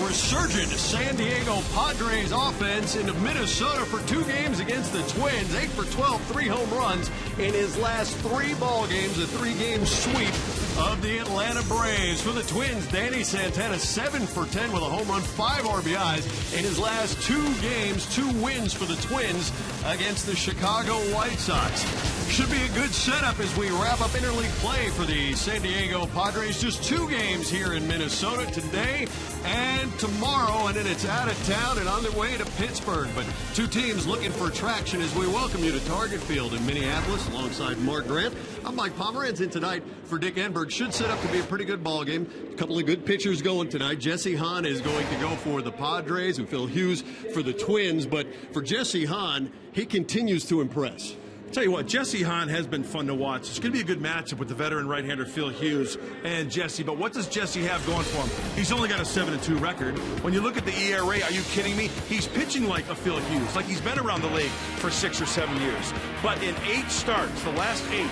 resurgent San Diego Padres offense into Minnesota for 2 games against the Twins. 8 for 12, 3 home runs in his last 3 ball games, a 3-game sweep of the Atlanta Braves. For the Twins, Danny Santana 7 for 10 with a home run, 5 RBIs in his last 2 games, 2 wins for the Twins against the Chicago White Sox. Should be a good setup as we wrap up interleague play for the San Diego Padres. Just 2 games here in Minnesota today and tomorrow, and then it's out of town and on their way to Pittsburgh. But 2 teams looking for traction as we welcome you to Target Field in Minneapolis alongside Mark Grant. I'm Mike Pomeranz, in tonight for Dick Enberg. Should set up to be a pretty good ball game. A couple of good pitchers going tonight. Jesse Hahn is going to go for the Padres and Phil Hughes for the Twins. But for Jesse Hahn, he continues to impress. Tell you what, Jesse Hahn has been fun to watch. It's going to be a good matchup with the veteran right-hander Phil Hughes and Jesse. But what does Jesse have going for him? He's only got a 7-2 record. When you look at the ERA, are you kidding me? He's pitching like a Phil Hughes, like he's been around the league for 6 or 7 years. But in 8 starts, the last 8,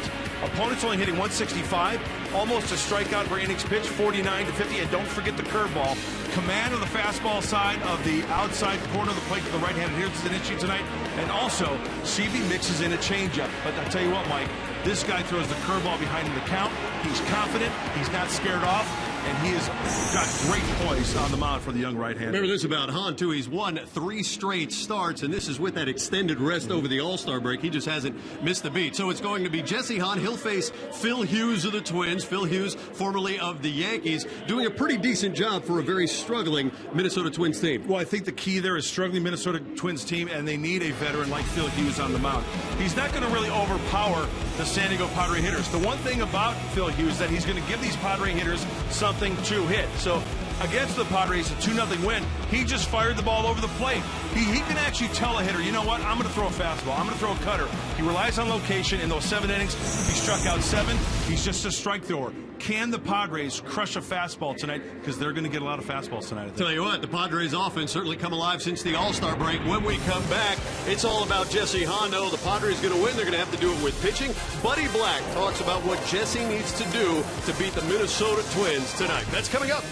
opponents only hitting 165, almost a strikeout per innings pitch, 49-50. And don't forget the curveball. Command of the fastball side of the outside corner of the plate to the right-hander. Here's an issue tonight. And also, CB mixes in a changeup. But I tell you what, Mike, this guy throws the curveball behind him to count. He's confident. He's not scared off. And he has got great poise on the mound for the young right-hander. Remember this about Hahn, too. He's won 3 straight starts, and this is with that extended rest over the All-Star break. He just hasn't missed a beat. So it's going to be Jesse Hahn. He'll face Phil Hughes of the Twins. Phil Hughes, formerly of the Yankees, doing a pretty decent job for a very struggling Minnesota Twins team. Well, I think the key there is struggling Minnesota Twins team, and they need a veteran like Phil Hughes on the mound. He's not going to really overpower the San Diego Padre hitters. The one thing about Phil Hughes is that he's going to give these Padre hitters something to hit. So against the Padres, a 2-0 win, he just fired the ball over the plate. He can actually tell a hitter, you know what, I'm going to throw a fastball, I'm going to throw a cutter. He relies on location. In those 7 innings, he struck out 7. He's just a strike thrower. Can the Padres crush a fastball tonight? Because they're going to get a lot of fastballs tonight, I think. Tell you what, the Padres offense certainly come alive since the All-Star break. When we come back, it's all about Jesse Hahn. The Padres going to win. They're going to have to do it with pitching. Buddy Black talks about what Jesse needs to do to beat the Minnesota Twins tonight. That's coming up.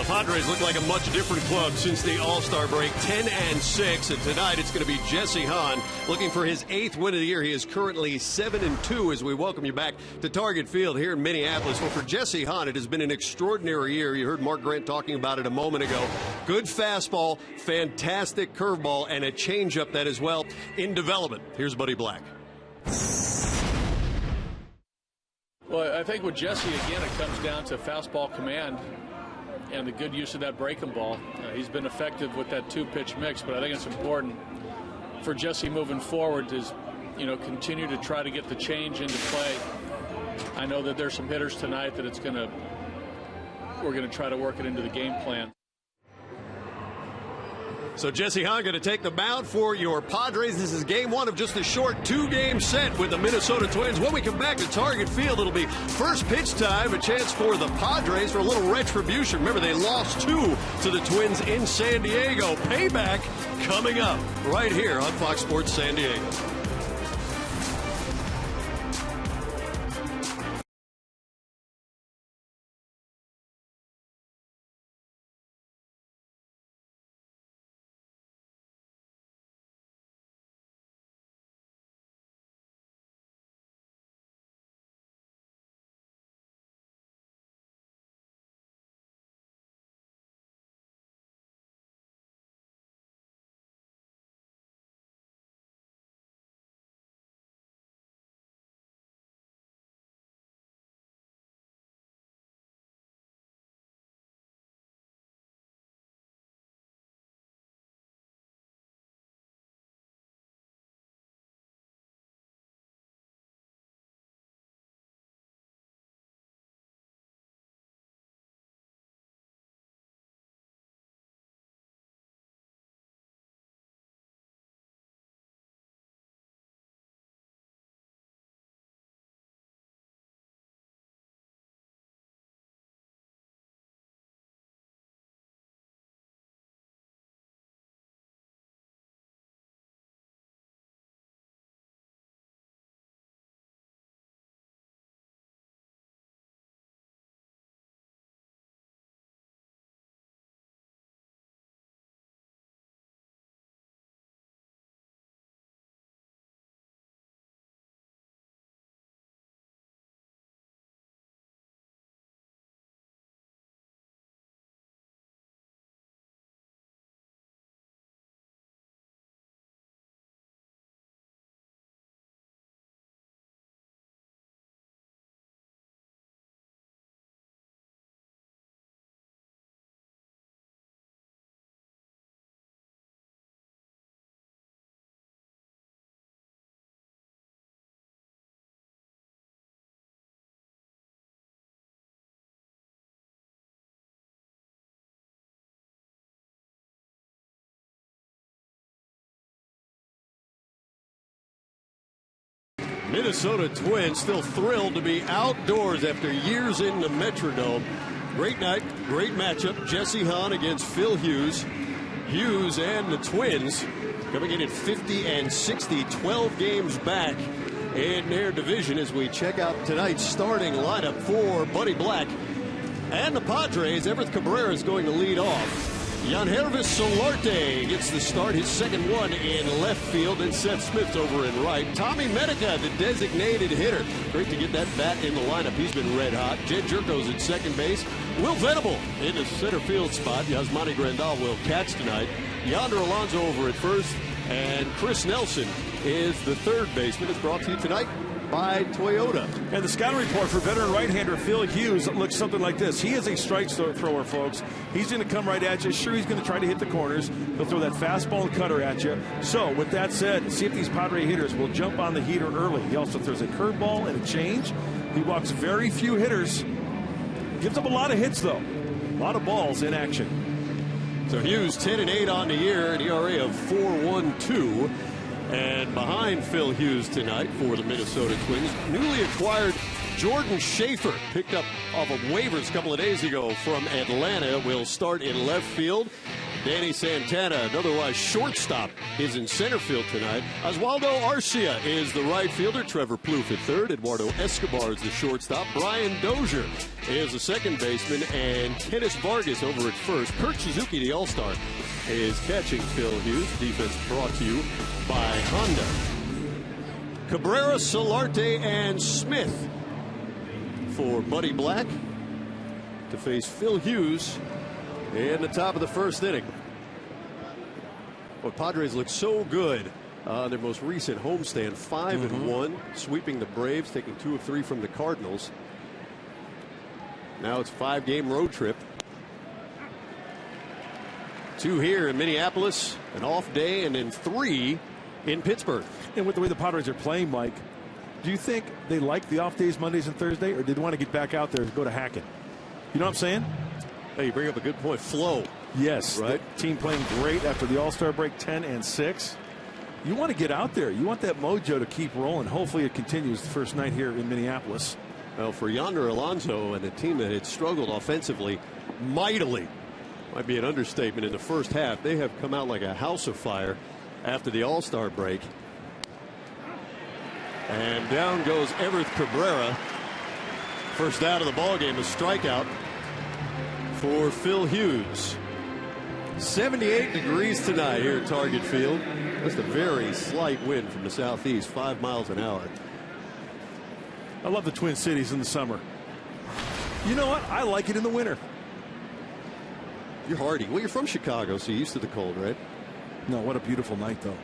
The Padres look like a much different club since the All-Star break, 10-6, and tonight it's going to be Jesse Hahn looking for his 8th win of the year. He is currently 7-2 as we welcome you back to Target Field here in Minneapolis. Well, for Jesse Hahn, it has been an extraordinary year. You heard Mark Grant talking about it a moment ago. Good fastball, fantastic curveball, and a changeup that is, well, in development. Here's Buddy Black. Well, I think with Jesse, again, it comes down to fastball command and the good use of that breaking ball. He's been effective with that 2-pitch mix, but I think it's important for Jesse moving forward to, continue to try to get the change into play. I know that there's some hitters tonight that we're going to try to work it into the game plan. So Jesse Hahn going to take the mound for your Padres. This is game 1 of just a short 2-game set with the Minnesota Twins. When we come back to Target Field, it'll be first pitch time, a chance for the Padres for a little retribution. Remember, they lost 2 to the Twins in San Diego. Payback coming up right here on Fox Sports San Diego. Minnesota Twins still thrilled to be outdoors after years in the Metrodome. Great night, great matchup. Jesse Hahn against Phil Hughes. Hughes and the Twins coming in at 50-60, 12 games back in their division as we check out tonight's starting lineup for Buddy Black. And the Padres, Everett Cabrera is going to lead off. Yangervis Solarte gets the start, his second one in left field, and Seth Smith's over in right. Tommy Medica, the designated hitter. Great to get that bat in the lineup. He's been red hot. Jed Jerko's at second base. Will Venable in the center field spot. Yasmani Grandal will catch tonight. Yonder Alonso over at first, and Chris Nelson is the third baseman. It's brought to you tonight by Toyota. And the scouting report for veteran right-hander Phil Hughes looks something like this. He is a strike thrower, folks. He's going to come right at you. Sure, he's going to try to hit the corners. He'll throw that fastball and cutter at you. So, with that said, see if these Padre hitters will jump on the heater early. He also throws a curveball and a change. He walks very few hitters. Gives up a lot of hits, though. A lot of balls in action. So Hughes 10-8 on the year, an ERA of 4.12. And behind Phil Hughes tonight for the Minnesota Twins, newly acquired Jordan Schaefer, picked up off of waivers a couple of days ago from Atlanta, will start in left field. Danny Santana, an otherwise shortstop, is in center field tonight. Oswaldo Arcia is the right fielder. Trevor Plouffe at third. Eduardo Escobar is the shortstop. Brian Dozier is the second baseman. And Kenneth Vargas over at first. Kurt Suzuki, the all-star, is catching Phil Hughes. Defense brought to you by Honda. Cabrera, Solarte, and Smith for Buddy Black to face Phil Hughes in the top of the first inning. Well, Padres look so good their most recent homestand, 5-1, sweeping the Braves, taking 2 of 3 from the Cardinals. Now it's a 5-game road trip. 2 here in Minneapolis, an off day, and then 3 in Pittsburgh. And with the way the Padres are playing, Mike, do you think they like the off days, Mondays and Thursday, or did they want to get back out there and go to Hackett? You know what I'm saying? Hey, you bring up a good point. Flow. Yes. Right. The team playing great after the All-Star break, 10-6. You want to get out there. You want that mojo to keep rolling. Hopefully it continues the first night here in Minneapolis. Well, for Yonder Alonso and a team that had struggled offensively mightily, might be an understatement in the first half, they have come out like a house of fire after the All-Star break. And down goes Everth Cabrera. First out of the ballgame, a strikeout for Phil Hughes. 78 degrees tonight here at Target Field. Just a very slight wind from the southeast, 5 miles an hour. I love the Twin Cities in the summer. You know what? I like it in the winter. You're hardy. Well, you're from Chicago, so you're used to the cold, right? No, what a beautiful night, though.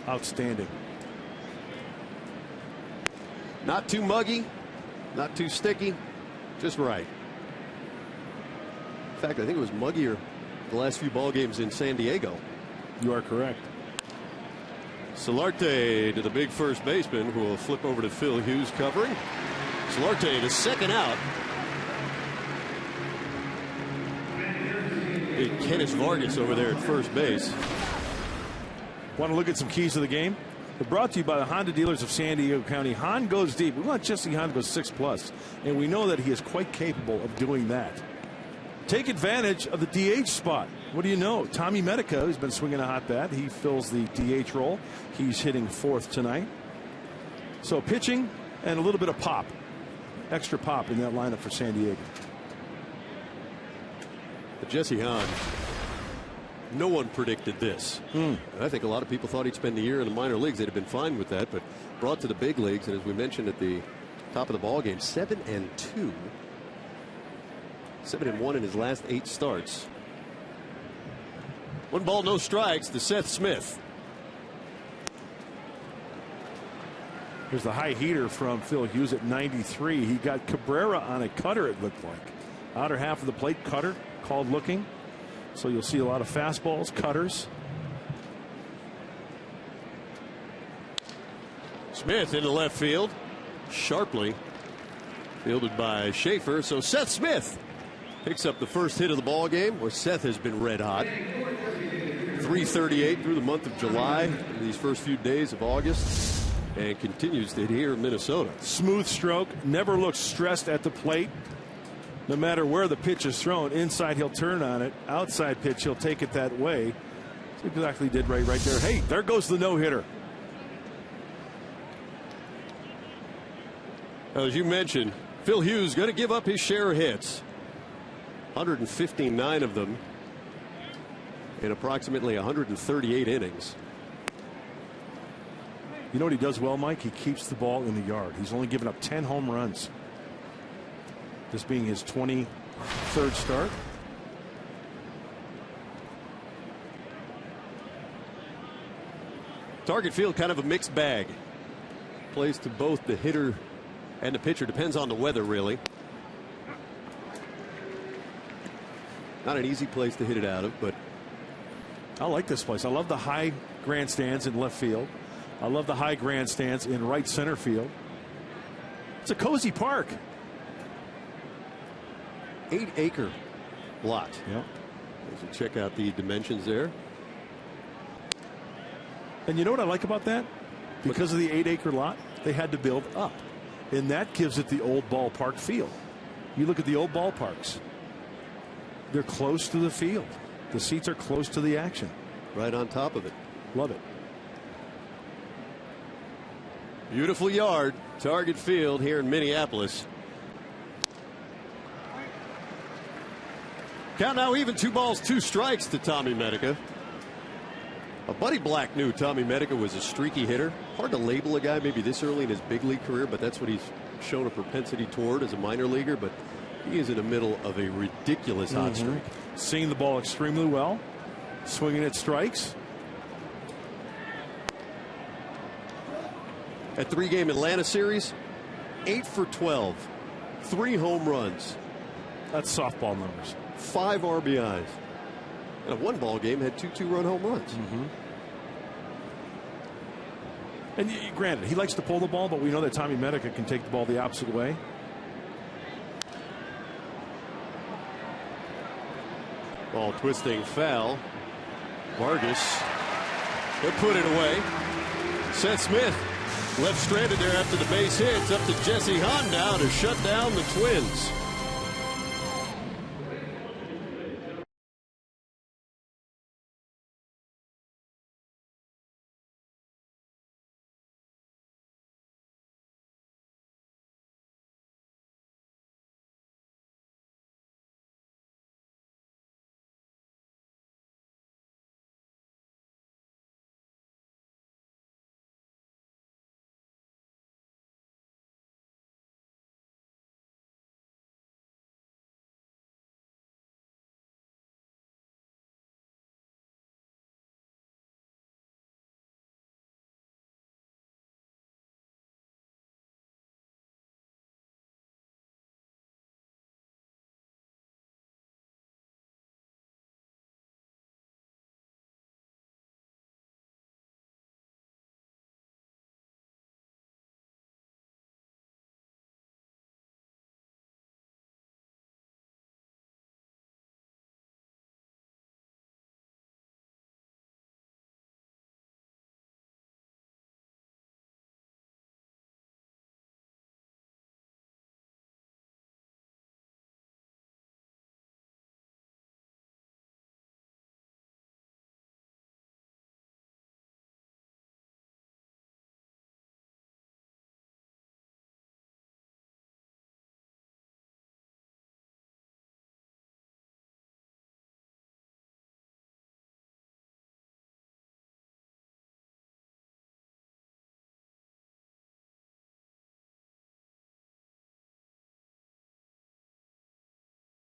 Outstanding. Not too muggy, not too sticky, just right. In fact, I think it was muggier the last few ball games in San Diego. You are correct. Solarte to the big first baseman, who will flip over to Phil Hughes covering. Solarte to second out. And Kenneth Vargas over there at first base. Want to look at some keys to the game? They're brought to you by the Honda dealers of San Diego County. Hahn goes deep. We want Jesse Hahn to go 6+, and we know that he is quite capable of doing that. Take advantage of the DH spot. What do you know? Tommy Medica, who's been swinging a hot bat, he fills the DH role. He's hitting 4th tonight. So pitching and a little bit of pop, extra pop in that lineup for San Diego. But Jesse Hahn, no one predicted this. I think a lot of people thought he'd spend the year in the minor leagues. They'd have been fine with that, but brought to the big leagues, and as we mentioned at the top of the ball game, 7-2. 7-1 in his last 8 starts. 1 ball, no strikes to Seth Smith. Here's the high heater from Phil Hughes at 93. He got Cabrera on a cutter, it looked like. Outer half of the plate, cutter, called looking. So you'll see a lot of fastballs, cutters. Smith into left field. Sharply fielded by Schaefer. So Seth Smith picks up the first hit of the ball game, where Seth has been red hot. 338 through the month of July, these first few days of August, and continues to hit here in Minnesota. Smooth stroke, never looks stressed at the plate. No matter where the pitch is thrown, inside he'll turn on it, outside pitch he'll take it that way. That's exactly did right there. Hey, there goes the no-hitter. As you mentioned, Phil Hughes going to give up his share of hits. 159 of them in approximately 138 innings. You know what he does well, Mike? He keeps the ball in the yard. He's only given up 10 home runs. This being his 23rd start. Target Field, kind of a mixed bag. Plays to both the hitter and the pitcher. Depends on the weather, really. Not an easy place to hit it out of, but I like this place. I love the high grandstands in left field. I love the high grandstands in right center field. It's a cozy park. 8-acre lot. Yep. As you check out the dimensions there. And you know what I like about that? Because of the 8-acre lot, they had to build up. And that gives it the old ballpark feel. You look at the old ballparks. They're close to the field. The seats are close to the action. Right on top of it. Love it. Beautiful yard, Target Field here in Minneapolis. Count now even, 2 balls, 2 strikes to Tommy Medica. Buddy Black knew Tommy Medica was a streaky hitter. Hard to label a guy maybe this early in his big league career, but that's what he's shown a propensity toward as a minor leaguer. But he is in the middle of a ridiculous hot streak. Seeing the ball extremely well, swinging at strikes. That 3-game Atlanta series, 8 for 12, 3 home runs. That's softball numbers. 5 RBIs. And a 1-ball game had 2 2-run home runs. And granted, he likes to pull the ball, but we know that Tommy Medica can take the ball the opposite way. Ball twisting foul. Vargas, he'll put it away. Seth Smith left stranded there after the base hit. It's up to Jesse Hahn now to shut down the Twins.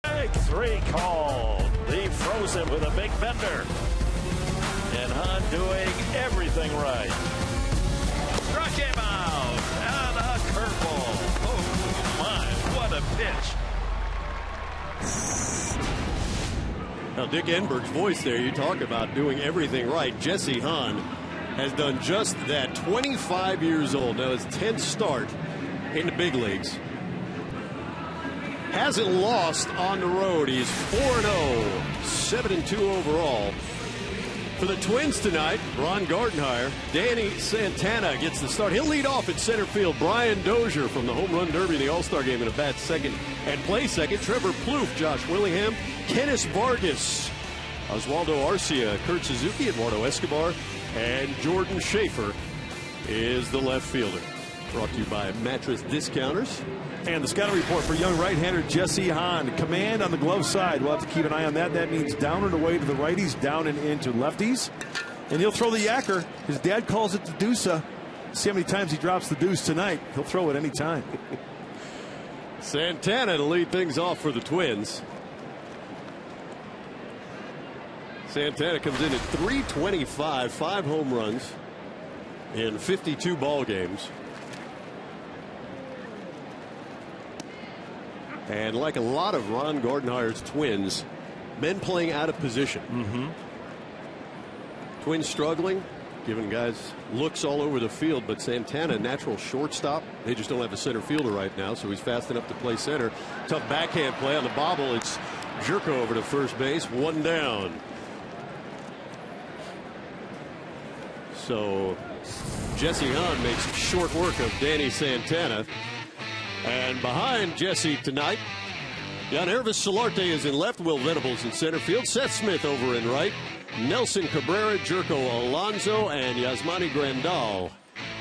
Strike 3 called. They froze him with a big bender. And Hahn doing everything right. Struck him out. And a curveball. Oh, my. What a pitch. Now, Dick Enberg's voice there, you talk about doing everything right. Jesse Hahn has done just that. 25 years old. Now, his 10th start in the big leagues. Hasn't lost on the road. He's 4-0, 7-2 overall. For the Twins tonight, Ron Gardenhire, Danny Santana gets the start. He'll lead off at center field. Brian Dozier from the Home Run Derby in the All-Star Game in a bat second and play second. Trevor Plouffe, Josh Willingham, Kenneth Vargas, Oswaldo Arcia, Kurt Suzuki, Eduardo Escobar, and Jordan Schaefer is the left fielder. Brought to you by Mattress Discounters. And the scouting report for young right-hander Jesse Hahn. Command on the glove side. We'll have to keep an eye on that. That means down and away to the righties, down and into lefties. And he'll throw the yacker. His dad calls it the deuce. See how many times he drops the deuce tonight. He'll throw it any time. Santana to lead things off for the Twins. Santana comes in at .325, 5 home runs in 52 ball games. And like a lot of Ron Gardenhire's Twins, men playing out of position. Twins struggling, giving guys looks all over the field, but Santana, natural shortstop. They just don't have a center fielder right now, so he's fast enough to play center. Tough backhand play on the bobble. It's Jerko over to first base, 1 down. So Jesse Hahn makes short work of Danny Santana. And behind Jesse tonight, Nervis Solarte is in left. Will Venables in center field. Seth Smith over in right. Nelson Cabrera, Jerko Alonso, and Yasmani Grandal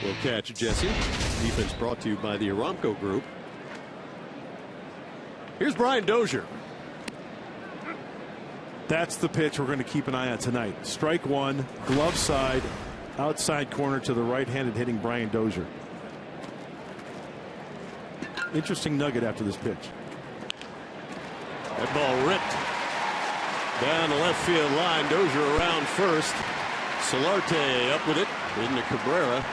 will catch Jesse. Defense brought to you by the Aramco Group. Here's Brian Dozier. That's the pitch we're going to keep an eye on tonight. Strike one, glove side, outside corner to the right-handed hitting Brian Dozier. Interesting nugget after this pitch. That ball ripped down the left field line. Dozier around first. Solarte up with it into Cabrera.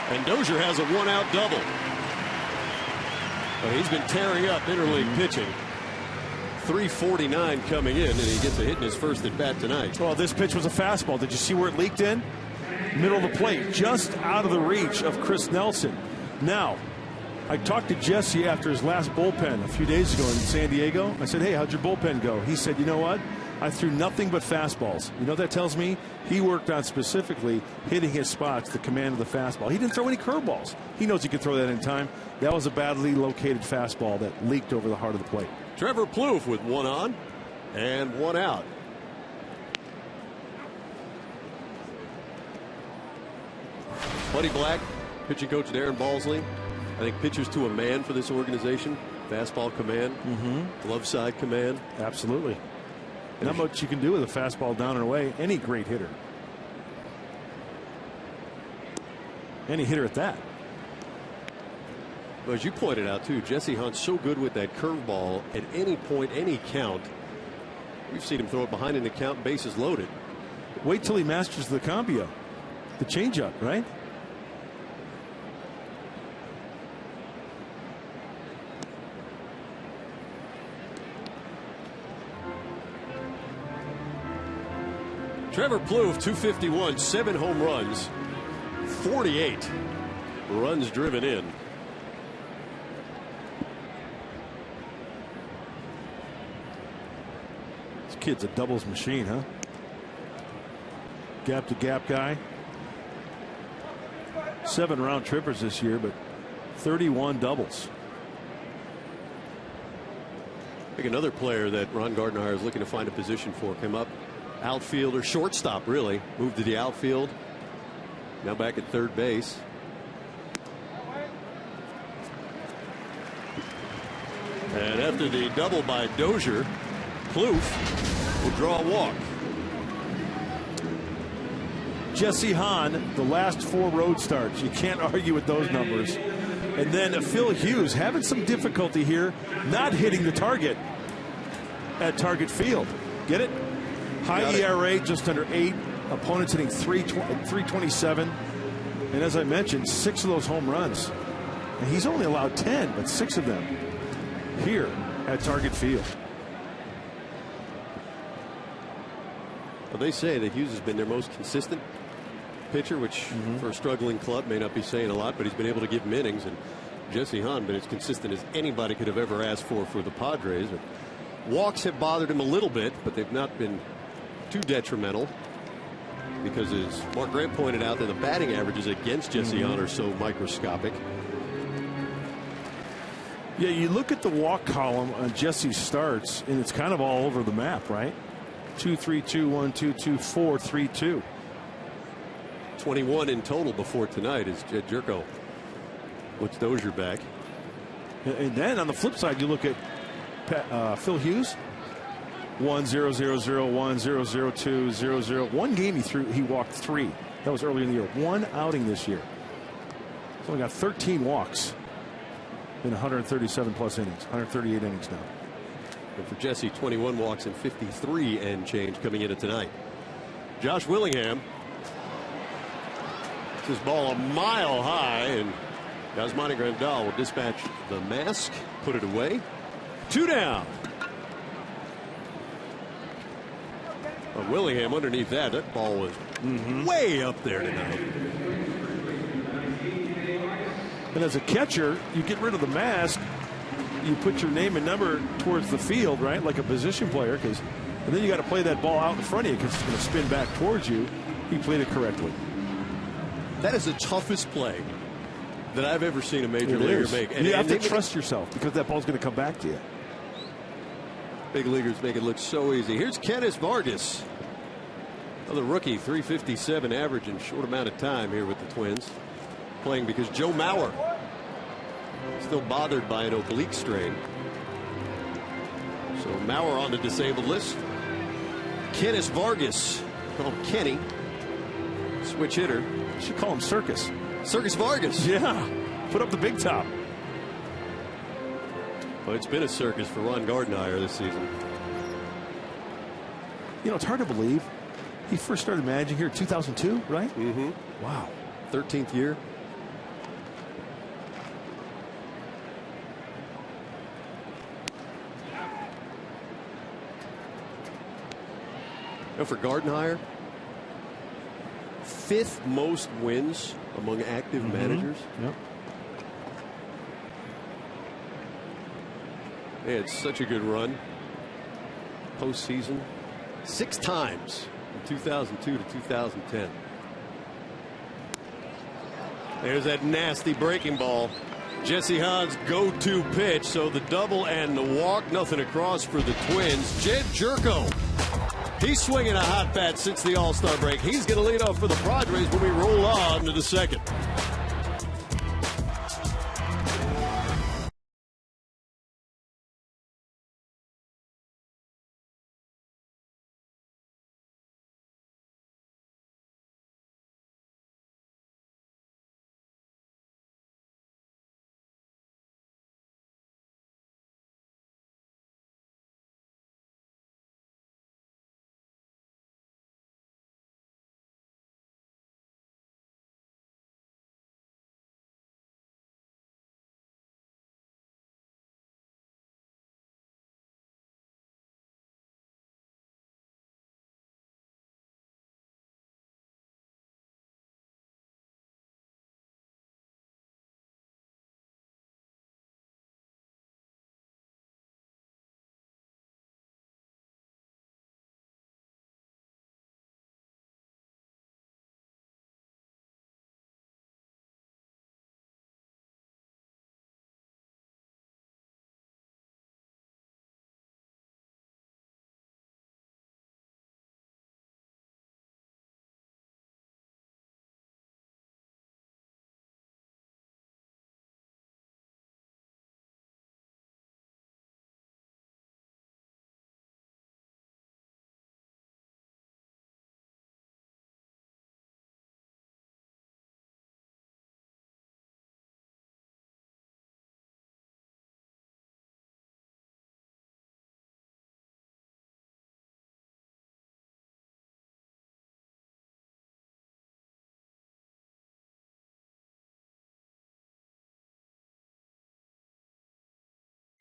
And Dozier has a one-out double. But he's been tearing up interleague pitching. 349 coming in, and he gets a hit in his first at bat tonight. Well, this pitch was a fastball. Did you see where it leaked in? Middle of the plate, just out of the reach of Chris Nelson. Now, I talked to Jesse after his last bullpen a few days ago in San Diego. I said, hey, how'd your bullpen go? He said, you know what? I threw nothing but fastballs. You know what that tells me? He worked on specifically hitting his spots, the command of the fastball. He didn't throw any curveballs. He knows he can throw that in time. That was a badly located fastball that leaked over the heart of the plate. Trevor Plouffe with one on and one out. Buddy Black, pitching coach Darren Balsley. I think pitchers to a man for this organization. Fastball command, glove side command. Absolutely. Not much you can do with a fastball down and away. Any great hitter. Any hitter at that. Well, as you pointed out, too, Jesse Hunt's so good with that curveball at any point, any count. We've seen him throw it behind in the count, bases loaded. Wait till he masters the combio. The changeup, right? Trevor Plouffe, 251, 7 home runs, 48 runs driven in. This kid's a doubles machine, huh? Gap to gap guy. 7 round trippers this year, but 31 doubles. I think another player that Ron Gardenhire is looking to find a position for came up. Outfielder, shortstop, really. Moved to the outfield. Now back at third base. And after the double by Dozier, Plouffe will draw a walk. Jesse Hahn, the last 4 road starts. You can't argue with those numbers. And then Phil Hughes having some difficulty here, not hitting the target at Target Field. Get it? High ERA, just under 8. Opponents hitting 327. And as I mentioned, 6 of those home runs. And he's only allowed 10, but 6 of them here at Target Field. Well, they say that Hughes has been their most consistent pitcher, which for a struggling club may not be saying a lot, but he's been able to give them innings. And Jesse Hahn been as consistent as anybody could have ever asked for the Padres. But walks have bothered him a little bit, but they've not been too detrimental, because as Mark Grant pointed out, that the batting averages against Jesse Hahn are so microscopic. Yeah, you look at the walk column on Jesse's starts, and it's kind of all over the map, right? 2-3-2, 1-2-2, 4-3-2. 21 in total before tonight as Jerko puts Dozier back. And then on the flip side, you look at Phil Hughes. 1-0-0-0, 1-0-0-2, 0-0. One game he walked 3. That was earlier in the year. 1 outing this year. He's only got 13 walks in 137 plus innings, 138 innings now. And for Jesse, 21 walks and 53 and change coming into tonight. Josh Willingham. This ball a mile high, and Yasmani Grandal will dispatch the mask, put it away. 2 down. But Willingham underneath that ball was way up there tonight. And as a catcher, you get rid of the mask, you put your name and number towards the field, right, like a position player, and then you got to play that ball out in front of you because it's going to spin back towards you. He played it correctly. That is the toughest play that I've ever seen a major leaguer make. And you have to trust yourself, because that ball's going to come back to you. Big leaguers make it look so easy. Here's Kenneth Vargas. Another rookie, 357 average in a short amount of time here with the Twins. Playing because Joe Mauer still bothered by an oblique strain. So Mauer on the disabled list. Kenneth Vargas, call him Kenny. Switch hitter. You should call him Circus. Circus Vargas. Yeah. Put up the big top. Well, it's been a circus for Ron Gardenhire this season. You know, it's hard to believe. He first started managing here in 2002, right? Mm-hmm. Wow. 13th year. You know, for Gardenhire, 5th most wins among active managers. Yep. They had such a good run. Postseason 6 times from 2002 to 2010. There's that nasty breaking ball. Jesse Hahn's go-to pitch. So the double and the walk, nothing across for the Twins. Jed Jerko. He's swinging a hot bat since the All-Star break. He's going to lead off for the Padres when we roll on to the second.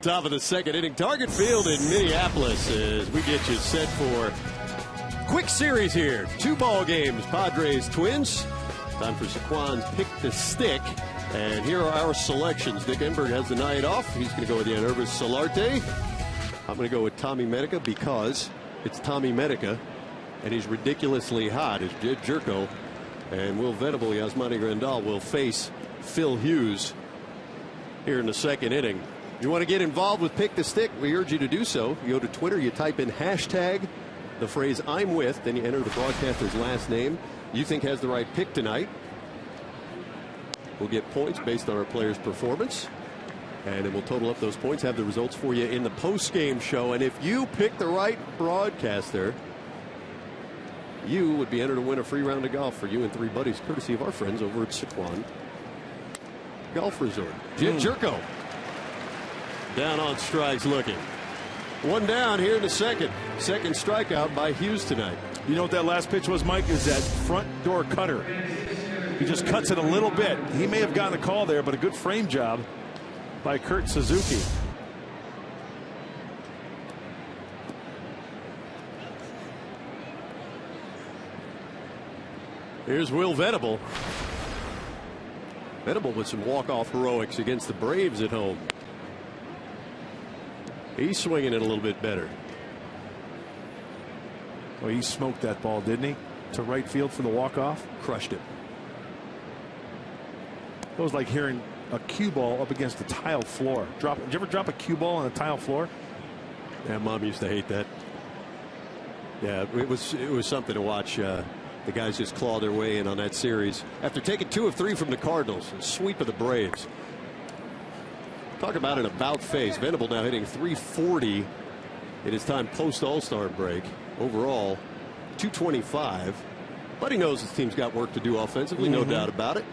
Top of the second inning, Target Field in Minneapolis as we get you set for quick series here. 2 ball games, Padres Twins. Time for Saquon's Pick the Stick. And here are our selections. Dick Enberg has the night off. He's going to go with Yangervis Solarte. I'm going to go with Tommy Medica because it's Tommy Medica and he's ridiculously hot as Jed Jerko. And Will Venable, Yasmani Grandal will face Phil Hughes here in the second inning. If you want to get involved with Pick the Stick, we urge you to do so. You go to Twitter, you type in hashtag, the phrase I'm with, then you enter the broadcaster's last name you think has the right pick tonight. We'll get points based on our player's performance. And then we'll total up those points, have the results for you in the post-game show. And if you pick the right broadcaster, you would be entered to win a free round of golf for you and 3 buddies, courtesy of our friends over at Saquon Golf Resort. Jed Jerko down on strikes looking. 1 down here in the second. Second strikeout by Hughes tonight. You know what that last pitch was, Mike? Is that front door cutter. He just cuts it a little bit. He may have gotten a call there, but a good frame job by Kurt Suzuki. Here's Will Venable. Venable with some walk-off heroics against the Braves at home. He's swinging it a little bit better. Well, he smoked that ball, didn't he? To right field for the walk-off. Crushed it. It was like hearing a cue ball up against the tile floor. Did you ever drop a cue ball on a tile floor? Yeah, Mom used to hate that. Yeah, it was something to watch. The guys just claw their way in on that series after taking 2 of 3 from the Cardinals. A sweep of the Braves. Talk about an about face. Venable now hitting .340 in his time post All-Star break. Overall, .225. But he knows his team's got work to do offensively, no doubt about it.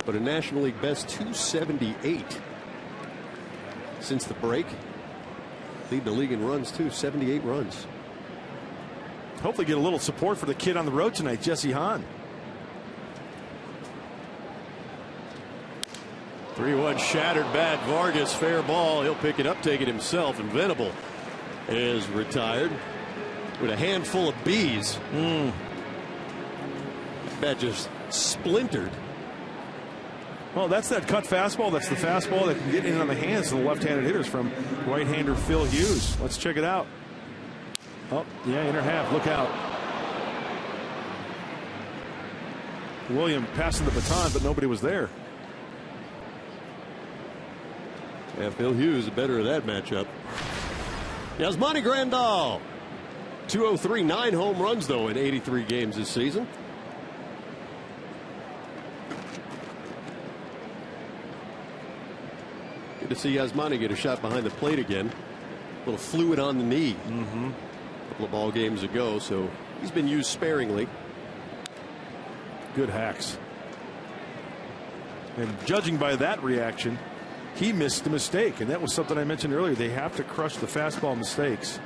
But a National League best .278 since the break. Lead the league in runs too, 78 runs. Hopefully get a little support for the kid on the road tonight, Jesse Hahn. 3-1 shattered bat. Vargas, fair ball. He'll pick it up, take it himself. And Venable is retired with a handful of bees. Bat just splintered. Well, that's that cut fastball. That's the fastball that can get in on the hands of the left-handed hitters from right-hander Phil Hughes. Let's check it out. Oh, yeah, inner half. Look out. William passing the baton, but nobody was there. Yeah, Phil Hughes is better of that matchup. Yasmani Grandal. 203, 9 home runs, though, in 83 games this season. Good to see Yasmani get a shot behind the plate again. A little fluid on the knee. A couple of ball games ago, so he's been used sparingly. Good hacks. And judging by that reaction, he missed the mistake, and that was something I mentioned earlier. They have to crush the fastball mistakes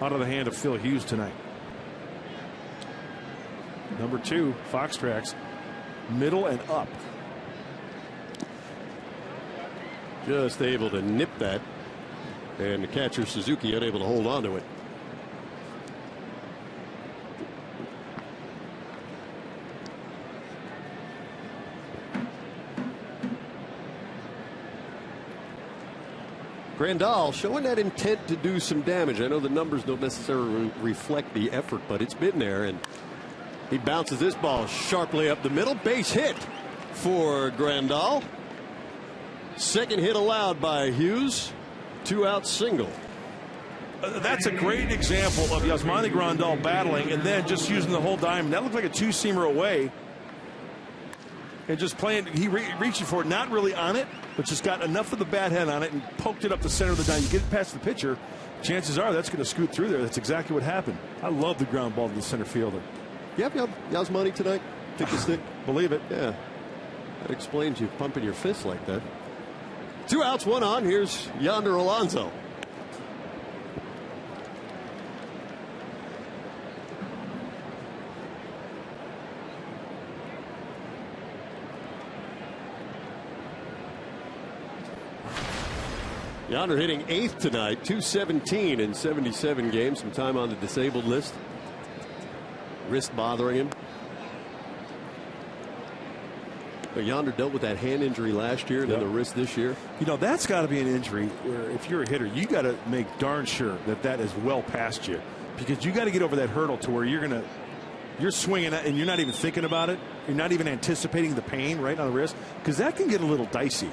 out of the hand of Phil Hughes tonight. Number 2, Fox tracks, middle and up. Just able to nip that, and the catcher Suzuki unable to hold on to it. Grandal showing that intent to do some damage. I know the numbers don't necessarily reflect the effort, but it's been there, and he bounces this ball sharply up the middle. Base hit for Grandal. Second hit allowed by Hughes. 2-out single. That's a great example of Yasmani Grandal battling and then just using the whole diamond. That looked like a 2-seamer away. And just playing, he reaching for it, not really on it, but just got enough of the bat head on it and poked it up the center of the diamond. You get it past the pitcher, chances are that's going to scoot through there. That's exactly what happened. I love the ground ball to the center fielder. Yep, Yasmani tonight. Kick the stick. Believe it. Yeah. That explains you pumping your fist like that. 2 outs, 1 on. Here's Yonder Alonso. Yonder hitting 8th tonight, 217 in 77 games. Some time on the disabled list. Wrist bothering him. But Yonder dealt with that hand injury last year and then the wrist this year. You know, that's got to be an injury where if you're a hitter, you got to make darn sure that that is well past you, because you got to get over that hurdle to where you're swinging and you're not even thinking about it. You're not even anticipating the pain right on the wrist, because that can get a little dicey.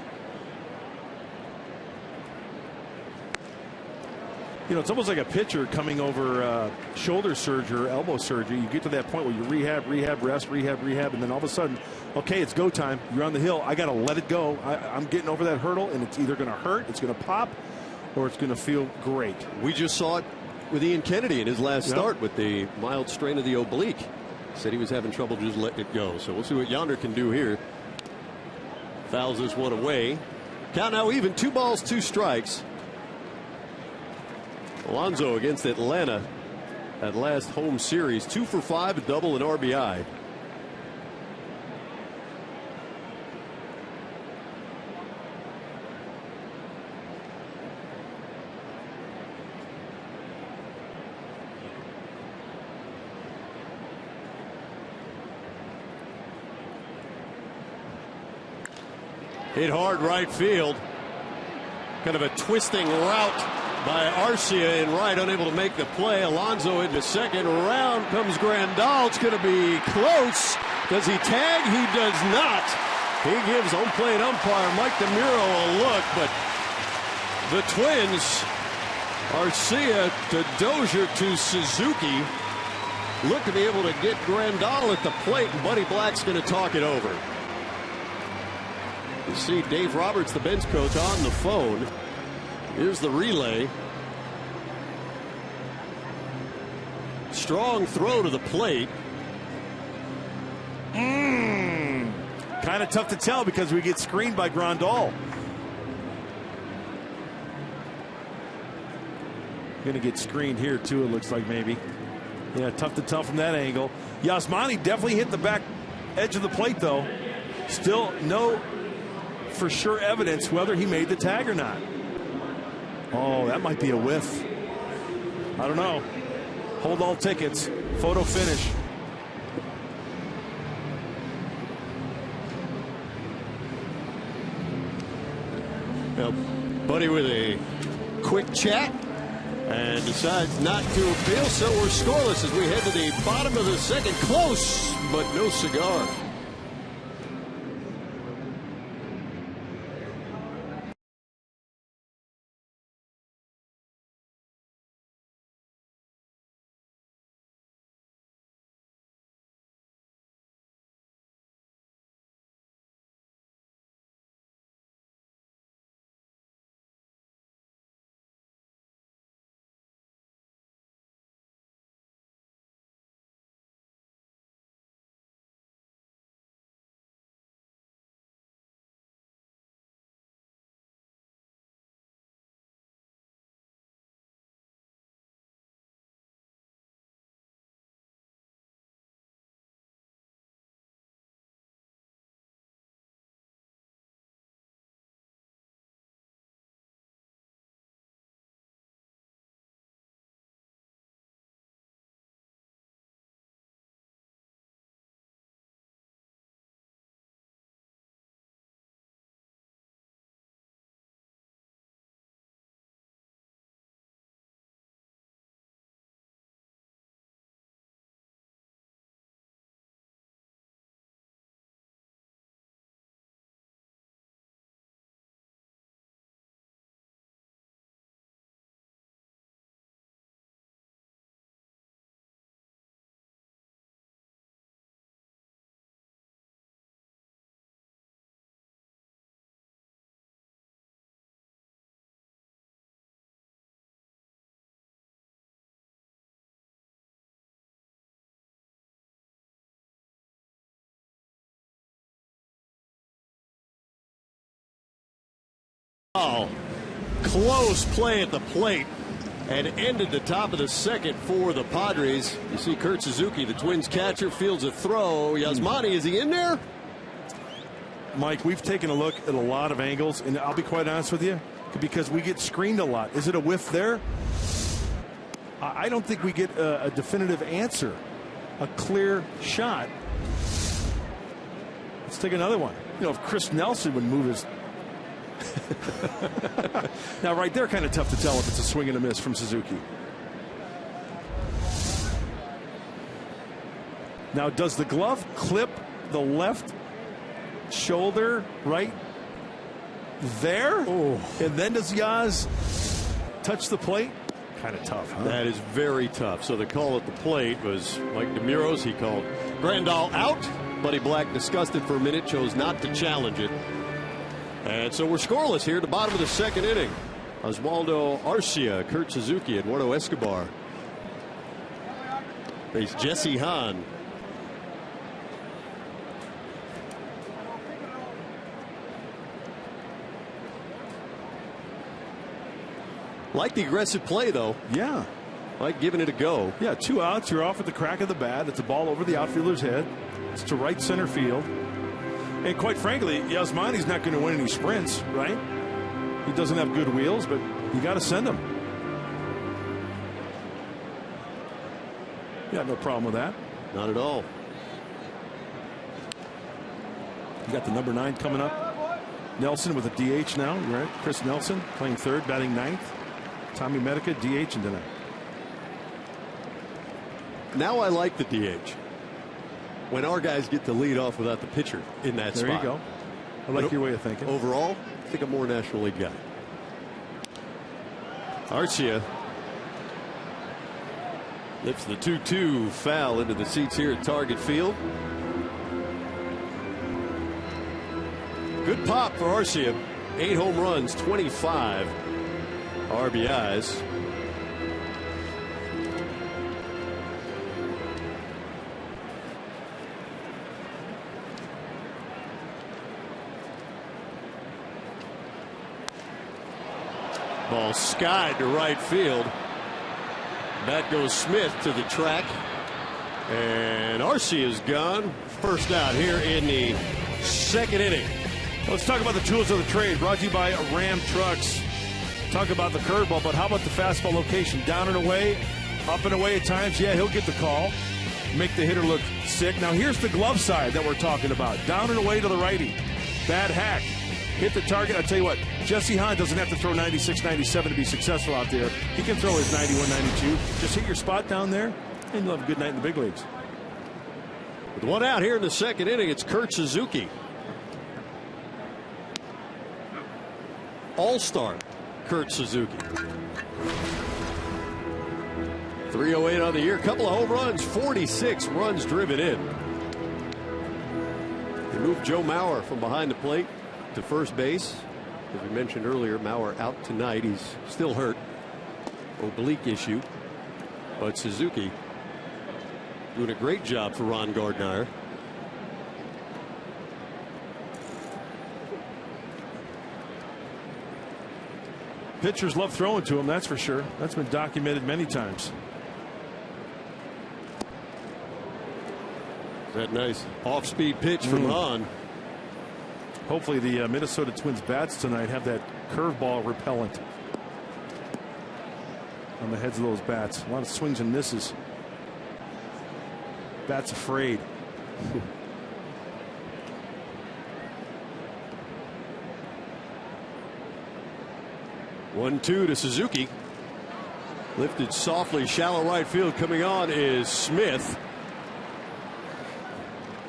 You know, it's almost like a pitcher coming over shoulder surgery or elbow surgery. You get to that point where you rehab, rest, rehab, and then all of a sudden, okay, it's go time. You're on the hill. I got to let it go. I'm getting over that hurdle, and it's either going to hurt, it's going to pop, or it's going to feel great. We just saw it with Ian Kennedy in his last start with the mild strain of the oblique. Said he was having trouble just letting it go. So we'll see what Yonder can do here. Fouls this one away. Count now even, 2 balls, 2 strikes. Alonso against Atlanta, that last home series, 2 for 5, a double, and RBI. Hit hard right field. Kind of a twisting route by Arcia in right, unable to make the play. Alonso into second. Around comes Grandal. It's going to be close. Does he tag? He does not. He gives home plate umpire Mike DeMuro a look, but the Twins Arcia to Dozier to Suzuki. Look to be able to get Grandal at the plate, and Buddy Black's going to talk it over. You see Dave Roberts, the bench coach, on the phone. Here's the relay. Strong throw to the plate. Kind of tough to tell because we get screened by Grandal. Going to get screened here too, it looks like, maybe. Yeah, tough to tell from that angle. Yasmani definitely hit the back edge of the plate, though. Still no for sure evidence whether he made the tag or not. Oh, that might be a whiff. I don't know. Hold all tickets. Photo finish. Well, Buddy with a quick chat and decides not to appeal, so we're scoreless as we head to the bottom of the second. Close, but no cigar. Oh, close play at the plate and ended the top of the second for the Padres. You see Kurt Suzuki, the Twins catcher, fields a throw. Yasmani, is he in there? Mike, we've taken a look at a lot of angles, and I'll be quite honest with you, because we get screened a lot. Is it a whiff there? I don't think we get a definitive answer, a clear shot. Let's take another one. You know, if Chris Nelson would move his... Now, right there, kind of tough to tell if it's a swing and a miss from Suzuki. Now, does the glove clip the left shoulder right there? Oh. And then does Yaz touch the plate? Kind of tough, huh? That is very tough. So the call at the plate was Mike DeMuros. He called Grandal out. Buddy Black, disgusted for a minute, chose not to challenge it. And so we're scoreless here at the bottom of the second inning. Oswaldo Arcia, Kurt Suzuki, Eduardo Escobar. Face Jesse Hahn. Like the aggressive play, though. Yeah. Like giving it a go. Yeah, 2 outs. You're off at the crack of the bat. It's a ball over the outfielder's head. It's to right center field. And quite frankly, Yasmani's not going to win any sprints, right? He doesn't have good wheels, but you got to send him. Yeah, no problem with that. Not at all. You got the number 9 coming up. Nelson with a DH now, right? Chris Nelson playing third, batting 9th. Tommy Medica DH tonight. Now I like the DH. When our guys get to lead off without the pitcher in that spot. There you go. I like your way of thinking. Overall, I think I'm more National League guy. Arcia Lifts the 2-2 foul into the seats here at Target Field. Good pop for Arcia. 8 home runs, 25 RBIs. Ball skied to right field. Back goes Smith to the track. And Arcia is gone. First out here in the second inning. Let's talk about the tools of the trade, brought to you by Ram Trucks. Talk about the curveball, but how about the fastball location? Down and away, up and away at times. Yeah, he'll get the call. Make the hitter look sick. Now here's the glove side that we're talking about. Down and away to the righty. Bad hack. Hit the target. I'll tell you what, Jesse Hahn doesn't have to throw 96, 97 to be successful out there. He can throw his 91, 92. Just hit your spot down there, and you'll have a good night in the big leagues. With one out here in the second inning, it's Kurt Suzuki. All-star Kurt Suzuki. 308 on the year, couple of home runs, 46 runs driven in. They moved Joe Mauer from behind the plate to first base. As we mentioned earlier, Mauer out tonight. He's still hurt. Oblique issue. But Suzuki doing a great job for Ron Gardner. Pitchers love throwing to him, that's for sure. That's been documented many times. That nice off-speed pitch from Hahn. Hopefully the Minnesota Twins bats tonight have that curveball repellent on the heads of those bats. A lot of swings and misses. Bats afraid. 1-2 to Suzuki. Lifted softly, shallow right field. Coming on is Smith.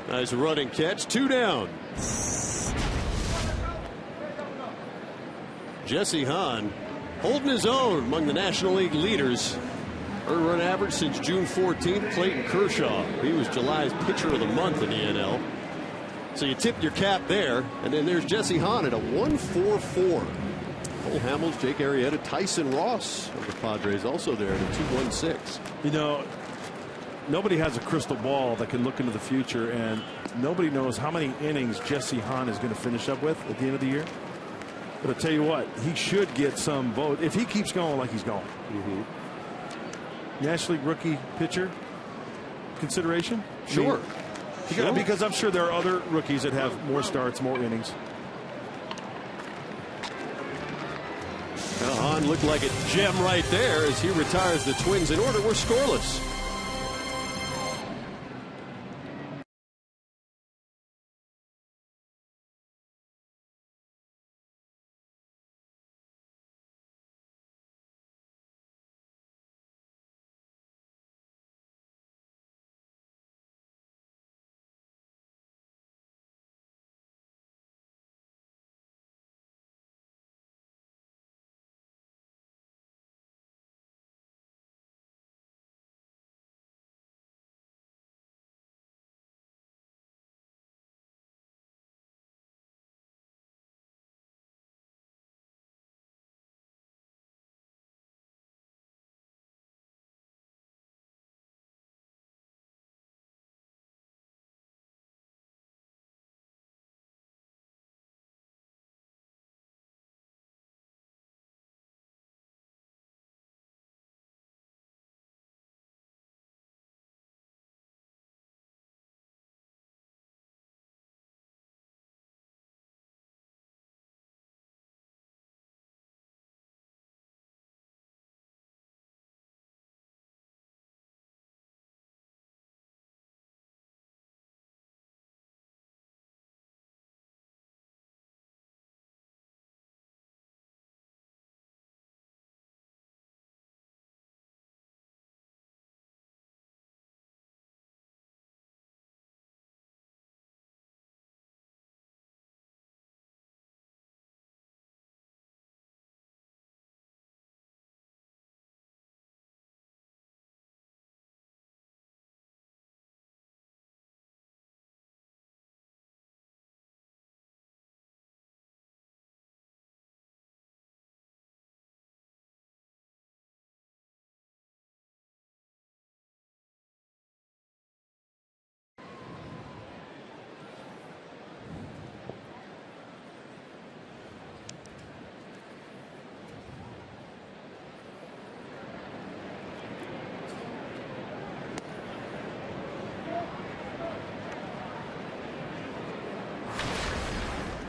Nice running catch. 2 down. Jesse Hahn holding his own among the National League leaders. Earned run average since June 14th. Clayton Kershaw. He was July's pitcher of the month in the NL. So you tip your cap there. And then there's Jesse Hahn at a 1.44. Cole Hamels, Jake Arrieta, Tyson Ross of the Padres also there at a 2.16. You know, nobody has a crystal ball that can look into the future, and nobody knows how many innings Jesse Hahn is going to finish up with at the end of the year. But I'll tell you what, he should get some vote if he keeps going like he's going. National League rookie pitcher consideration? Sure. Because I'm sure there are other rookies that have more starts, more innings. Hahn looked like a gem right there as he retires the Twins in order. We're scoreless.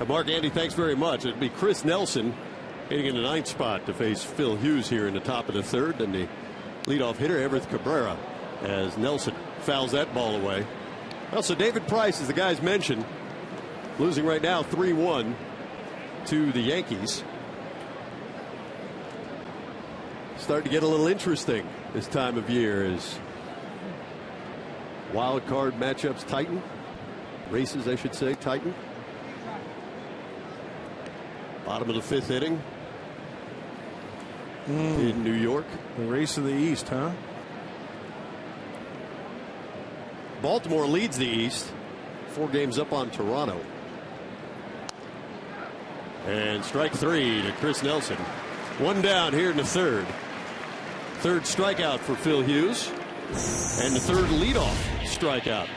Mark, Andy, thanks very much. It'd be Chris Nelson hitting in the 9th spot to face Phil Hughes here in the top of the 3rd. And the leadoff hitter, Everett Cabrera, as Nelson fouls that ball away. Well, so David Price, as the guys mentioned, losing right now 3-1 to the Yankees. Starting to get a little interesting this time of year as wild card matchups tighten. Races, I should say, tighten. Bottom of the 5th inning in New York. The race of the East, huh? Baltimore leads the East, 4 games up on Toronto. And strike 3 to Chris Nelson. 1 down here in the 3rd. 3rd strikeout for Phil Hughes. And the 3rd leadoff strikeout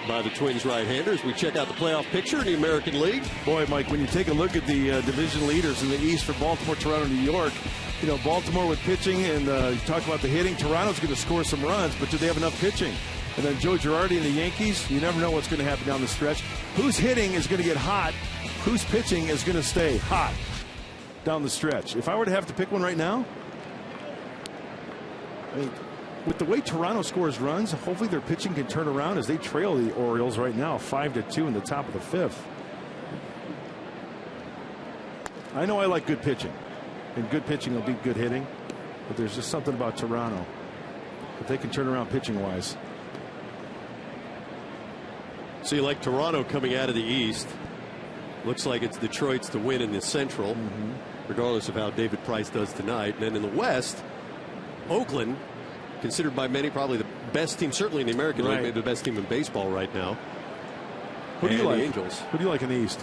by the Twins right-handers. We check out the playoff picture in the American League. Boy, Mike, when you take a look at the division leaders in the East for Baltimore, Toronto, New York, you know, Baltimore with pitching, and you talk about the hitting. Toronto's going to score some runs, but do they have enough pitching? And then Joe Girardi and the Yankees, you never know what's going to happen down the stretch. Who's hitting is going to get hot. Who's pitching is going to stay hot down the stretch. If I were to have to pick one right now, I mean, with the way Toronto scores runs, hopefully their pitching can turn around as they trail the Orioles right now 5-2 in the top of the 5th. I know I like good pitching, and good pitching will beat good hitting, but there's just something about Toronto that they can turn around pitching wise. So you like Toronto coming out of the East. Looks like it's Detroit's to win in the Central, regardless of how David Price does tonight. And then in the West, Oakland, considered by many probably the best team, certainly in the American League, maybe the best team in baseball right now. Who do you like? The Angels. Who do you like in the East?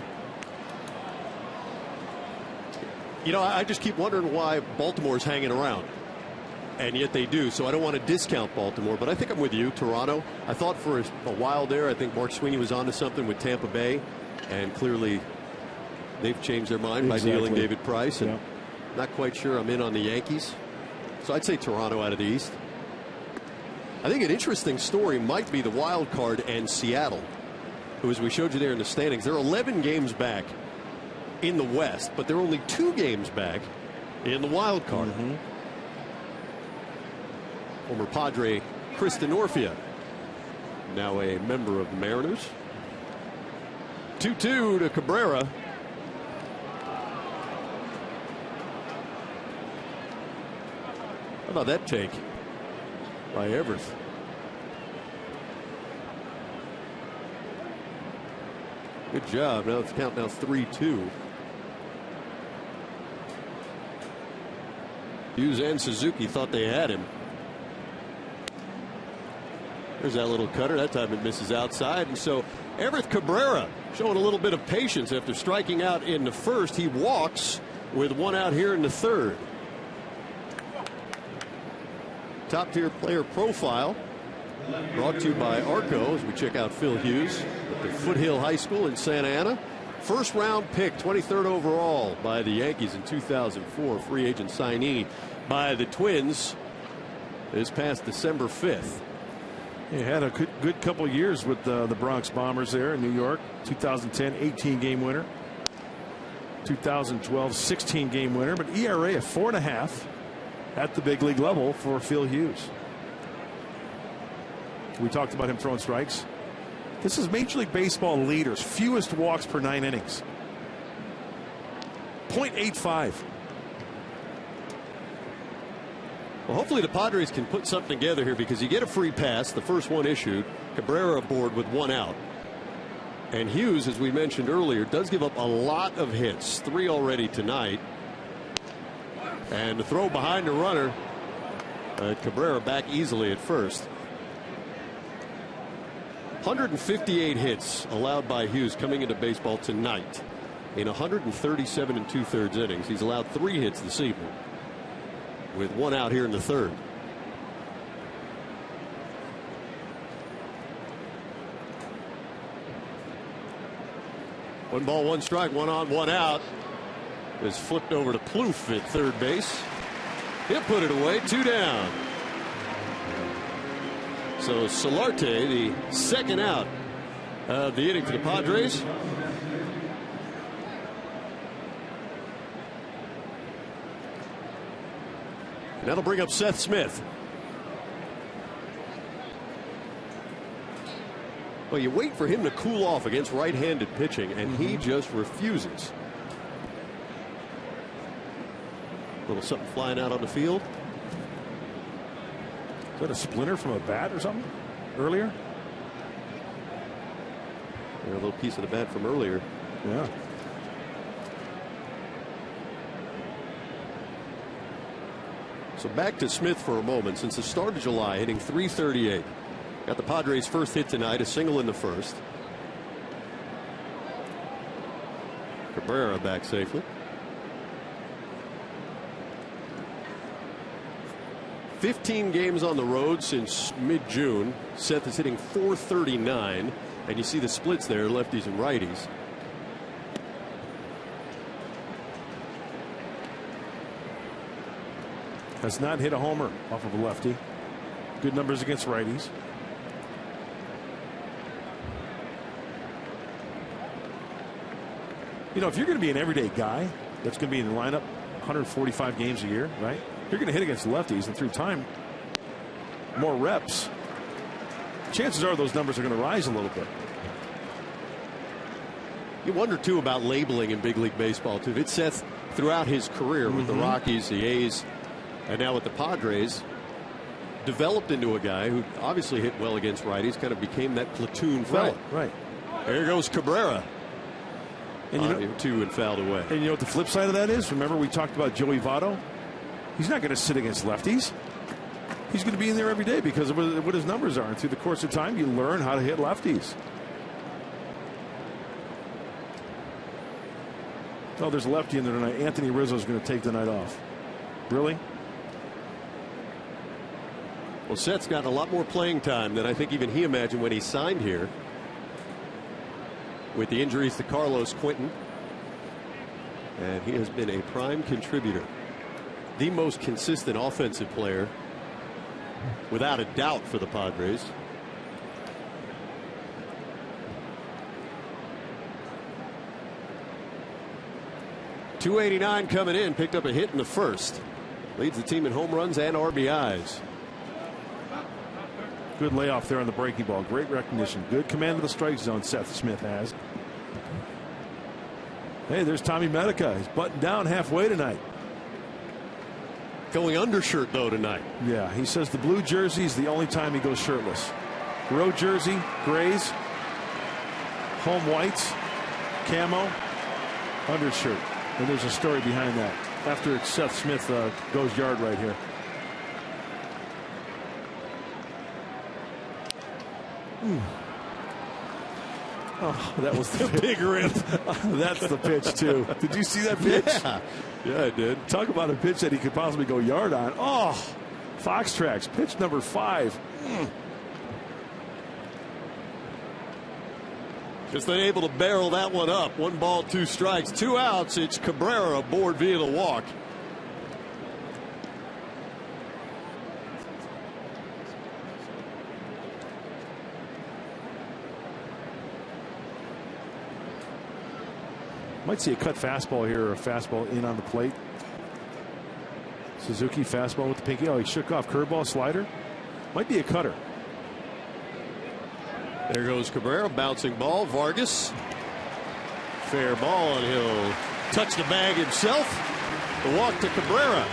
You know, I just keep wondering why Baltimore's hanging around. And yet they do. So I don't want to discount Baltimore, but I think I'm with you, Toronto. I thought for a while there, I think Mark Sweeney was onto something with Tampa Bay. And clearly they've changed their mind by dealing David Price. And not quite sure I'm in on the Yankees. So I'd say Toronto out of the East. I think an interesting story might be the wild card and Seattle, who, as we showed you there in the standings, they're 11 games back in the West, but they're only 2 games back in the wild card. Former Padre Chris Denorfia, now a member of the Mariners. 2-2 to Cabrera. How about that take by Everett? Good job. Now it's count now 3-2. Hughes and Suzuki thought they had him. There's that little cutter. That time it misses outside. And so Everett Cabrera showing a little bit of patience after striking out in the 1st. He walks with 1 out here in the 3rd. Top tier player profile brought to you by Arco as we check out Phil Hughes at the Foothill High School in Santa Ana. 1st round pick, 23rd overall by the Yankees in 2004. Free agent signee by the Twins this past December 5th. He had a good couple years with the Bronx Bombers there in New York. 2010 18-game winner. 2012 16-game winner, but ERA of 4.5 at the big league level for Phil Hughes. We talked about him throwing strikes. This is Major League Baseball leaders, fewest walks per 9 innings. 0.85. Well, hopefully the Padres can put something together here, because you get a free pass, the first one issued, Cabrera aboard with 1 out. And Hughes, as we mentioned earlier, does give up a lot of hits, 3 already tonight. And the throw behind the runner, Cabrera back easily at first. 158 hits allowed by Hughes coming into baseball tonight in 137 2/3 innings. He's allowed 3 hits this evening with 1 out here in the 3rd. One ball, 1 strike, 1 on, 1 out. Is flipped over to Plouffe at 3rd base. He'll put it away, 2 down. So Solarte, the 2nd out of the inning for the Padres. And that'll bring up Seth Smith. Well, you wait for him to cool off against right-handed pitching, and he just refuses. A little something flying out on the field. Is that a splinter from a bat or something earlier? Yeah, a little piece of the bat from earlier. Yeah. So back to Smith for a moment. Since the start of July, hitting .338. Got the Padres' first hit tonight, a single in the first. Cabrera back safely. 15 games on the road since mid-June. Seth is hitting .439, and you see the splits there, lefties and righties. Has not hit a homer off of a lefty. Good numbers against righties. You know, if you're going to be an everyday guy that's going to be in the lineup 145 games a year, right? You're going to hit against lefties, and through time, more reps. Chances are those numbers are going to rise a little bit. You wonder, too, about labeling in big league baseball, too. It's Seth throughout his career with the Rockies, the A's, and now with the Padres. Developed into a guy who obviously hit well against righties, kind of became that platoon fella. Right. There goes Cabrera. And you know, two and fouled away. And you know what the flip side of that is? Remember we talked about Joey Votto? He's not going to sit against lefties. He's going to be in there every day because of what his numbers are. And through the course of time, you learn how to hit lefties. Oh, there's a lefty in there tonight. Anthony Rizzo's going to take the night off. Really? Well, Seth's gotten a lot more playing time than I think even he imagined when he signed here. With the injuries to Carlos Quentin. And he has been a prime contributor. The most consistent offensive player, without a doubt, for the Padres. .289 coming in, picked up a hit in the first. Leads the team in home runs and RBIs. Good layoff there on the breaking ball. Great recognition. Good command of the strike zone, Seth Smith has. Hey, there's Tommy Medica. He's buttoned down halfway tonight. Going undershirt, though, tonight. Yeah, he says the blue jersey is the only time he goes shirtless. Road jersey, grays, home whites, camo, undershirt. And there's a story behind that. After Seth Smith goes yard right here. Oh, that was the big rip. That's the pitch, too. Did you see that pitch? Yeah, I did. Talk about a pitch that he could possibly go yard on. Oh, Fox Tracks, pitch number 5. Just able to barrel that one up. 1 ball, 2 strikes, 2 outs. It's Cabrera aboard via the walk. Might see a cut fastball here or a fastball in on the plate. Suzuki fastball with the pinky. Oh, he shook off curveball, slider. Might be a cutter. There goes Cabrera, bouncing ball. Vargas. Fair ball, and he'll touch the bag himself. The walk to Cabrera.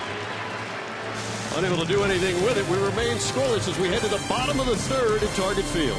Unable to do anything with it. We remain scoreless as we head to the bottom of the 3rd at Target Field.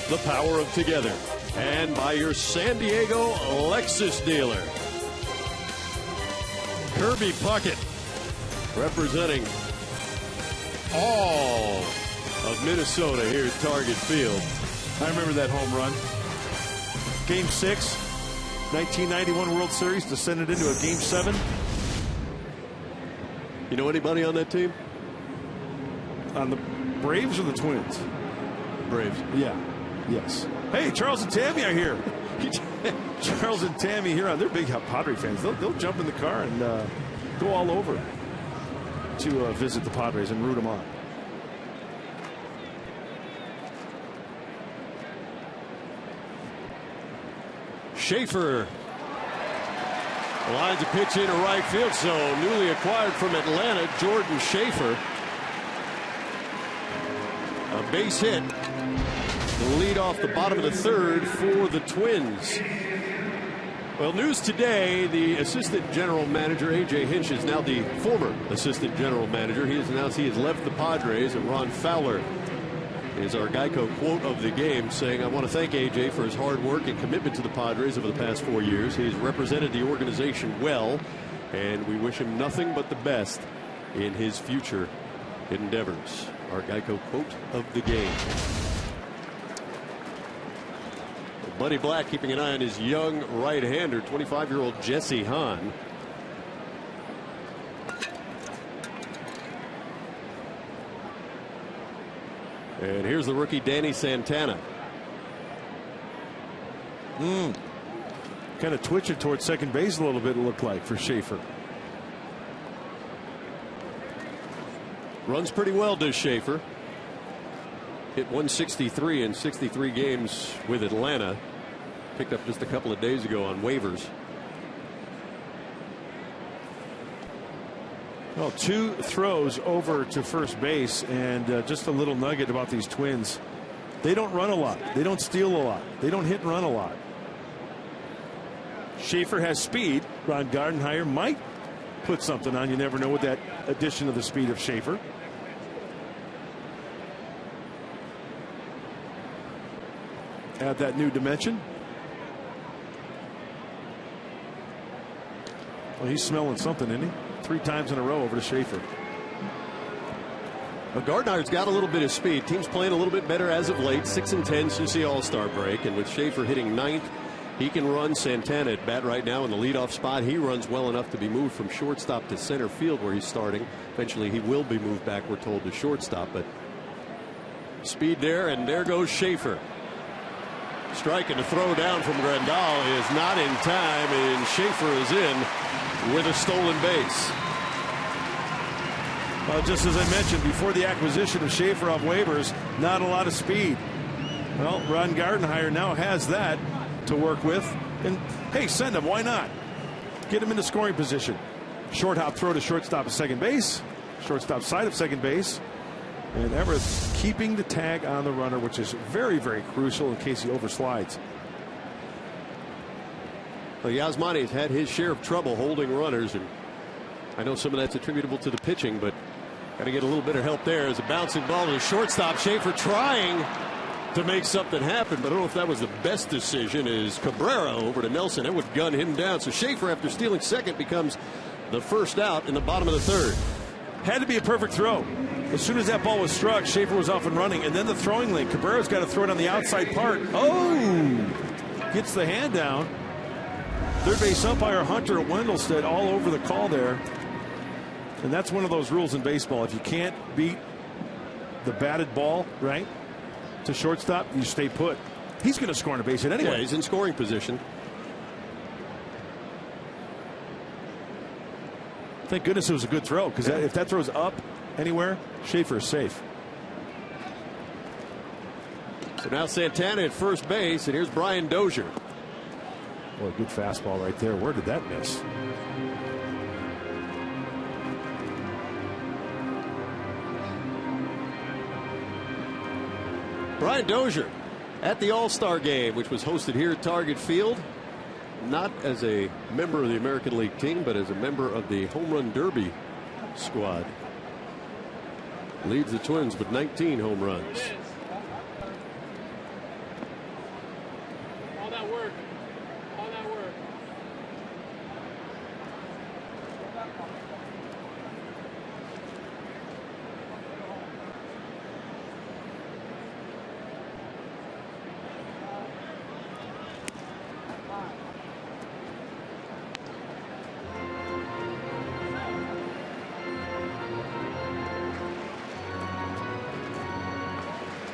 the power of together. And by your San Diego Lexus dealer. Kirby Puckett representing all of Minnesota here at Target Field. I remember that home run. Game 6, 1991 World Series, descended into a Game 7. You know anybody on that team? On the Braves or the Twins? Braves. Yeah. Yes. Hey, Charles and Tammy are here. Charles and Tammy here. They're big Padre fans. They'll jump in the car and go all over to visit the Padres and root them on. Schaefer lines a pitch into right field. So newly acquired from Atlanta, Jordan Schaefer. A base hit. The lead off the bottom of the third for the Twins. Well, news today, the assistant general manager, A.J. Hinch, is now the former assistant general manager. He has announced he has left the Padres, and Ron Fowler is our Geico quote of the game, saying, "I want to thank A.J. for his hard work and commitment to the Padres over the past 4 years. He's represented the organization well, and we wish him nothing but the best in his future endeavors." Our Geico quote of the game. Buddy Black keeping an eye on his young right-hander, 25-year-old Jesse Hahn. And here's the rookie Danny Santana. Kind of twitching towards second base a little bit, it looked like, for Schaefer. Runs pretty well, does Schaefer. Hit 163 in 63 games with Atlanta. Picked up just a couple of days ago on waivers. Well, 2 throws over to first base, and just a little nugget about these Twins. They don't run a lot. They don't steal a lot. They don't hit and run a lot. Schaefer has speed. Ron Gardenhire might put something on. You never know with that addition of the speed of Schaefer. Add that new dimension. Well, he's smelling something, isn't he? 3 times in a row over to Schaefer. Well, Gardner's got a little bit of speed. Team's playing a little bit better as of late. 6-10 since the All-Star break. And with Schaefer hitting 9th, he can run. Santana at bat right now in the leadoff spot. He runs well enough to be moved from shortstop to center field where he's starting. Eventually he will be moved back, we're told, to shortstop. But speed there, and there goes Schaefer. Strike, and the throw down from Grandal is not in time, and Schaefer is in with a stolen base. Well, just as I mentioned before the acquisition of Schaefer off waivers, not a lot of speed. Well, Ron Gardenhire now has that to work with, and hey, send him. Why not? Get him into scoring position. Short hop throw to shortstop at second base, shortstop side of second base. And Everett keeping the tag on the runner, which is very, very crucial in case he overslides. Well, Yasmani has had his share of trouble holding runners, and I know some of that's attributable to the pitching, but got to get a little bit of help there. As a bouncing ball to the shortstop. Schaefer trying to make something happen, but I don't know if that was the best decision. As Cabrera over to Nelson, that would gun him down. So Schaefer, after stealing second, becomes the first out in the bottom of the third. Had to be a perfect throw. As soon as that ball was struck, Schaefer was off and running, and then the throwing lane. Cabrera's got to throw it on the outside part. Oh! Gets the hand down. Third base umpire Hunter Wendelstedt all over the call there. And that's one of those rules in baseball. If you can't beat the batted ball, right, to shortstop, you stay put. He's going to score on a base hit anyway. Yeah, he's in scoring position. Thank goodness it was a good throw, because if that throws up anywhere, Schaefer is safe. So now Santana at first base, and here's Brian Dozier. Boy, good fastball right there. Where did that miss? Brian Dozier at the All-Star game, which was hosted here at Target Field. Not as a member of the American League team, but as a member of the Home Run Derby squad. Leads the Twins with 19 home runs.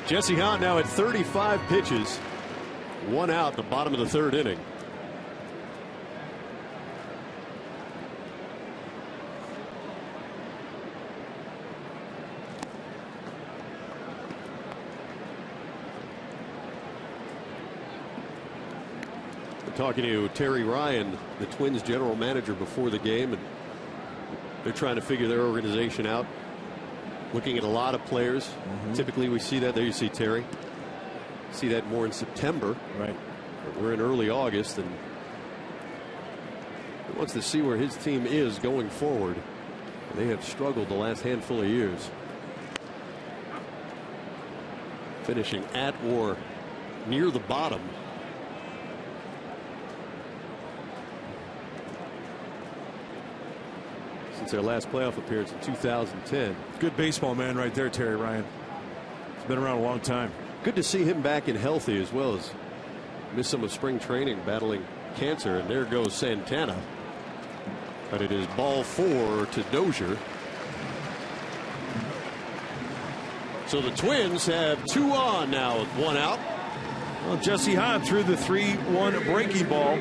Jesse Hahn now at 35 pitches. 1 out at the bottom of the 3rd inning. Talking to Terry Ryan, the Twins general manager, before the game, and they're trying to figure their organization out, looking at a lot of players. Typically we see that. There you see Terry. See that more in September. Right. But we're in early August, and he wants to see where his team is going forward. And they have struggled the last handful of years, finishing at or near the bottom. Since their last playoff appearance in 2010. Good baseball man right there, Terry Ryan. He's been around a long time. Good to see him back and healthy, as well as missed some of spring training battling cancer. And there goes Santana. But it is ball 4 to Dozier. So the Twins have 2 on now with 1 out. Well, Jesse Hahn threw the 3-1 breaking ball.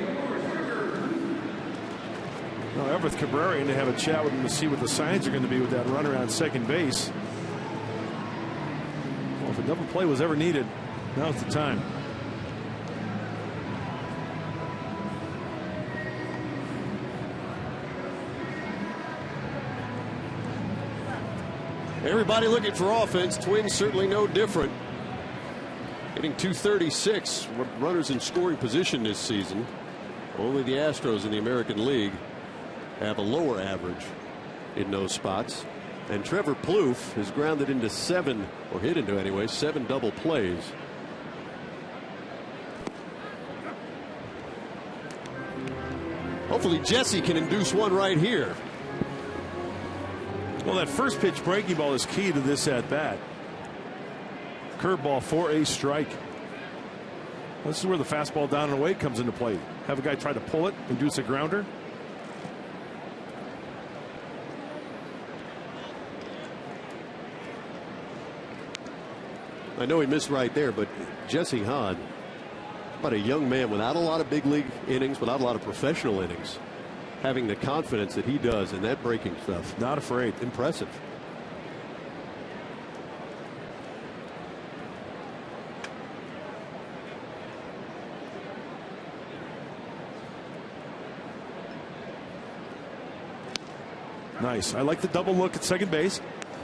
Now Everett Cabrera in to have a chat with him to see what the signs are going to be with that runner on second base. Well, if a double play was ever needed, now's the time. Everybody looking for offense. Twins certainly no different. Hitting .236 runners in scoring position this season. Only the Astros in the American League have a lower average in those spots. And Trevor Plouffe has grounded into 7, or hit into anyway, 7 double plays. Hopefully Jesse can induce one right here. Well, that first pitch breaking ball is key to this at bat. Curveball for a strike. This is where the fastball down and away comes into play. Have a guy try to pull it, induce a grounder. I know he missed right there, but Jesse Hahn, about a young man without a lot of big league innings, without a lot of professional innings, having the confidence that he does in that breaking stuff. Not afraid. Impressive. Nice. I like the double look at second base.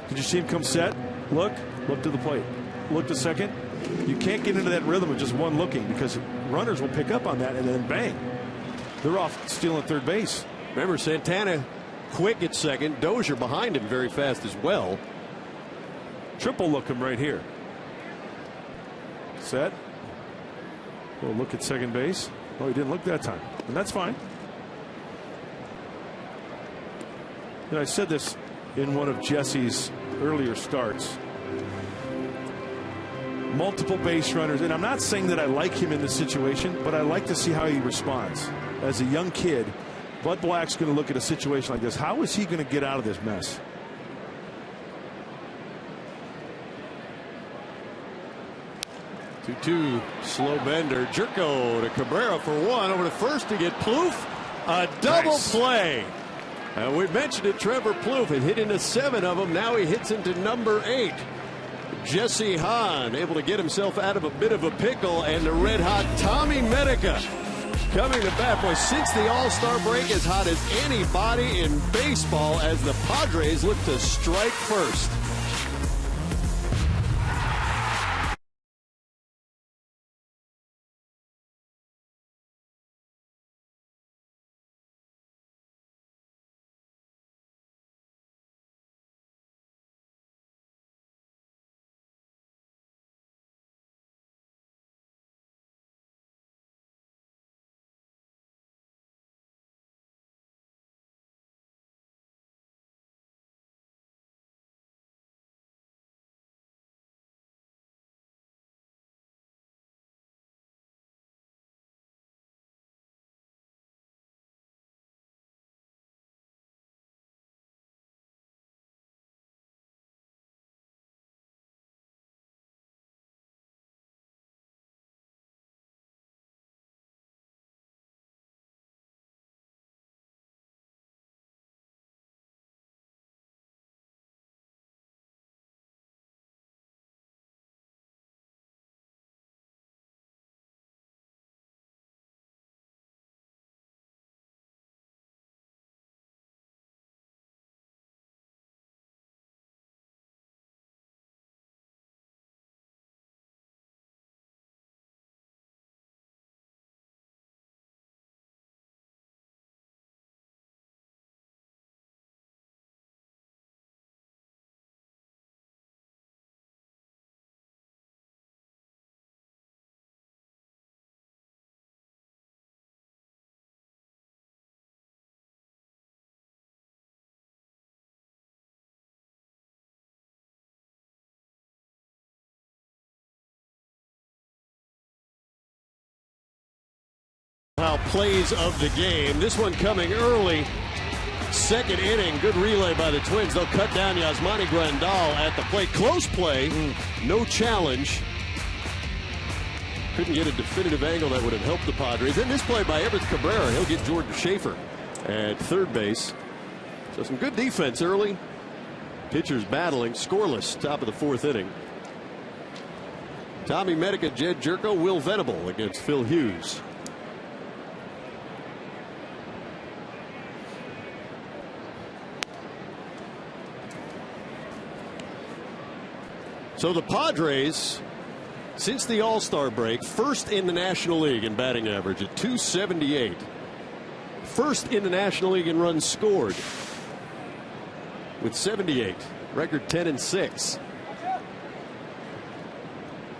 Did you see him come set? Look to the plate. Look to second. You can't get into that rhythm of just one looking, because runners will pick up on that, and then bang, they're off stealing third base. Remember, Santana quick at second. Dozier behind him very fast as well. Triple look him right here. Set. We'll look at second base. Oh, he didn't look that time, and that's fine. And I said this in one of Jesse's earlier starts. Multiple base runners, and I'm not saying that I like him in this situation, but I like to see how he responds. As a young kid, Bud Black's going to look at a situation like this. How is he going to get out of this mess? Two slow bender. Jerko to Cabrera for 1 over to first to get Plouffe. A double play. And we mentioned it, Trevor Plouffe had hit into 7 of them. Now he hits into number 8. Jesse Hahn able to get himself out of a bit of a pickle, and the red hot Tommy Medica coming to bat. Boy, since the All-Star break, as hot as anybody in baseball as the Padres look to strike first. now plays of the game. This one coming early. Second inning, good relay by the Twins. They'll cut down Yasmani Grandal at the plate. Close play, no challenge. Couldn't get a definitive angle that would have helped the Padres. And this play by Everett Cabrera. He'll get Jordan Schaefer at third base. So some good defense early. Pitchers battling, scoreless, top of the fourth inning. Tommy Medica, Jed Jerko, Will Venable against Phil Hughes. So the Padres, since the All-Star break, first in the National League in batting average at .278. First in the National League in runs scored with 78. Record 10-6.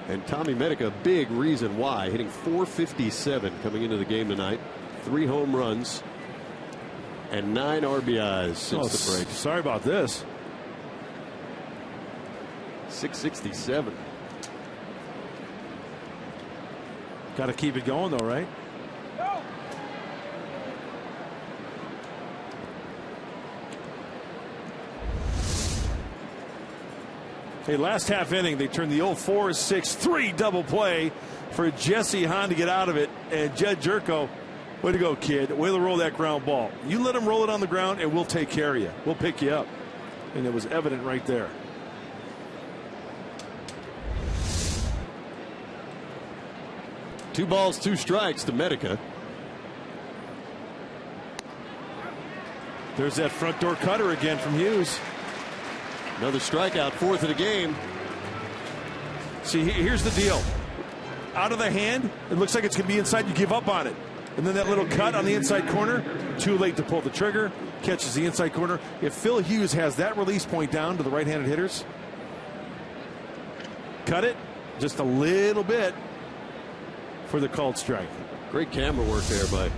And Tommy Medica, a big reason why, hitting .457 coming into the game tonight. 3 home runs and 9 RBIs since the break. Sorry about this. .667. Got to keep it going, though, right? Hey, last half inning, they turned the old 4-6-3 double play for Jesse Hahn to get out of it. And Jed Jerko, way to go, kid. Way to roll that ground ball. You let him roll it on the ground, and we'll take care of you. We'll pick you up. And it was evident right there. Two balls, 2 strikes to Medica. There's that front door cutter again from Hughes. Another strikeout, 4th of the game. See, here's the deal. Out of the hand, it looks like it's going to be inside. You give up on it. And then that little cut on the inside corner, too late to pull the trigger, catches the inside corner. If Phil Hughes has that release point down to the right-handed hitters, cut it just a little bit for the called strike. Great camera work there by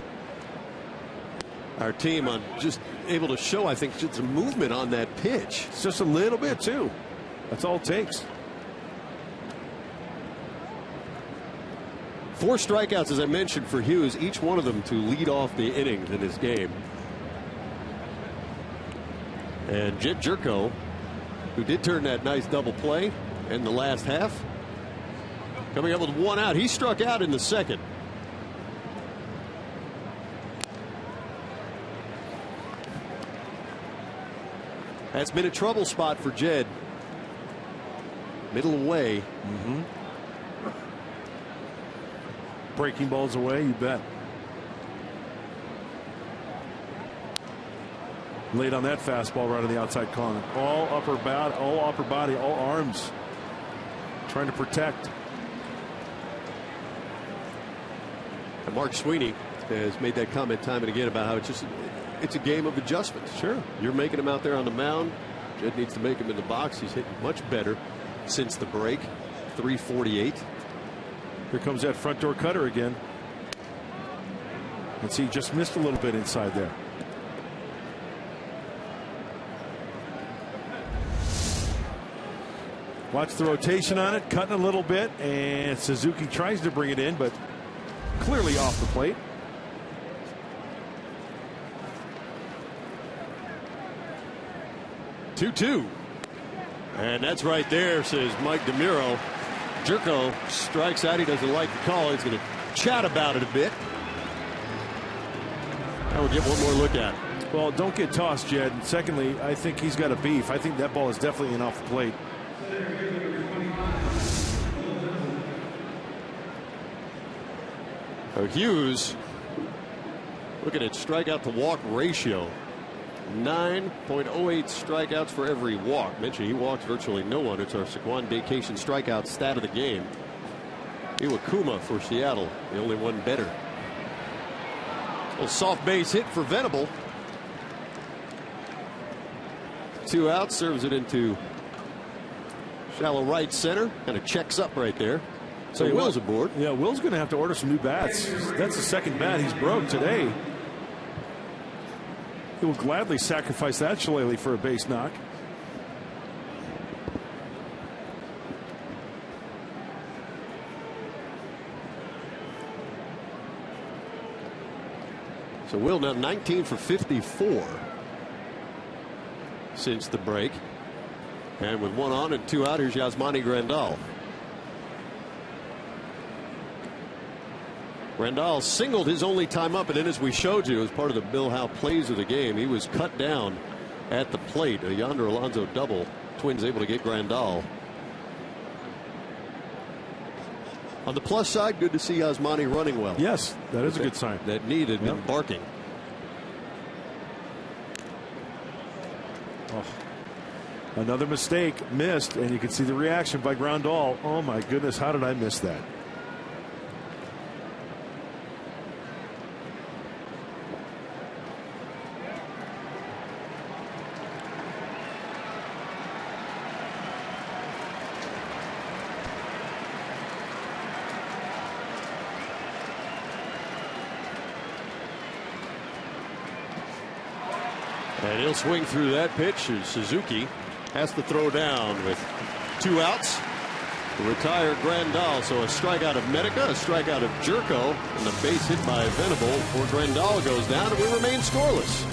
our team on just able to show, I think, just some movement on that pitch. It's just a little bit, too. That's all it takes. 4 strikeouts, as I mentioned, for Hughes, each one of them to lead off the innings in this game. And Jed Jerko, who did turn that nice double play in the last half, coming up with 1 out. He struck out in the second. That's been a trouble spot for Jed. Middle away. Breaking balls away, you bet. Laid on that fastball right on the outside corner. All upper body, all arms. Trying to protect. And Mark Sweeney has made that comment time and again about how it's a game of adjustments. Sure. You're making him out there on the mound. Jed needs to make him in the box. He's hitting much better since the break. .348. Here comes that front door cutter again. And see, just missed a little bit inside there. Watch the rotation on it, cutting a little bit, and Suzuki tries to bring it in, but clearly off the plate. Two. And that's right there, says Mike DeMuro. Jerko strikes out. He doesn't like the call. He's going to chat about it a bit. And we'll get one more look at it. Well, don't get tossed, Jed. And secondly, I think he's got a beef. I think that ball is definitely in off the plate. Hughes, looking at strikeout to walk ratio. 9.08 strikeouts for every walk. Mentioned he walks virtually no one. It's our Saquon Vacation strikeout stat of the game. Iwakuma for Seattle, the only one better. A little soft base hit for Venable. 2 outs, serves it into shallow right center. Kind of checks up right there. So Will's aboard. Yeah, Will's going to have to order some new bats. That's the second bat he's broke today. He will gladly sacrifice that shillelagh for a base knock. So Will now 19 for 54 since the break. And with 1 on and 2 out, here's Yasmani Grandal. Grandal singled his only time up, and then as we showed you as part of the Bill Howe plays of the game, he was cut down at the plate. A Yonder Alonso double. Twins able to get Grandal. On the plus side, good to see Yasmani running well. Yes, that is a good sign. That need had been barking. Oh. Another mistake missed, and you can see the reaction by Grandal. Oh my goodness, how did I miss that? And he'll swing through that pitch as Suzuki has to throw down with 2 outs to retire Grandal. So a strikeout of Medica, a strikeout of Jerko, and the base hit by Venable for Grandal goes down, and we remain scoreless.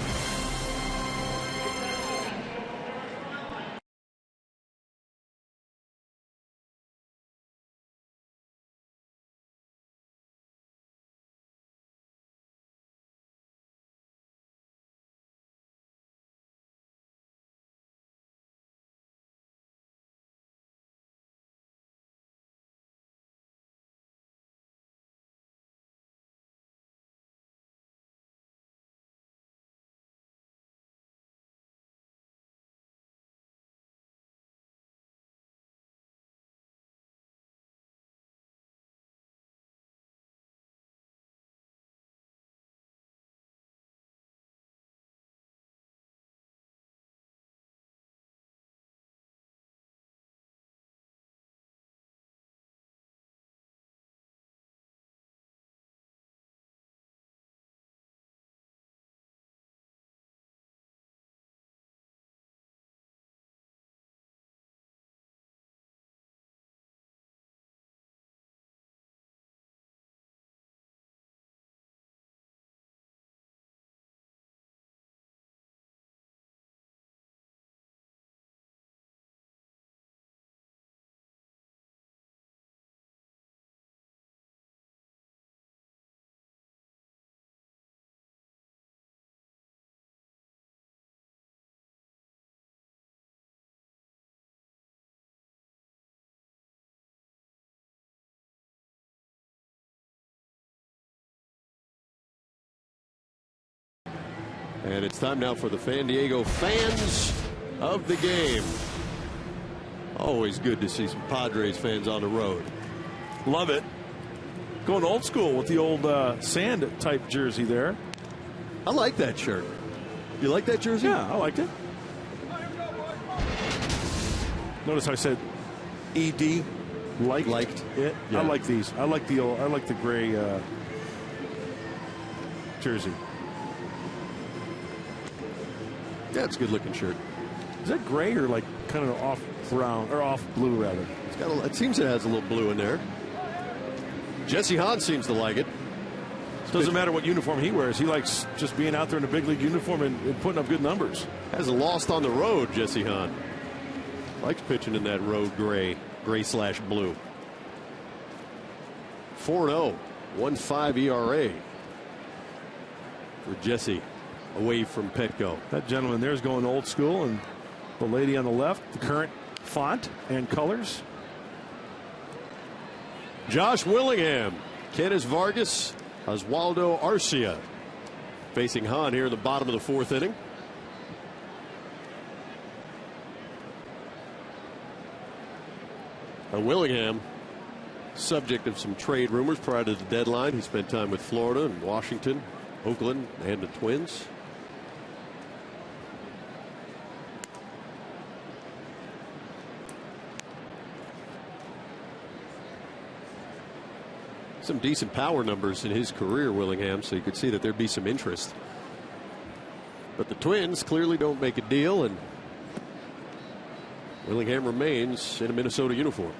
And it's time now for the San Diego fans of the game. Always good to see some Padres fans on the road. Love it. Going old school with the old sand type jersey there. I like that shirt. You like that jersey? Yeah, I liked it. Notice I said ED liked it. Yeah. I like these. I like the gray jersey. Yeah, it's a good looking shirt. Is that gray or like kind of off brown or off blue rather? It's got it seems it has a little blue in there. Jesse Hahn seems to like it. Doesn't matter what uniform he wears. He likes just being out there in a big league uniform and putting up good numbers. Hasn't lost on the road, Jesse Hahn. Likes pitching in that road gray/blue. 4-0, 1.5 ERA for Jesse away from Petco. That gentleman there's going old school, and the lady on the left, the current font and colors. Josh Willingham, Kenneth Vargas, Oswaldo Arcia facing Hahn here in the bottom of the 4th inning. Willingham, subject of some trade rumors prior to the deadline. He spent time with Florida and Washington, Oakland, and the Twins. Some decent power numbers in his career, Willingham, so you could see that there'd be some interest. But the Twins clearly don't make a deal, and Willingham remains in a Minnesota uniform.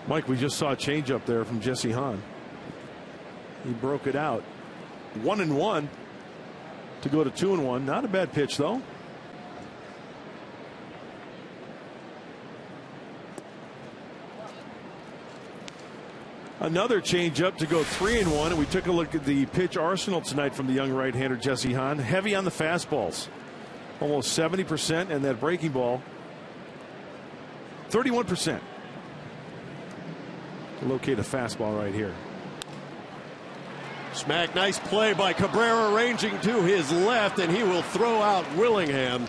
Mike, we just saw a changeup there from Jesse Hahn. He broke it out. 1-1. to go to 2-1. Not a bad pitch, though. Another changeup to go 3-1, and we took a look at the pitch arsenal tonight from the young right-hander Jesse Hahn. Heavy on the fastballs, almost 70%, and that breaking ball, 31%. To locate a fastball right here. Smack, nice play by Cabrera, ranging to his left, and he will throw out Willingham.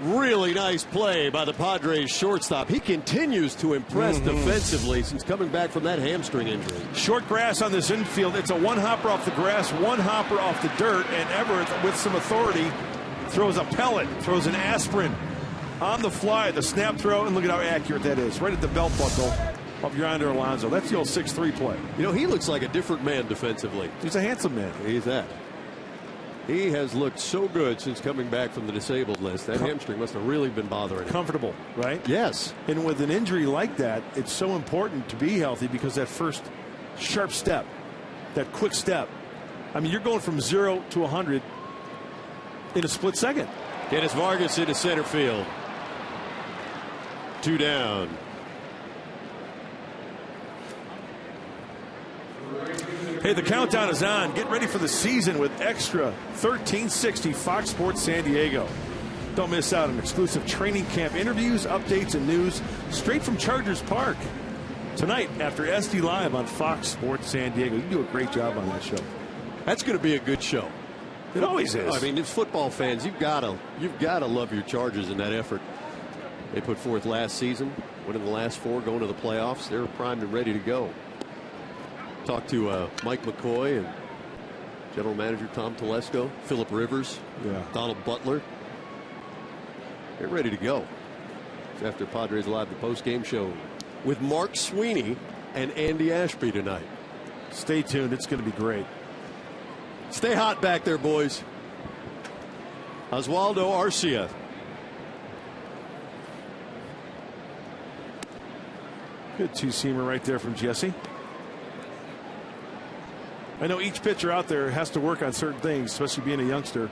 Really nice play by the Padres shortstop. He continues to impress defensively since coming back from that hamstring injury. Short grass on this infield. It's a one-hopper off the grass, one-hopper off the dirt, and Everett, with some authority, throws a pellet, throws an aspirin on the fly, the snap throw, and look at how accurate that is. Right at the belt buckle of Yonder Alonso. That's the old 6-3 play. You know, he looks like a different man defensively. He's a handsome man. He's that. He has looked so good since coming back from the disabled list. That hamstring must have really been bothering him. Comfortable, right? Yes. And with an injury like that, it's so important to be healthy because that first sharp step, that quick step, I mean, you're going from 0 to 100 in a split second. Dennis Vargas into center field. 2 down. Hey, the countdown is on. Get ready for the season with Extra 1360 Fox Sports San Diego. Don't miss out on exclusive training camp interviews, updates, and news straight from Chargers Park. Tonight after SD Live on Fox Sports San Diego. You do a great job on that show. That's going to be a good show. It always is. I mean, as football fans, you've got to love your Chargers in that effort they put forth last season, winning the last 4, going to the playoffs. They're primed and ready to go. Talked to Mike McCoy and General Manager Tom Telesco, Phillip Rivers, Donald Butler. They're ready to go. It's after Padres Live, the post-game show with Mark Sweeney and Andy Ashby tonight. Stay tuned. It's going to be great. Stay hot back there, boys. Oswaldo Arcia. Good two-seamer right there from Jesse. I know each pitcher out there has to work on certain things, especially being a youngster.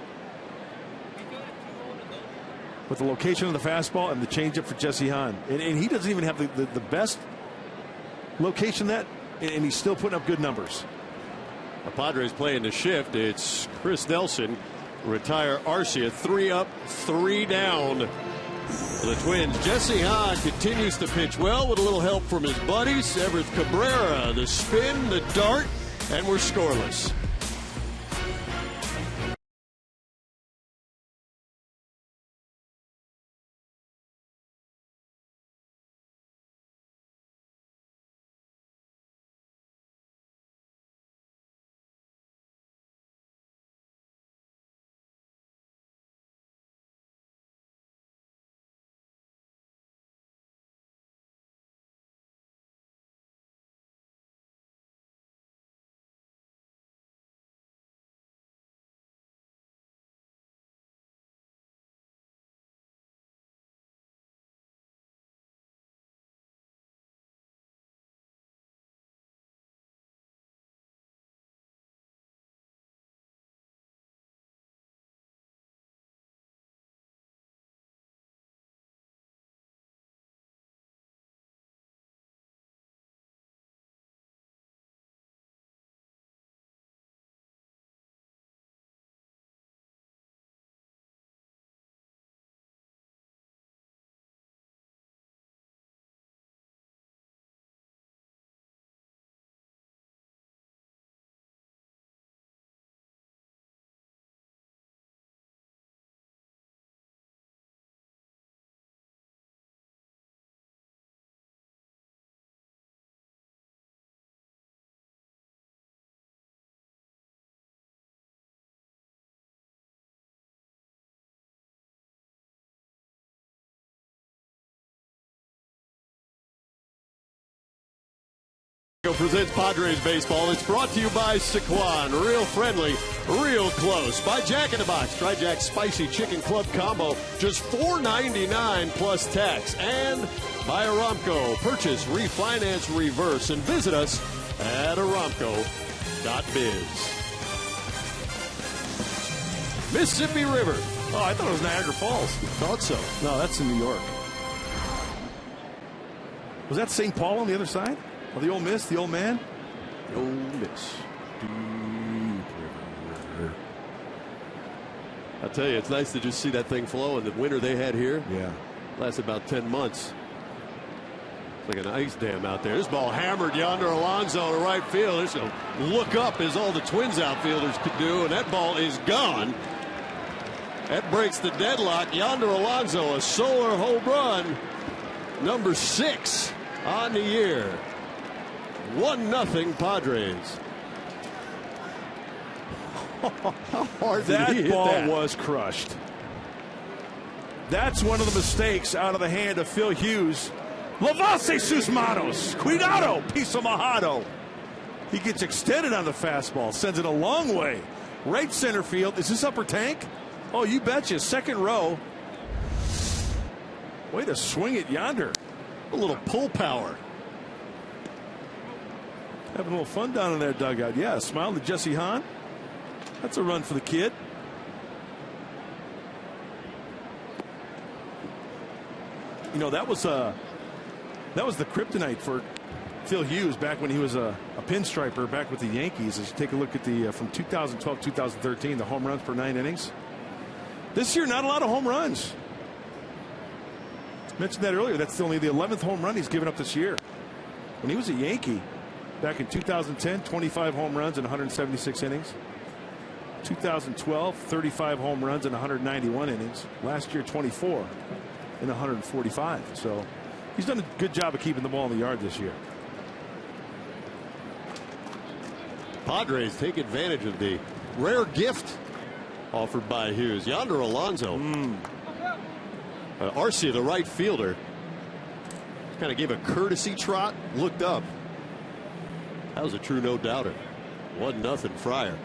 With the location of the fastball and the changeup for Jesse Hahn. And he doesn't even have the best location and he's still putting up good numbers. The Padres playing the shift. It's Chris Nelson. Retire Arcia. 3 up, 3 down. For the Twins, Jesse Hahn continues to pitch well with a little help from his buddies. Everett Cabrera, the spin, the dart. And we're scoreless. Presents Padres Baseball. It's brought to you by Sequan. Real friendly, real close. By Jack in the Box. Try Jack's Spicy Chicken Club Combo. Just $4.99 plus tax. And by Aramco. Purchase, refinance, reverse. And visit us at aramco.biz. Mississippi River. Oh, I thought it was Niagara Falls. Thought so. No, that's in New York. Was that St. Paul on the other side? Oh, the Old Miss, the Old Man? The Old Miss. I'll tell you, it's nice to just see that thing flow. And the winter they had here, lasted about 10 months. It's like an ice dam out there. This ball hammered yonder Alonso to right field. It's going to look up as all the Twins outfielders could do, and that ball is gone. That breaks the deadlock. Yonder Alonso, a solar home run, number 6 on the year. 1-0 Padres. How hard that did he hit ball that? Was crushed. That's one of the mistakes out of the hand of Phil Hughes. Lavase sus manos. Cuidado, piso mojado. He gets extended on the fastball, sends it a long way. Right center field. Is this upper tank? Oh, you betcha. Second row. Way to swing it yonder. A little pull power. Having a little fun down in that dugout. Yeah, smile to Jesse Hahn. That's a run for the kid. You know, that was the kryptonite for Phil Hughes back when he was a pinstriper back with the Yankees. As you take a look at the from 2012-2013, the home runs per 9 innings. This year, not a lot of home runs. Mentioned that earlier. That's only the 11th home run he's given up this year. When he was a Yankee back in 2010, 25 home runs in 176 innings. 2012, 35 home runs in 191 innings. Last year, 24 in 145. So he's done a good job of keeping the ball in the yard this year. Padres take advantage of the rare gift offered by Hughes. Yonder Alonso. Arcia, the right fielder, kind of gave a courtesy trot, looked up. That was a true no-doubter. 1-0 Friar.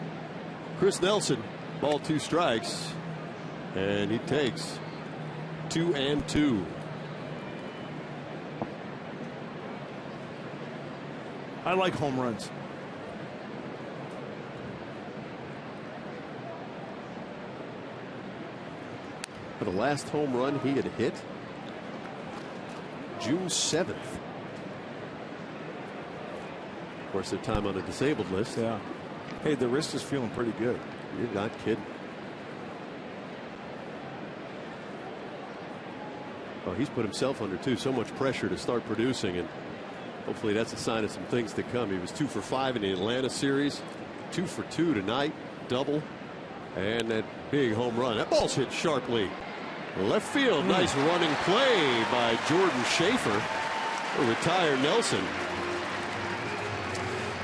Chris Nelson, ball 2 strikes, and he takes 2 and 2. I like home runs. For the last home run he had hit, June 7th. Of course, their time on the disabled list. Yeah. Hey, the wrist is feeling pretty good. You're not kidding. Well, he's put himself under so much pressure to start producing, and hopefully that's a sign of some things to come. He was 2 for 5 in the Atlanta series, 2 for 2 tonight, double, and that big home run. That ball's hit sharply. Left field, nice running play by Jordan Schaefer to retire Nelson.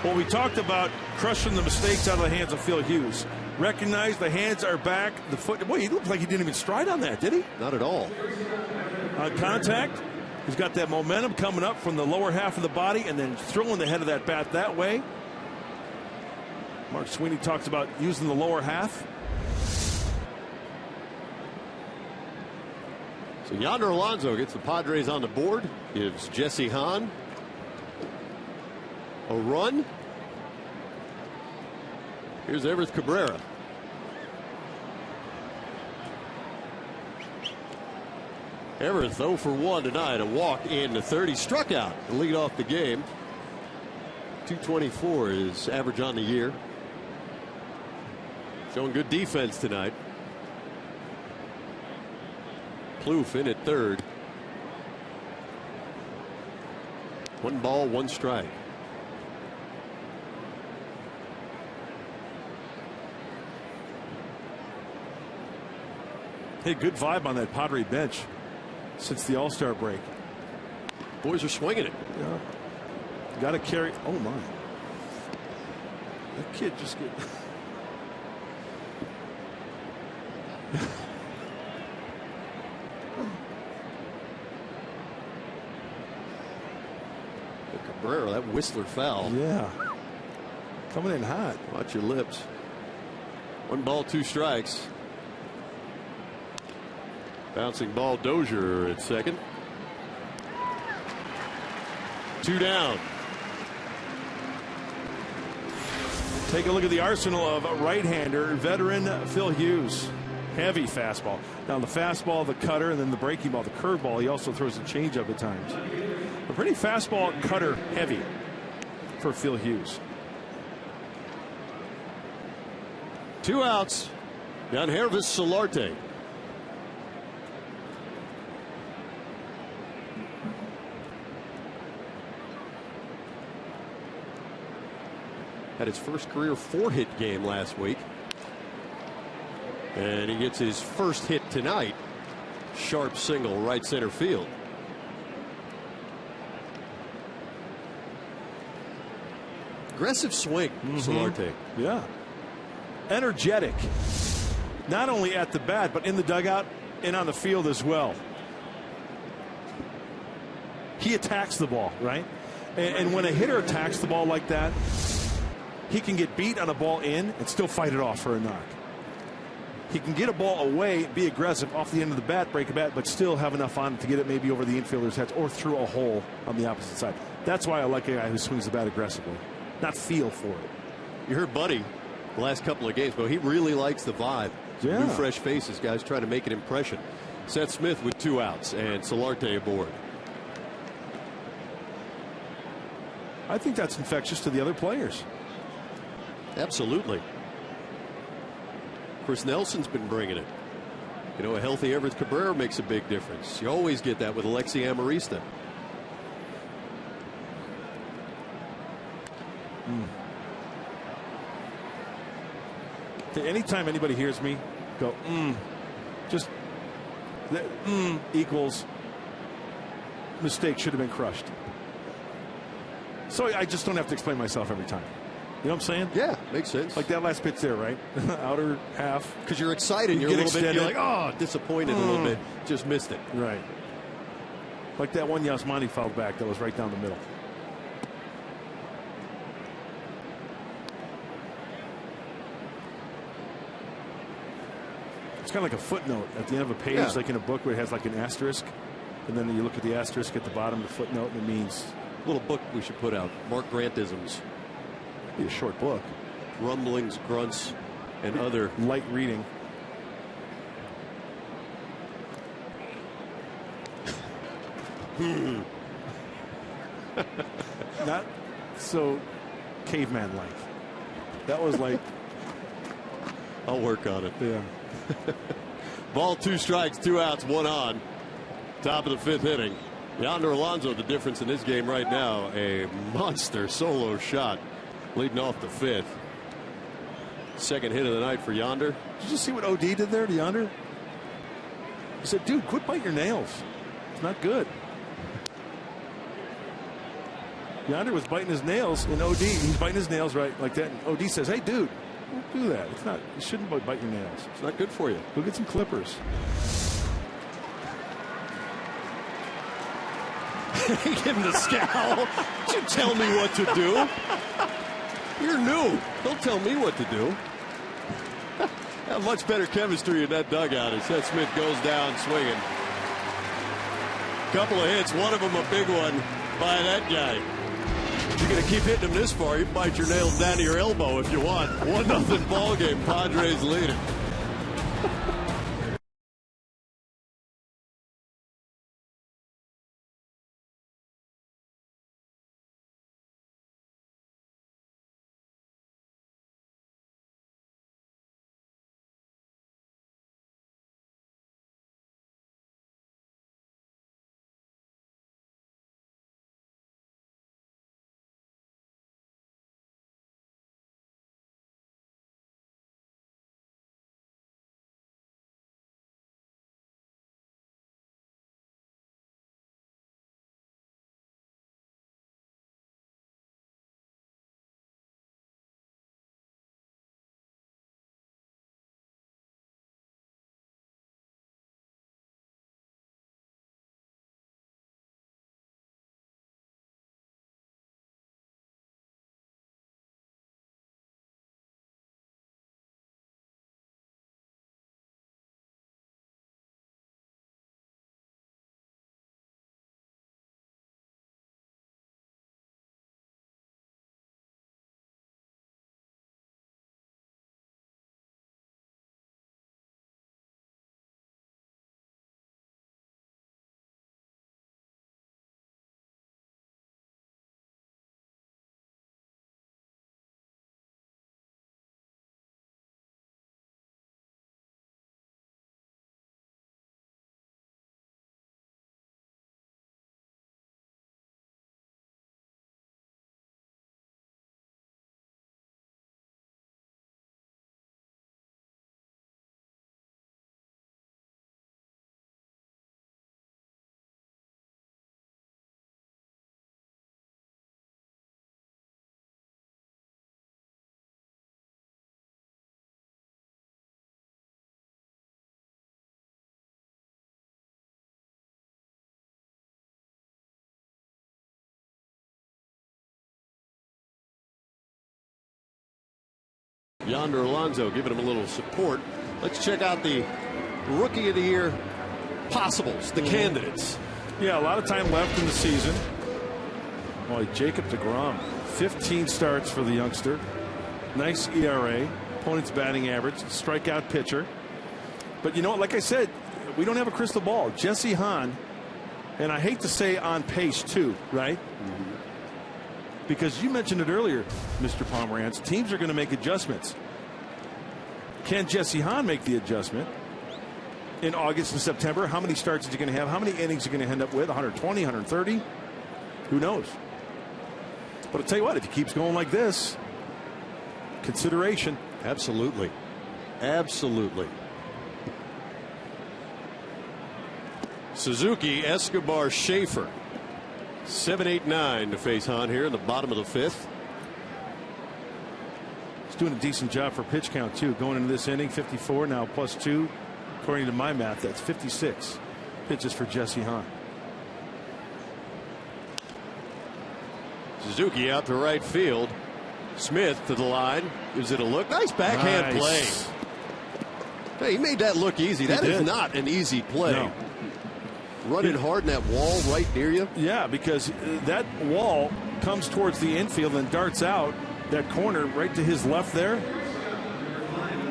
Well, we talked about crushing the mistakes out of the hands of Phil Hughes. Recognize the hands are back. The foot. Boy, he looked like he didn't even stride on that, did he? Not at all. On contact, he's got that momentum coming up from the lower half of the body and then throwing the head of that bat that way. Mark Sweeney talks about using the lower half. So Yonder Alonso gets the Padres on the board, gives Jesse Hahn a run. Here's Everth Cabrera. Everth 0 for 1 tonight, a walk in the third. He struck out to lead off the game. 224 is average on the year. Showing good defense tonight. Plouffe in at third. 1 ball, 1 strike. Hey, good vibe on that Padre bench since the All-Star break. Boys are swinging it. Yeah. Got to carry. Oh, my. That kid just get. Cabrera, that Whistler foul. Yeah. Coming in hot. Watch your lips. 1 ball, 2 strikes. Bouncing ball, Dozier at second. 2 down. Take a look at the arsenal of right-hander veteran Phil Hughes. Heavy fastball. Now the fastball, the cutter, and then the breaking ball, the curveball. He also throws a changeup at times. A pretty fastball, cutter heavy for Phil Hughes. 2 outs. Yangervis Solarte. Had his first career 4-hit game last week. And he gets his first hit tonight. Sharp single right center field. Aggressive swing, Solarte. Yeah. Energetic. Not only at the bat, but in the dugout and on the field as well. He attacks the ball, right? And when a hitter attacks the ball like that, he can get beat on a ball in and still fight it off for a knock. He can get a ball away, be aggressive off the end of the bat, break a bat, but still have enough on it to get it maybe over the infielder's heads or through a hole on the opposite side. That's why I like a guy who swings the bat aggressively, not feel for it. You heard Buddy the last couple of games, but he really likes the vibe. Yeah. New fresh faces, guys trying to make an impression. Seth Smith with 2 outs and Solarte aboard. I think that's infectious to the other players. Absolutely. Chris Nelson's been bringing it. You know, a healthy Everett Cabrera makes a big difference. You always get that with Alexi Amarista. Anytime anybody hears me go, just that equals mistake should have been crushed. So I just don't have to explain myself every time. You know what I'm saying? Yeah, makes sense. Like that last pitch there, right? Outer half. Because you're excited. You're a little bit. You're like, oh, disappointed a little bit. Just missed it. Right. Like that one Yasmani fouled back that was right down the middle. It's kind of like a footnote at the end of a page, like in a book where it has like an asterisk. And then you look at the asterisk at the bottom of the footnote, and it means. A little book we should put out. Mark Grantisms. Be a short book. Rumblings, grunts, and other light reading. Not so caveman like. That was like. I'll work on it. Yeah. Ball, 2 strikes, 2 outs, 1 on. Top of the 5th inning. Yonder Alonso, the difference in this game right now. A monster solo shot leading off the 5th. Second hit of the night for Yonder. Did you see what OD did there to Yonder? He said, dude, quit biting your nails. It's not good. Yonder was biting his nails, and OD, he's biting his nails right like that. And OD says, hey, dude, don't do that. It's not, you shouldn't bite your nails. It's not good for you. Go get some clippers. Give him the scowl. Don't you tell me what to do. You're new. Don't tell me what to do. Have much better chemistry in that dugout as Seth Smith goes down swinging. Couple of hits, one of them a big one by that guy. You're going to keep hitting him this far, you bite your nails down to your elbow if you want. 1-0 ball game. Padres leading. Yonder Alonso giving him a little support. Let's check out the Rookie of the Year possibles, the candidates. Yeah, a lot of time left in the season. Boy, Jacob deGrom, 15 starts for the youngster. Nice ERA. Opponent's batting average. Strikeout pitcher. But you know what? Like I said, we don't have a crystal ball. Jesse Hahn, and I hate to say on pace too, right? Because you mentioned it earlier, Mr. Pomerantz. Teams are going to make adjustments. Can Jesse Hahn make the adjustment in August and September? How many starts is he going to have? How many innings is he going to end up with? 120, 130? Who knows? But I'll tell you what, if he keeps going like this, consideration. Absolutely. Absolutely. Suzuki, Escobar, Schaefer. 7, 8, 9 to face Hahn here in the bottom of the fifth. He's doing a decent job for pitch count, too. Going into this inning, 54, now +2. According to my math, that's 56 pitches for Jesse Hahn. Suzuki out to right field. Smith to the line. Gives it a look. Nice backhand play. Hey, he made that look easy. That is not an easy play. No. Running hard in that wall right near you. Yeah, because that wall comes towards the infield and darts out that corner right to his left there.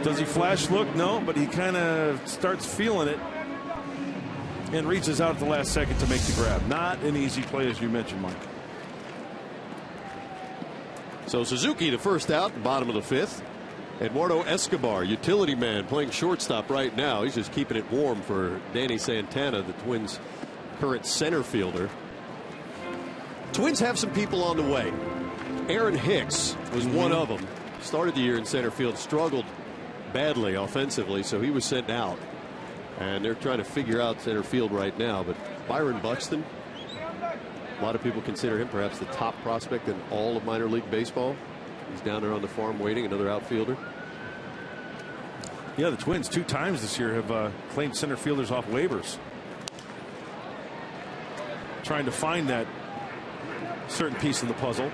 Does he flash look? No, but he kind of starts feeling it and reaches out at the last second to make the grab. Not an easy play, as you mentioned, Mike. So Suzuki, the first out, the bottom of the fifth. Eduardo Escobar, utility man, playing shortstop right now. He's just keeping it warm for Danny Santana, the Twins' current center fielder. Twins have some people on the way. Aaron Hicks was one of them. Started the year in center field, struggled badly offensively, so he was sent out. And they're trying to figure out center field right now. But Byron Buxton, a lot of people consider him perhaps the top prospect in all of minor league baseball. He's down there on the farm waiting, another outfielder. Yeah, the Twins 2 times this year have claimed center fielders off waivers. Trying to find that certain piece of the puzzle.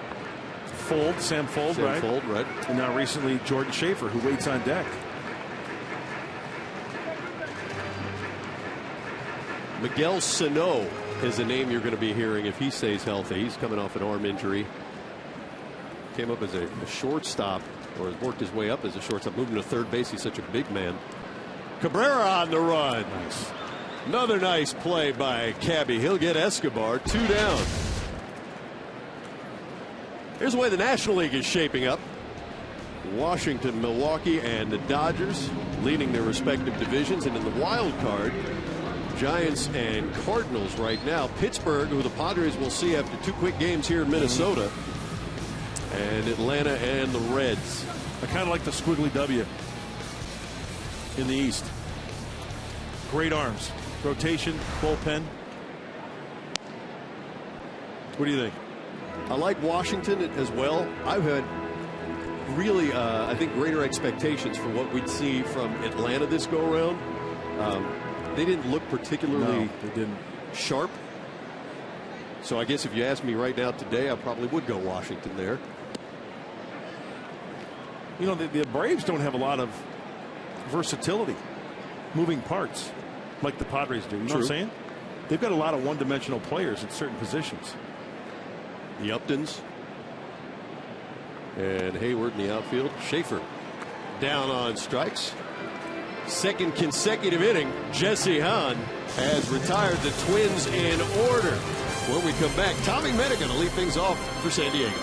Sam Fuld, right? Fuld, right. And now recently Jordan Schaefer, who waits on deck. Miguel Sano is a name you're going to be hearing if he stays healthy. He's coming off an arm injury. Came up as a shortstop, or has worked his way up as a shortstop, moving to third base. He's such a big man. Cabrera on the run. Nice. Another nice play by Cabby. He'll get Escobar 2 down. Here's the way the National League is shaping up. Washington, Milwaukee, and the Dodgers leading their respective divisions. And in the wild card, Giants and Cardinals right now. Pittsburgh, who the Padres will see after 2 quick games here in Minnesota. And Atlanta and the Reds. I kind of like the squiggly W in the East. Great arms. Rotation, bullpen. What do you think? I like Washington as well. I've had really, I think, greater expectations for what we'd see from Atlanta this go-around. They didn't look particularly sharp. So I guess if you ask me right now today, I probably would go Washington there. You know, the Braves don't have a lot of versatility, moving parts, like the Padres do. You know what I'm saying? They've got a lot of one-dimensional players at certain positions. The Uptons and Hayward in the outfield. Schaefer down on strikes. Second consecutive inning. Jesse Hahn has retired the Twins in order. When we come back, Tommy Mena going to lead things off for San Diego.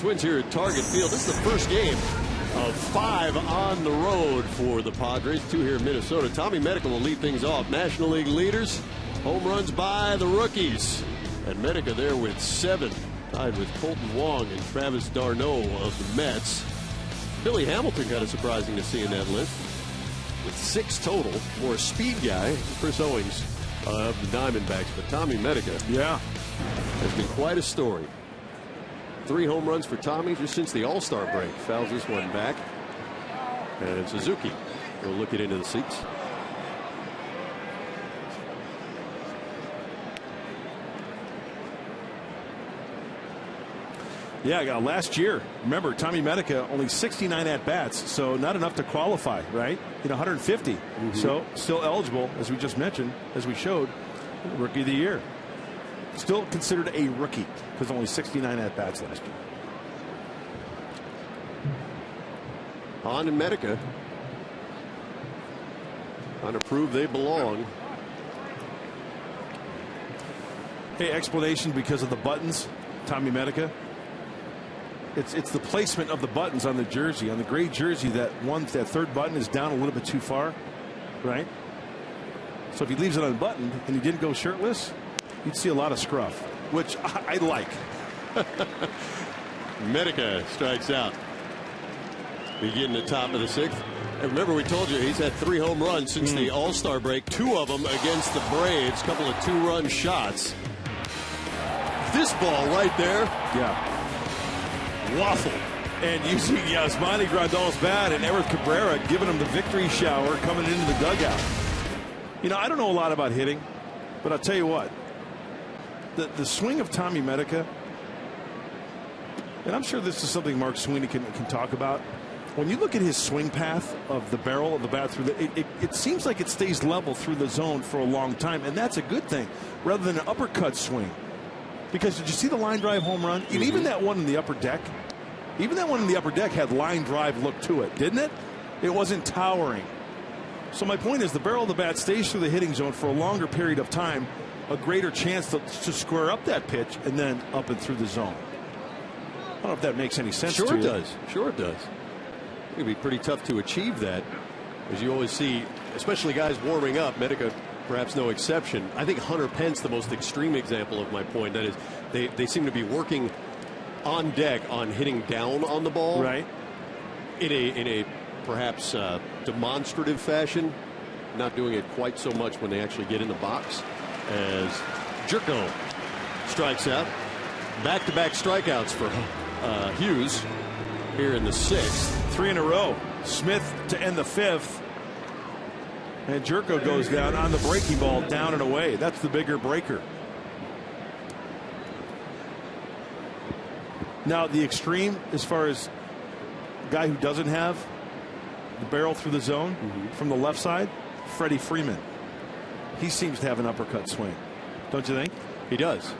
Twins here at Target Field. This is the first game of 5 on the road for the Padres. 2 here in Minnesota. Tommy Medica will lead things off. National League leaders. Home runs by the rookies. And Medica there with 7. Tied with Colton Wong and Travis d'Arnaud of the Mets. Billy Hamilton kind of surprising to see in that list. With 6 total. More speed guy. Chris Owings of the Diamondbacks. But Tommy Medica, yeah, has been quite a story. 3 home runs for Tommy just since the All-Star break. Fouls this one back. And Suzuki will look it into the seats. Yeah, last year, remember, Tommy Medica only 69 at-bats, so not enough to qualify, right? 150. So still eligible, as we just mentioned, as we showed, Rookie of the Year. Still considered a rookie because only 69 at-bats last year. Hahn and Medica trying to prove they belong. Hey, explanation because of the buttons, Tommy Medica. It's the placement of the buttons on the jersey, on the gray jersey. That third button is down a little bit too far, right? So if he leaves it unbuttoned and he didn't go shirtless, you'd see a lot of scruff, which I like. Medica strikes out. Begin the top of the 6th. And remember, we told you he's had 3 home runs since the All-Star break. 2 of them against the Braves. A couple of 2-run shots. This ball right there. Yeah. Waffle. And using Yasmani Grandal's bat and Eric Cabrera giving him the victory shower coming into the dugout. I don't know a lot about hitting, but I'll tell you what. The swing of Tommy Medica, and I'm sure this is something Mark Sweeney can talk about. When you look at his swing path of the barrel of the bat through it seems like it stays level through the zone for a long time, and that's a good thing rather than an uppercut swing. Because did you see the line drive home run? And even that one in the upper deck, had line drive look to it, didn't it? It wasn't towering. So my point is the barrel of the bat stays through the hitting zone for a longer period of time, a greater chance to square up that pitch and then up and through the zone. I don't know if that makes any sense to you. Sure it does. Sure it does. It would be pretty tough to achieve that, as you always see, especially guys warming up. Medica perhaps no exception. I think Hunter Pence the most extreme example of my point. That is, they seem to be working on deck on hitting down on the ball, right, in a perhaps demonstrative fashion, not doing it quite so much when they actually get in the box. As Jerko strikes out. Back-to-back strikeouts for Hughes here in the 6th. 3 in a row. Smith to end the 5th. And Jerko goes down on the breaking ball, down and away. That's the bigger breaker. Now the extreme, as far as guy who doesn't have the barrel through the zone from the left side, Freddie Freeman. He seems to have an uppercut swing. Don't you think? He does.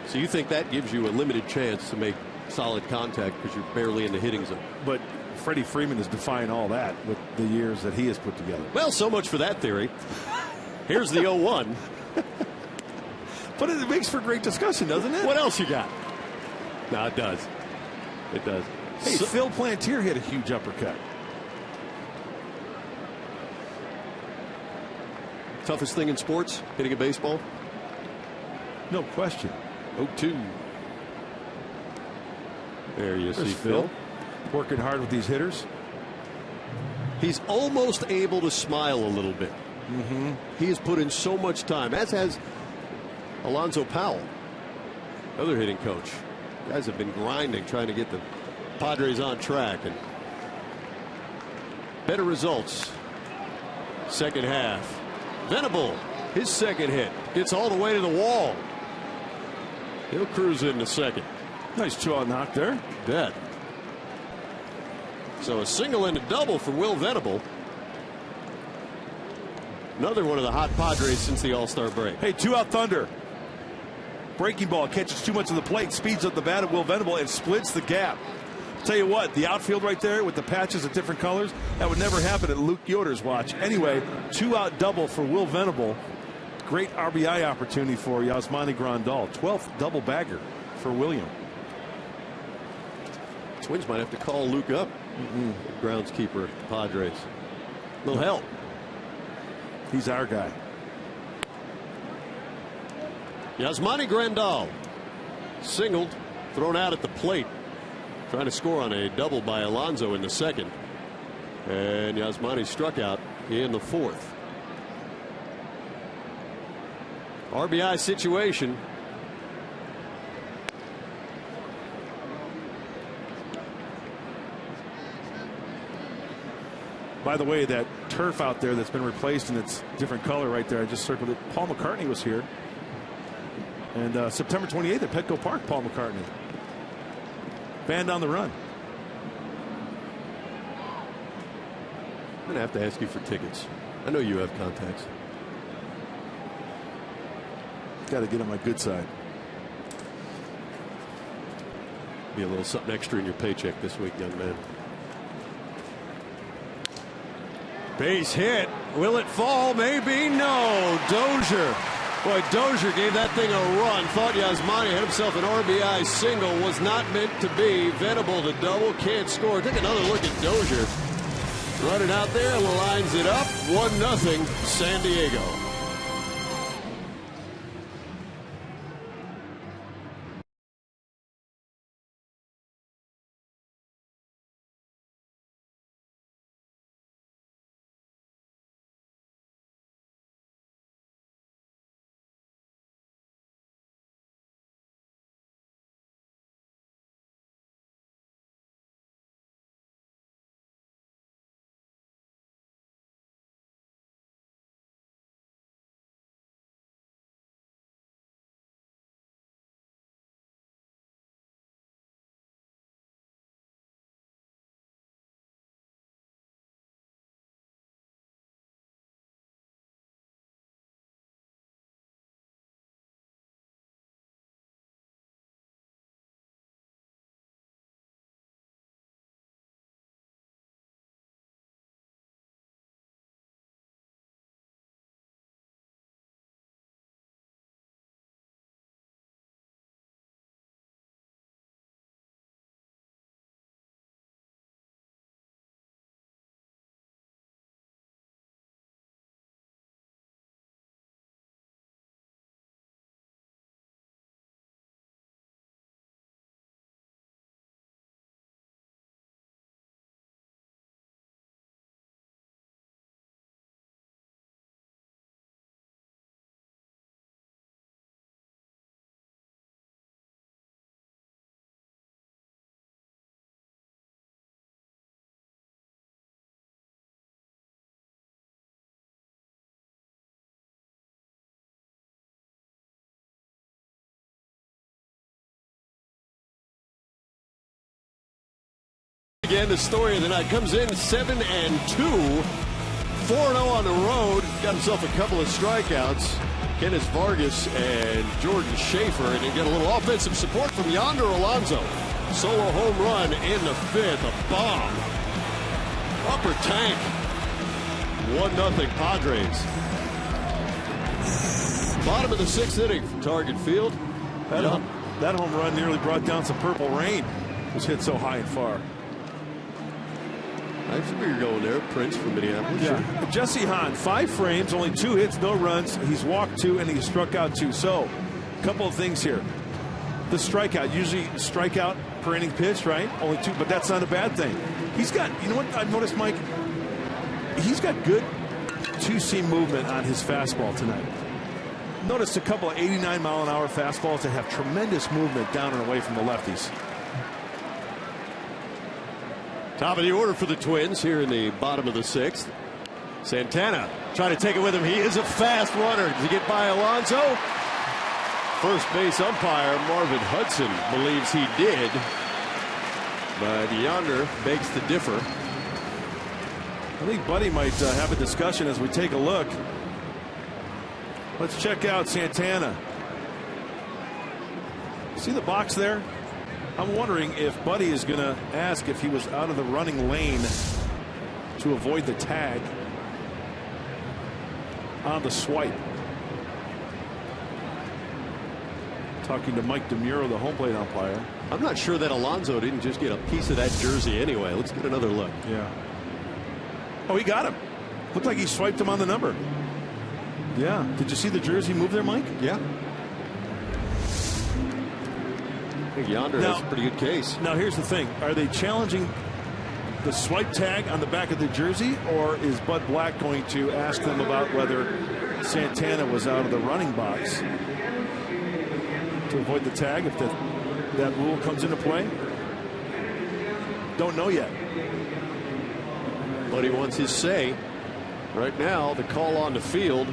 So you think that gives you a limited chance to make solid contact because you're barely in the hitting zone. But Freddie Freeman is defying all that with the years that he has put together. Well, so much for that theory. Here's the 0-1. But it makes for great discussion, doesn't it? What else you got? No, it does. It does. Hey, Phil Plantier hit a huge uppercut. Toughest thing in sports, hitting a baseball? No question. 0-2. There you see Phil. Working hard with these hitters. He's almost able to smile a little bit. He has put in so much time, as has Alonzo Powell, other hitting coach. Guys have been grinding, trying to get the Padres on track, and better results. Second half. Venable, his second hit, gets all the way to the wall. He'll cruise into second. Nice 2-out knock there. Bet. So a single and a double for Will Venable. Another one of the hot Padres since the All-Star break. Hey, 2-out Thunder. Breaking ball catches too much of the plate, speeds up the bat of Will Venable and splits the gap. Tell you what, the outfield right there with the patches of different colors, that would never happen at Luke Yoder's watch. Anyway, 2-out double for Will Venable. Great RBI opportunity for Yasmani Grandal. 12th double bagger for William. Twins might have to call Luke up. Groundskeeper, Padres. No help. He's our guy. Yasmani Grandal singled, thrown out at the plate, trying to score on a double by Alonso in the second, and Yasmani struck out in the fourth. RBI situation. By the way, that turf out there that's been replaced and it's different color right there, I just circled it. Paul McCartney was here. And September 28th at Petco Park, Paul McCartney. Band on the run. I'm going to have to ask you for tickets. I know you have contacts. Got to get on my good side. Be a little something extra in your paycheck this week, young man. Base hit. Will it fall? Maybe. No. Dozier. Boy, Dozier gave that thing a run. Thought Yasmani had himself an RBI single. Was not meant to be. Venable the double. Can't score. Take another look at Dozier. Running out there. Lines it up. 1-0 San Diego. Again, the story of the night comes in 7-2, 4-0 on the road. Got himself a couple of strikeouts. Kenneth Vargas and Jordan Schaefer, and he got a little offensive support from Yonder Alonso. Solo home run in the fifth, a bomb. Upper tank. 1-0 Padres. Bottom of the sixth inning from Target Field. That home run nearly brought down some purple rain. It was hit so high and far. I figure you're going there, Prince from Minneapolis. Yeah. Sure. Jesse Hahn, 5 frames, only 2 hits, no runs. He's walked 2 and he's struck out 2. So, a couple of things here. The strikeout, usually strikeout per inning pitch, right? Only 2, but that's not a bad thing. He's got, you know what I've noticed, Mike? He's got good 2-seam movement on his fastball tonight. Noticed a couple of 89-mile-an-hour fastballs that have tremendous movement down and away from the lefties. Top of the order for the Twins here in the bottom of the sixth. Santana trying to take it with him. He is a fast runner. Does he get by Alonso? First base umpire Marvin Hudson believes he did, but Yonder begs to differ. I think Buddy might have a discussion as we take a look. Let's check out Santana. See the box there? I'm wondering if Buddy is going to ask if he was out of the running lane to avoid the tag on the swipe. Talking to Mike DeMuro, the home plate umpire. I'm not sure that Alonso didn't just get a piece of that jersey anyway. Let's get another look. Yeah. Oh, he got him. Looked like he swiped him on the number. Yeah. Did you see the jersey move there, Mike? Yeah. I think Yonder has a pretty good case. Now, here's the thing. Are they challenging the swipe tag on the back of the jersey, or is Bud Black going to ask them about whether Santana was out of the running box to avoid the tag if that rule comes into play? Don't know yet. But he wants his say. Right now, the call on the field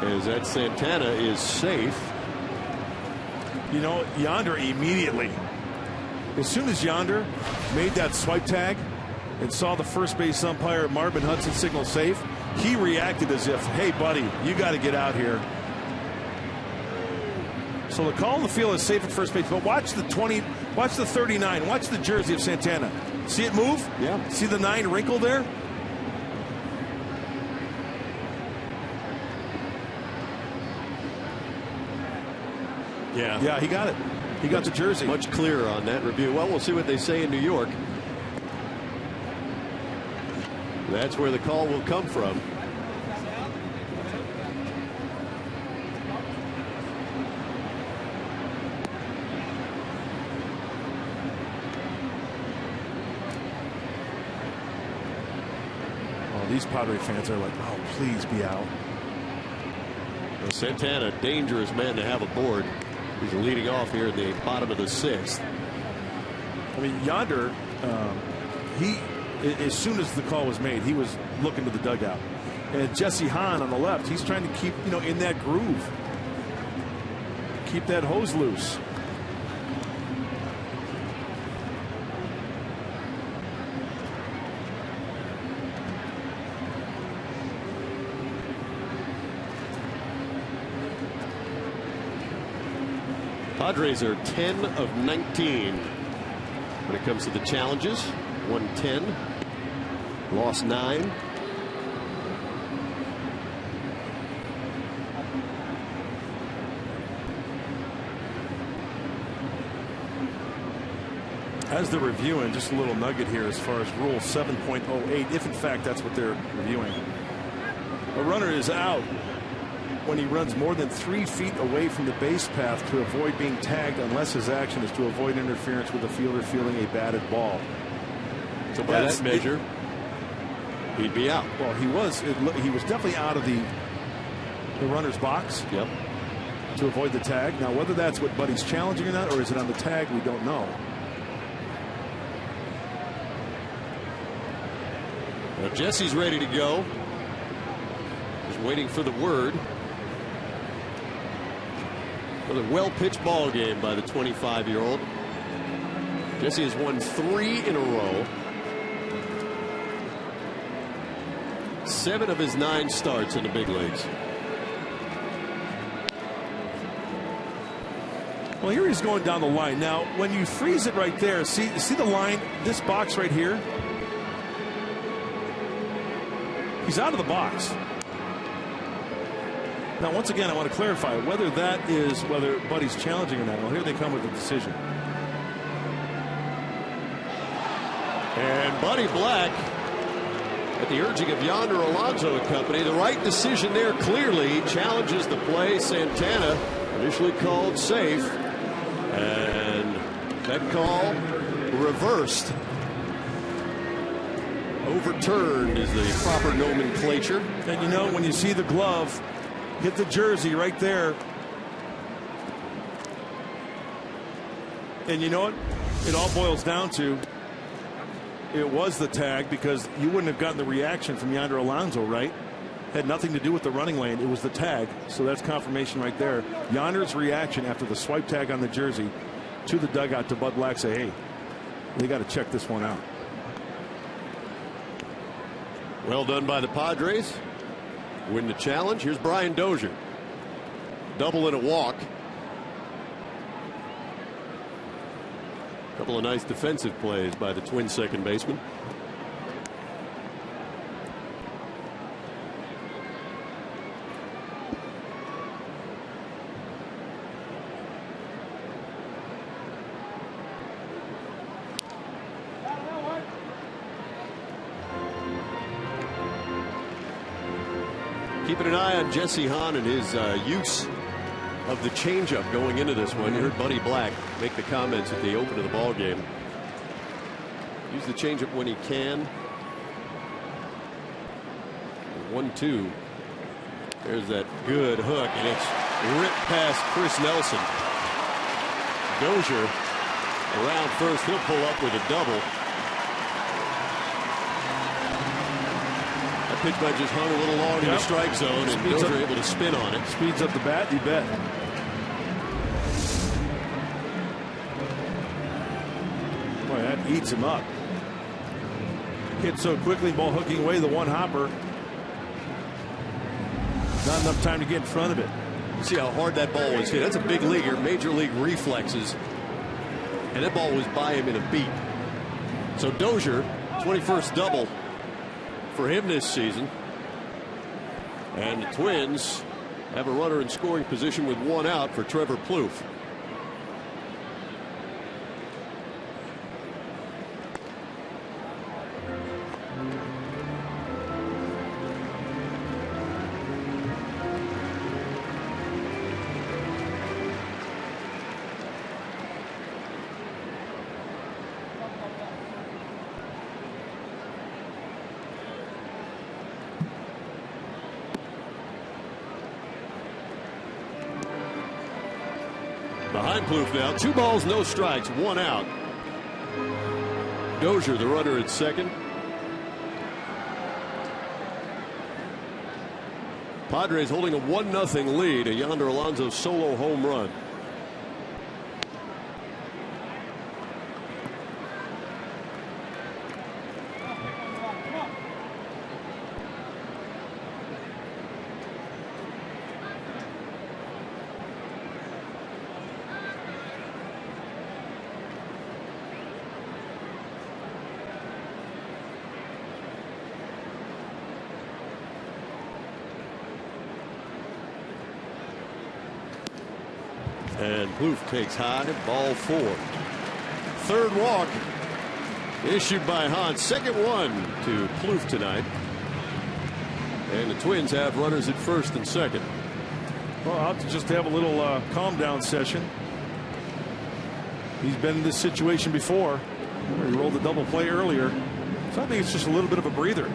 is that Santana is safe. You know, Yonder immediately, as soon as Yonder made that swipe tag and saw the first base umpire Marvin Hudson signal safe, he reacted as if, hey, buddy, you got to get out here. So the call on the field is safe at first base, but watch the 39, watch the jersey of Santana. See it move? Yeah. See the 9 wrinkle there? Yeah. Yeah, he got it. He got the jersey. Much clearer on that review. Well, we'll see what they say in New York. That's where the call will come from. Oh, these Padre fans are like, oh, please be out. Well, Santana, dangerous man to have aboard. He's leading off here in the bottom of the 6th. I mean, Yonder, as soon as the call was made, he was looking to the dugout. And Jesse Hahn on the left, he's trying to keep, in that groove. Keep that hose loose. Padres are 10 of 19 when it comes to the challenges. 110, lost 9. As they're reviewing, just a little nugget here as far as Rule 7.08, if in fact that's what they're reviewing. A runner is out when he runs more than 3 feet away from the base path to avoid being tagged, unless his action is to avoid interference with the fielder fielding a batted ball. So by that measure, he'd be out. Well, he was definitely out of the runner's box. Yep. To avoid the tag. Now, whether that's what Buddy's challenging or not, or is it on the tag, we don't know. Well, Jesse's ready to go. Just waiting for the word. Another well-pitched ball game by the 25-year-old. Jesse has won 3 in a row. 7 of his 9 starts in the big leagues. Well, here he's going down the line. Now, when you freeze it right there, see the line, this box right here? He's out of the box. Now, once again, I want to clarify whether whether Buddy's challenging or not. Well, here they come with the decision. And Buddy Black, at the urging of Yonder, Alonso and company, the right decision there clearly. Challenges the play. Santana initially called safe, and that call reversed. Overturned is the proper nomenclature. And when you see the glove hit the jersey right there, and you know what it all boils down to, it was the tag, because you wouldn't have gotten the reaction from Yonder Alonso, right? Had nothing to do with the running lane. It was the tag. So that's confirmation right there. Yonder's reaction after the swipe tag on the jersey to the dugout to Bud Black, say, hey, they got to check this one out. Well done by the Padres. Win the challenge. Here's Brian Dozier. Double and a walk. Couple of nice defensive plays by the Twins second baseman. Keeping an eye on Jesse Hahn and his use of the changeup going into this one. You heard Buddy Black make the comments at the open of the ball game. Use the changeup when he can. 1-2. There's that good hook, and it's ripped past Chris Nelson. Dozier around first. He'll pull up with a double. That pitch might just hung a little long in the strike zone, and Dozier able to spin on it. Speeds up the bat, you bet. Boy, that eats him up. Hit so quickly, ball hooking away the one hopper. Not enough time to get in front of it. See how hard that ball was hit. That's a big leaguer, major league reflexes. And that ball was by him in a beat. So Dozier, 21st double for him this season. And the Twins have a runner in scoring position with one out for Trevor Plouffe. Behind Plouffe now, 2 balls, no strikes, 1 out. Dozier, the runner at second. Padres holding a 1-0 lead. A Yonder Alonso solo home run. And Plouffe takes high, ball 4. Third walk issued by Hahn. Second one to Plouffe tonight. And the Twins have runners at first and second. Well, out to just have a little calm down session. He's been in this situation before. He rolled a double play earlier. So I think it's just a little bit of a breather.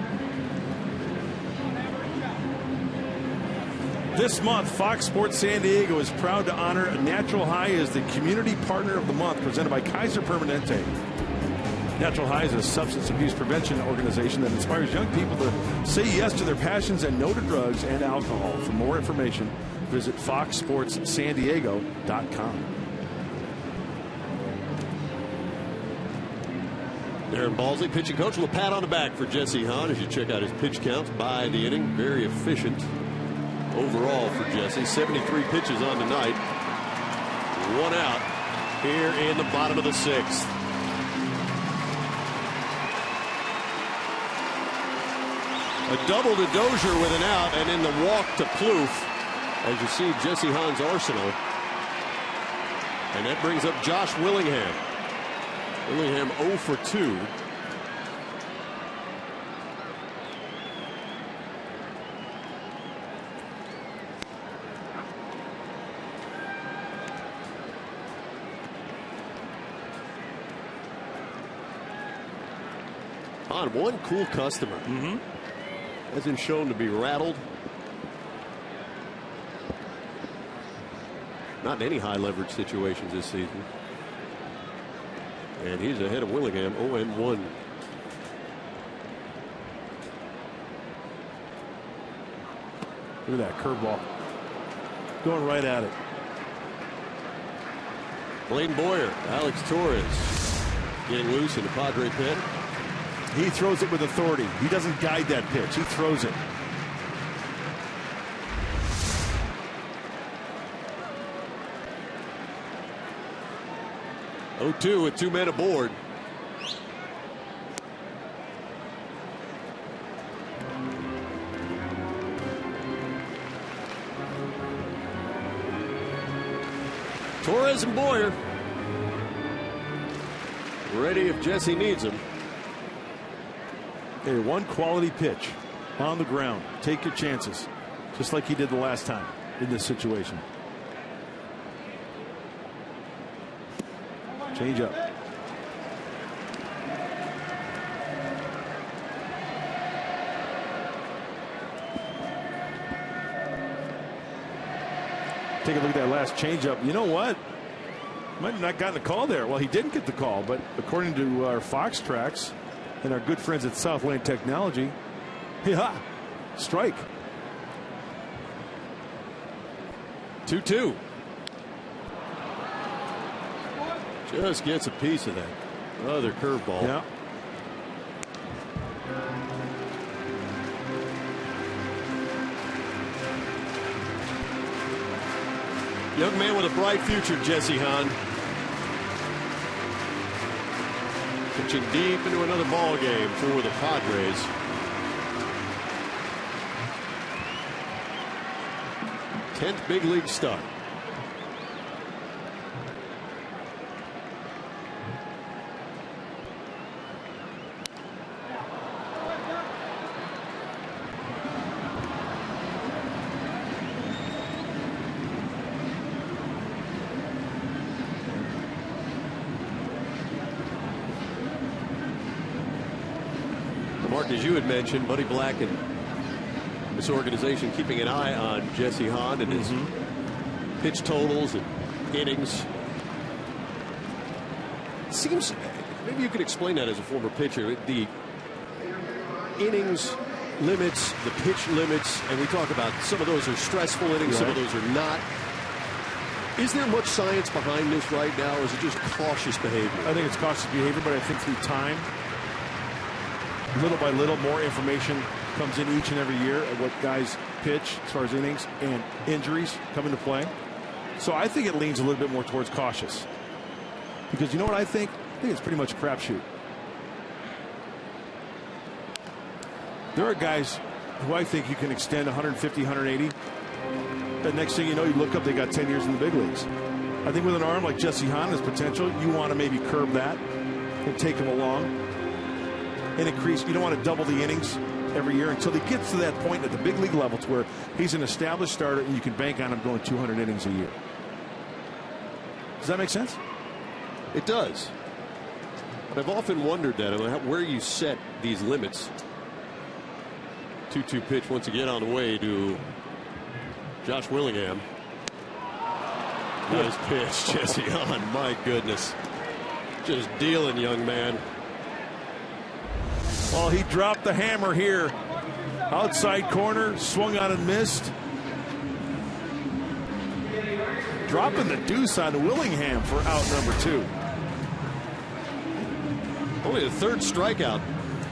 This month, Fox Sports San Diego is proud to honor Natural High as the Community Partner of the Month, presented by Kaiser Permanente. Natural High is a substance abuse prevention organization that inspires young people to say yes to their passions and no to drugs and alcohol. For more information, visit foxsportssandiego.com. Darren Balsley, pitching coach, with a pat on the back for Jesse Hahn as you check out his pitch counts by the inning. Very efficient overall for Jesse. 73 pitches on tonight. 1 out here in the bottom of the 6th. A double to Dozier with an out, and in the walk to Plouffe as you see Jesse Hahn's arsenal. And that brings up Josh Willingham. Willingham 0 for 2. On one cool customer. Hasn't shown to be rattled. Not in any high leverage situations this season. And he's ahead of Willingham, 0-1. Look at that curveball. Going right at it. Blaine Boyer, Alex Torres getting loose in the Padre pit. He throws it with authority. He doesn't guide that pitch. He throws it. Oh-2 with 2 men aboard. Torres and Boyer ready if Jesse needs them. Okay, one quality pitch on the ground. Take your chances. just like he did the last time in this situation. Change up. Take a look at that last changeup. You know what? Might have not gotten a call there. Well, he didn't get the call, but according to our Fox tracks and our good friends at Southland Technology, yeah, strike. 2-2. Just gets a piece of that other curveball. Yeah. Young man with a bright future, Jesse Hahn. Pitching deep into another ball game for the Padres. Tenth big league start. Mark, as you had mentioned, Buddy Black and this organization keeping an eye on Jesse Hahn and his pitch totals and innings. It seems, maybe you could explain that as a former pitcher, the innings limits, the pitch limits, and we talk about some of those are stressful innings, some of those are not. Is there much science behind this right now, or is it just cautious behavior? I think it's cautious behavior, but I think through time, little by little, more information comes in each and every year of what guys pitch as far as innings, and injuries come into play. So I think it leans a little bit more towards cautious. Because you know what I think? I think it's pretty much a crapshoot. There are guys who I think you can extend 150, 180. The next thing you know, you look up, they got 10 years in the big leagues. I think with an arm like Jesse Hahn has potential, you want to maybe curb that and take him along and increase. You don't want to double the innings every year until he gets to that point at the big league level to where he's an established starter and you can bank on him going 200 innings a year. Does that make sense? It does. But I've often wondered that, where you set these limits. 2-2 pitch once again on the way to Josh Willingham. Nice pitch, Jesse Hahn. My goodness. Just dealing, young man. Oh, he dropped the hammer here. Outside corner, swung on and missed. Dropping the deuce on Willingham for out number 2. Only the third strikeout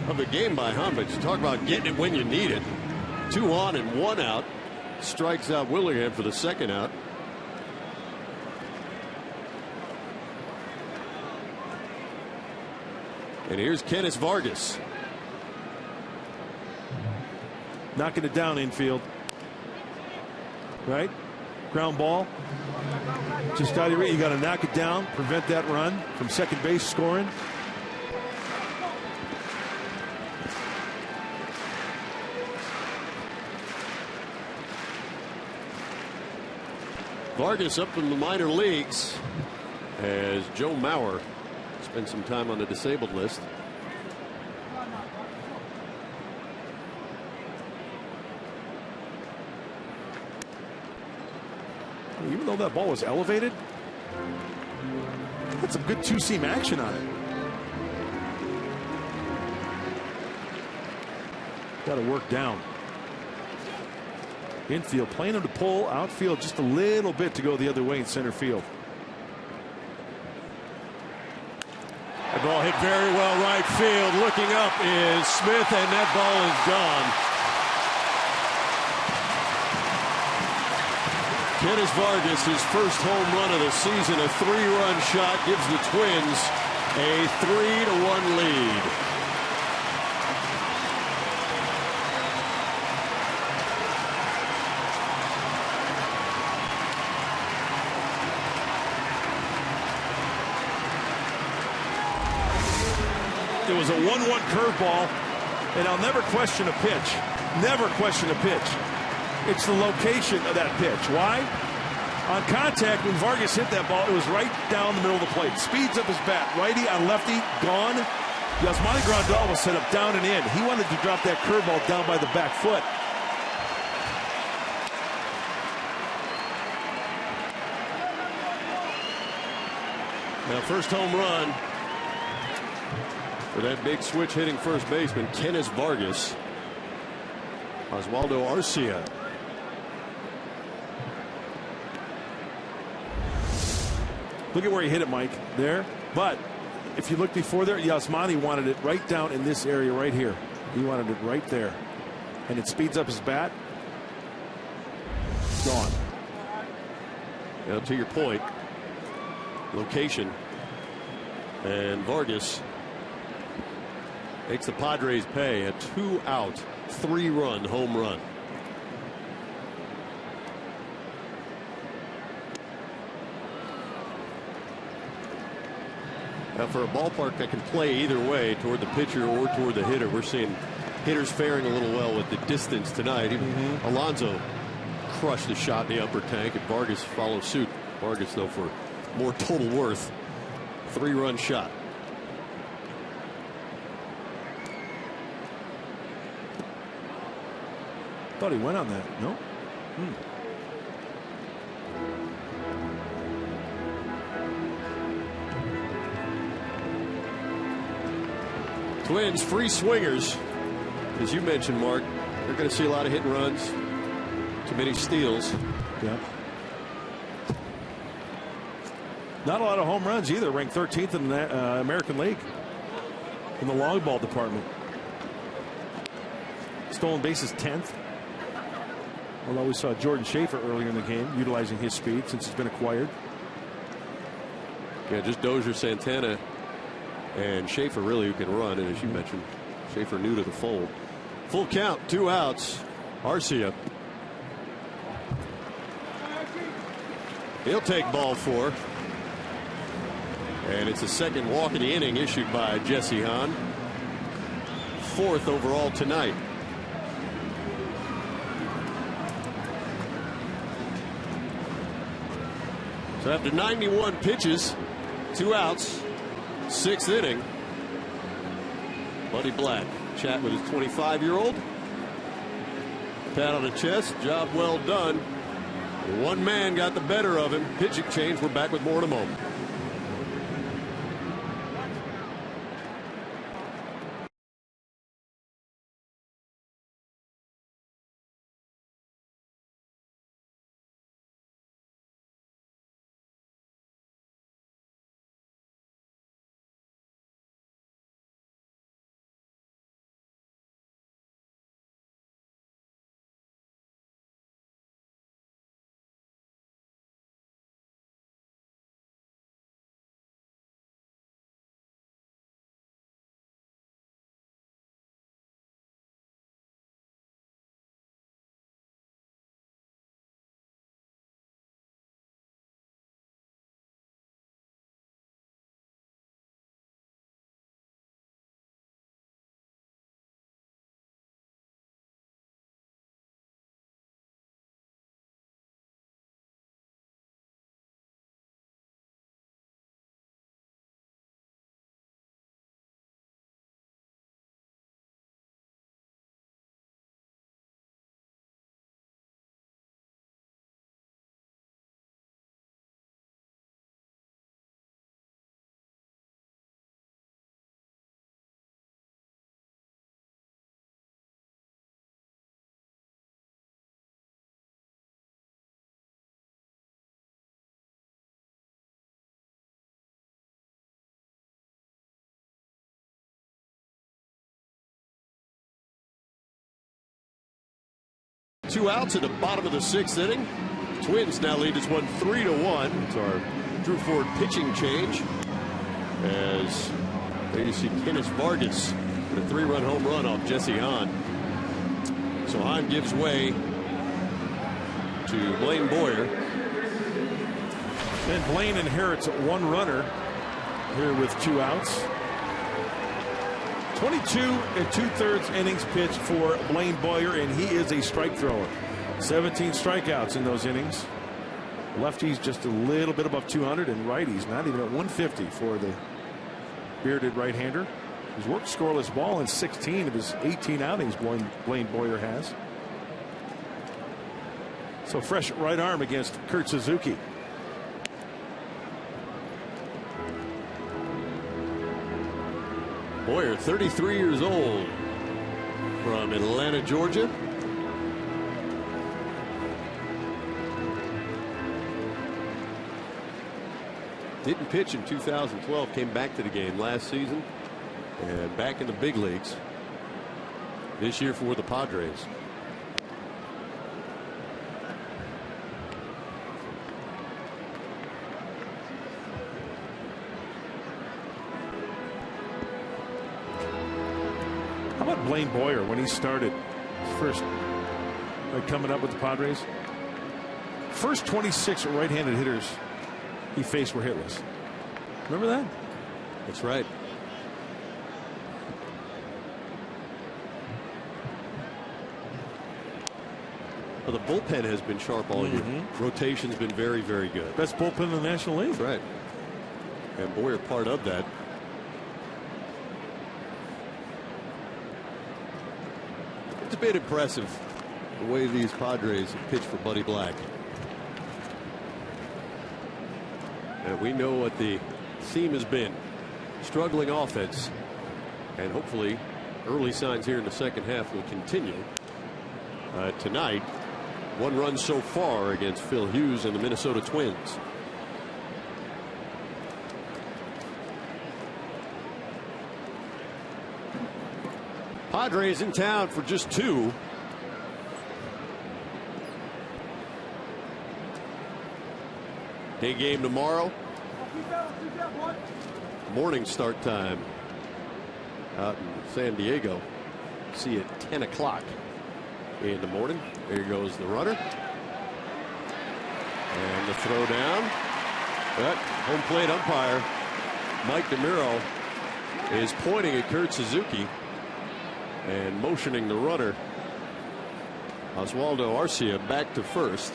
of the game by Hahn, but you talk about getting it when you need it. 2 on and 1 out. Strikes out Willingham for the second out. And here's Kenneth Vargas. Knocking it down infield. Right? Ground ball. Just out of your way. You got to knock it down, prevent that run from second base scoring. Vargas up from the minor leagues as Joe Mauer spent some time on the disabled list. Even though that ball was elevated, had some good 2-seam action on it. Got to work down. Infield playing him to pull, outfield just a little bit to go the other way in center field. The ball hit very well right field. Looking up is Smith, and that ball is gone. Kenneth Vargas, his first home run of the season, a 3-run shot, gives the Twins a 3-1 lead. It was a 1-1 curveball, and I'll never question a pitch. Never question a pitch. It's the location of that pitch. Why? On contact, when Vargas hit that ball, it was right down the middle of the plate. Speeds up his bat. Righty on lefty, gone. Yasmani Grandal was set up down and in. He wanted to drop that curveball down by the back foot. Now, first home run for that big switch hitting first baseman, Kenneth Vargas. Oswaldo Arcia. Look at where he hit it, Mike. There. But if you look before there, Yasmani wanted it right down in this area right here. He wanted it right there. And it speeds up his bat. Gone. Now, to your point, location. And Vargas makes the Padres pay a 2-out, 3-run home run. Now, for a ballpark that can play either way, toward the pitcher or toward the hitter, we're seeing hitters faring a little well with the distance tonight. Alonso crushed the shot in the upper tank, and Vargas follows suit. Vargas, though, for more total worth. 3-run shot. Thought he went on that. No. Twins free swingers, as you mentioned, Mark. They're going to see a lot of hit and runs, too many steals. Yeah. Not a lot of home runs either. Ranked 13th in the American League in the long ball department. Stolen bases 10th. Although we saw Jordan Schaefer earlier in the game utilizing his speed since he's been acquired. Yeah, just Dozier, Santana, and Schaefer really who can run. And as you mentioned, Schaefer new to the fold. Full count, 2 outs. Arcia. He'll take ball 4. And it's a second walk in the inning issued by Jesse Hahn. 4th overall tonight. So after 91 pitches, 2 outs, 6th inning, Buddy Black chat with his 25-year-old. Pat on the chest, job well done. One man got the better of him. Pitching change. We're back with more in a moment. Two outs at the bottom of the 6th inning. Twins now lead this one 3-1. It's our Drew Ford pitching change. As there you see Kenneth Vargas with a 3-run home run off Jesse Hahn. So Hahn gives way to Blaine Boyer. And Blaine inherits 1 runner here with 2 outs. 22 2/3 innings pitched for Blaine Boyer, and he is a strike thrower. 17 strikeouts in those innings. Lefties just a little bit above 200, and righties not even at 150 for the bearded right-hander. He's worked scoreless ball in 16 of his 18 outings. Blaine Boyer has. So fresh right arm against Kurt Suzuki. Boyer, 33 years old, from Atlanta, Georgia. Didn't pitch in 2012, came back to the game last season, and back in the big leagues this year for the Padres. How about Blaine Boyer when he started first, like coming up with the Padres? First 26 right-handed hitters he faced were hitless. Remember that? That's right. Well, the bullpen has been sharp all year. Rotation's been very, very good. Best bullpen in the National League. That's right. And Boyer part of that. It's been impressive the way these Padres have pitched for Buddy Black. And we know what the theme has been. Struggling offense. And hopefully early signs here in the second half will continue. Tonight, 1 run so far against Phil Hughes and the Minnesota Twins. Padres in town for just 2. Day game tomorrow. Morning start time out in San Diego. See you at 10 o'clock in the morning. There goes the runner. And the throw down. But home plate umpire Mike DeMuro is pointing at Kurt Suzuki and motioning the runner Oswaldo Arcia back to first.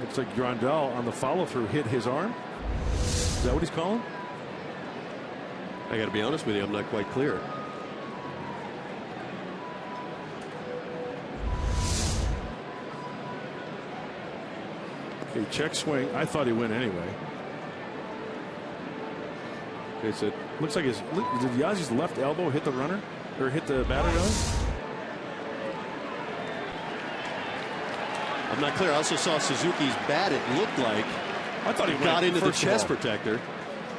Looks like Grandal on the follow-through hit his arm. Is that what he's calling? I got to be honest with you, I'm not quite clear. Okay, check swing. I thought he went anyway. It's a, looks like did Yazzi's left elbow hit the runner or hit the batter gun? I'm not clear. I also saw Suzuki's bat. It looked like I thought he got into the chest protector.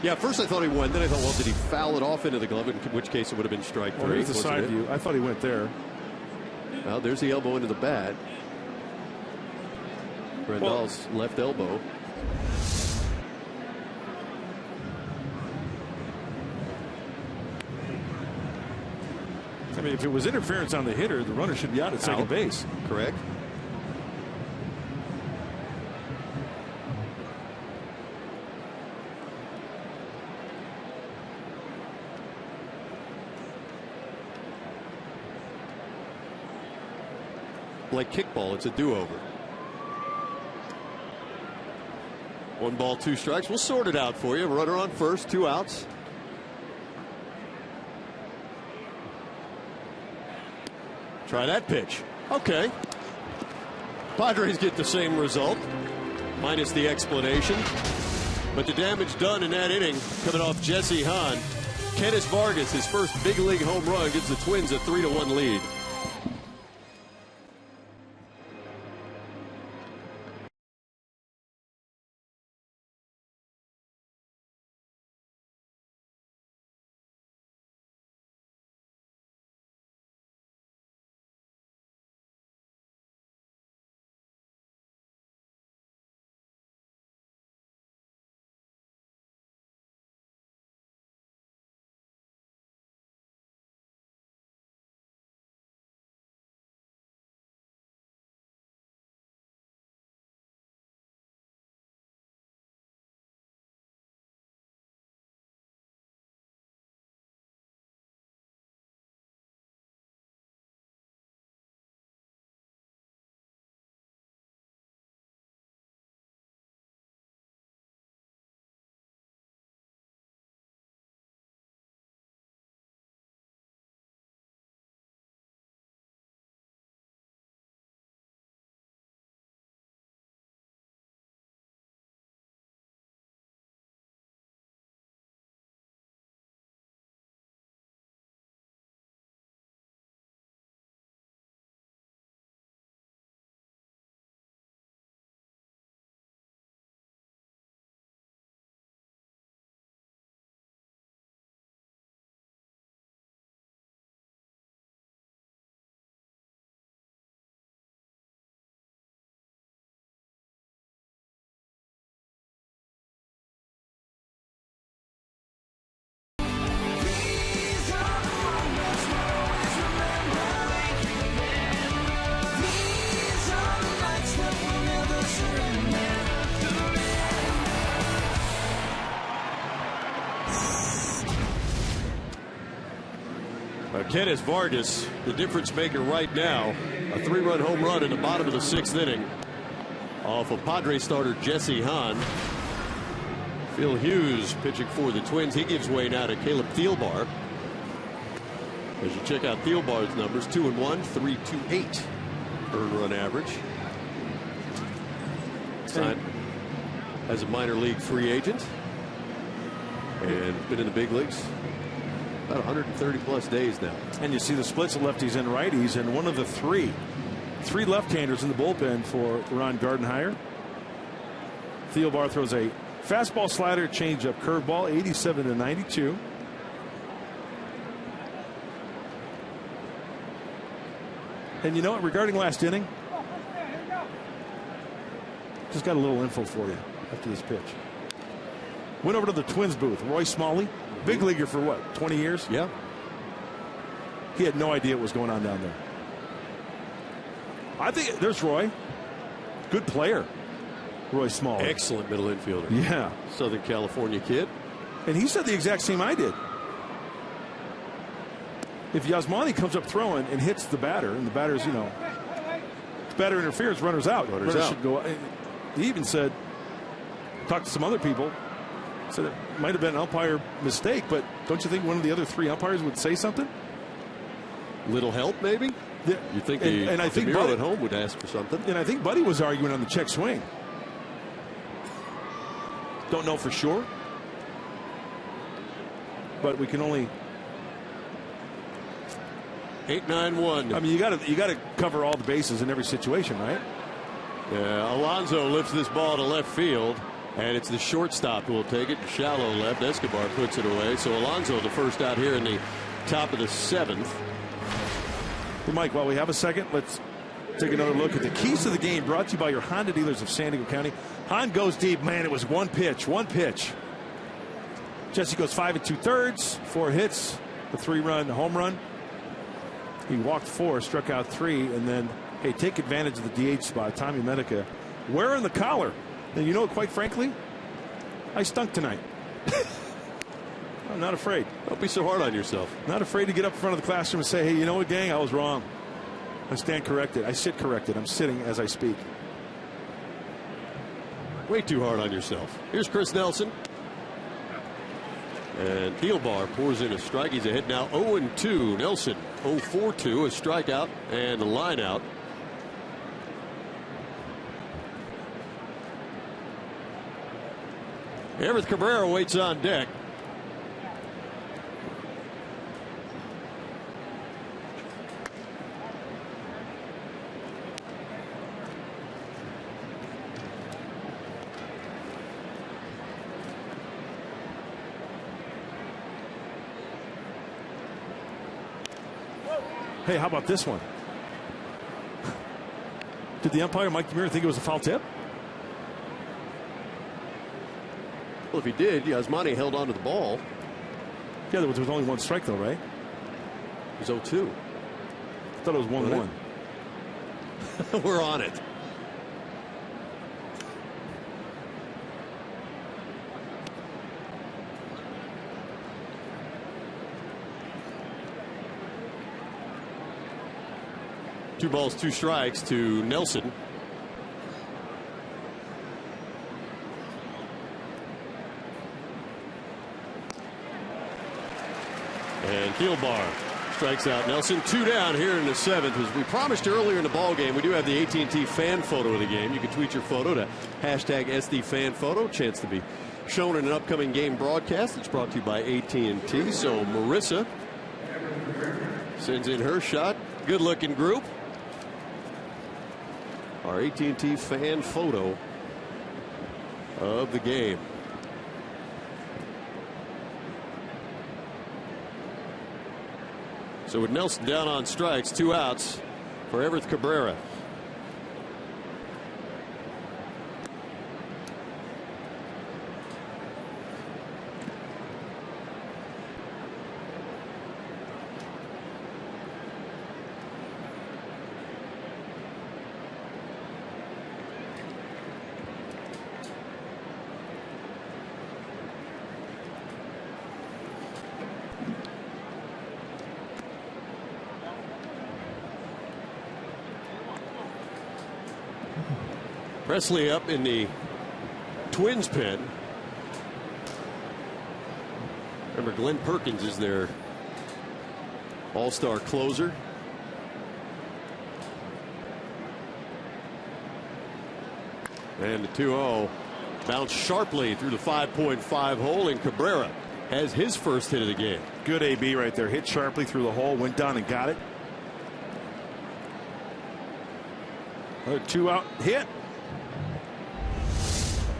Yeah, first I thought he went. Then I thought, well, did he foul it off into the glove? In which case it would have been strike 3. Here's the side view. I thought he went there. Well, there's the elbow into the bat. Grandal's left elbow. I mean, if it was interference on the hitter, the runner should be out at second base. Correct. Like kickball, it's a do-over. 1 ball, 2 strikes. We'll sort it out for you. Runner on first, 2 outs. Try that pitch. Okay. Padres get the same result, minus the explanation. But the damage done in that inning coming off Jesse Hahn. Kenneth Vargas, his first big league home run, gives the Twins a 3-1 lead. Kenneth Vargas, the difference maker right now. A 3-run home run in the bottom of the 6th inning off of Padres starter Jesse Hahn. Phil Hughes pitching for the Twins. He gives way now to Caleb Thielbar. As you check out Thielbar's numbers, 2-1, 3.28 earned run average. Signed as a minor league free agent and been in the big leagues about 130 plus days now. And you see the splits of lefties and righties, and one of the three left-handers in the bullpen for Ron Gardenhire. Thielbar throws a fastball, slider, changeup, curveball, 87-92. And you know what, regarding last inning, just got a little info for you after this pitch. Went over to the Twins booth. Roy Smalley, big leaguer for what, 20 years? Yeah. He had no idea what was going on down there. I think there's Roy. Good player, Roy Smalley. Excellent middle infielder. Yeah. Southern California kid. And he said the exact same I did. If Yasmani comes up throwing and hits the batter, and the batter's, you know, batter interference, runners out. Runners out. Should go. He even said, talked to some other people, said it might have been an umpire mistake, but don't you think one of the other 3 umpires would say something? Little help, maybe? Yeah. You think and I think Bureau Buddy, at home would ask for something? And I think Buddy was arguing on the check swing. Don't know for sure, but we can only 8-9-1. I mean, you got to cover all the bases in every situation, right? Yeah, Alonso lifts this ball to left field, and it's the shortstop who will take it. Shallow left. Escobar puts it away. So Alonso the first out here in the top of the 7th. Hey, Mike, while we have a second, let's take another look at the keys to the game, brought to you by your Honda dealers of San Diego County. Hahn goes deep. Man, it was one pitch. Jesse goes 5 2/3, 4 hits, a 3-run home run. He walked 4, struck out 3, and then, hey, take advantage of the DH spot. Tommy Medica wearing the collar. And you know, quite frankly, I stunk tonight. I'm not afraid. Don't be so hard on yourself. Not afraid to get up in front of the classroom and say, hey, you know what, gang, I was wrong. I stand corrected. I sit corrected. I'm sitting as I speak. Way too hard on yourself. Here's Chris Nelson. And Thielbar pours in a strike. He's ahead now 0-2. Nelson 0-4-2, a strikeout and a line out. Everett Cabrera waits on deck. Hey, how about this one? Did the umpire, Mike Demir, think it was a foul tip? Well, if he did, Yasmani held onto the ball. Yeah, there was only one strike, though, right? It was 0-2. I thought it was 1-1. We're on it. Two balls, 2 strikes to Nelson. And Thielbar strikes out Nelson. 2 down here in the 7th. As we promised earlier in the ball game, we do have the AT&T fan photo of the game. You can tweet your photo to hashtag #SDFanPhoto. Chance to be shown in an upcoming game broadcast. It's brought to you by AT&T. So Marissa sends in her shot. Good looking group. Our AT&T fan photo of the game. So with Nelson down on strikes, 2 outs for Everett Cabrera. Presley up in the Twins pen. Remember, Glenn Perkins is their all-star closer. And the 2-0 bounced sharply through the 5.5 hole, and Cabrera has his first hit of the game. Good AB right there. Hit sharply through the hole, went down and got it. Another 2-out hit.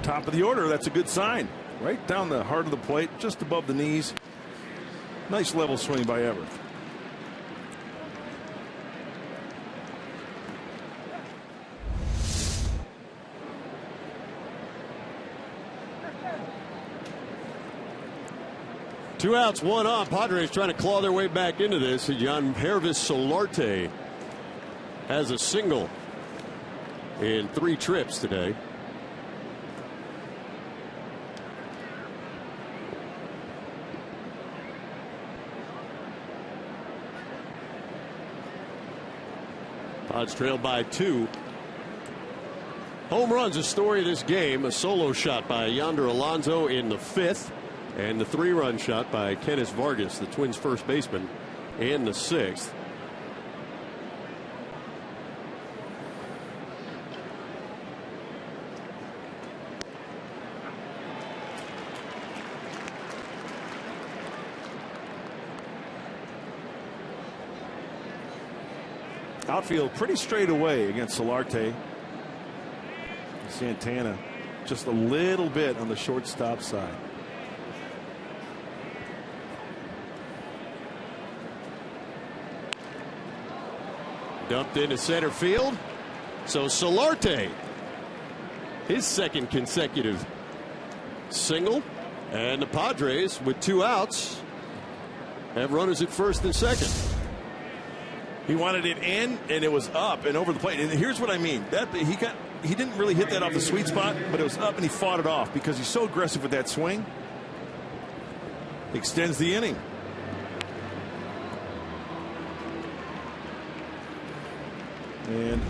Top of the order. That's a good sign. Right down the heart of the plate, just above the knees. Nice level swing by Everett. Two outs, one on. Padres trying to claw their way back into this. Jan Hervis Solarte has a single in 3 trips today. Pods trailed by 2. Home runs, a story of this game. A solo shot by Yonder Alonso in the 5th. And the 3-run shot by Kenneth Vargas, the Twins' first baseman, in the 6th. Outfield pretty straight away against Solarte. Santana just a little bit on the shortstop side. Dumped into center field. So Solarte, his second consecutive single. And the Padres, with 2 outs, have runners at first and second. He wanted it in, and it was up and over the plate. And here's what I mean. He didn't really hit that off the sweet spot, but it was up and he fought it off because he's so aggressive with that swing. Extends the inning. And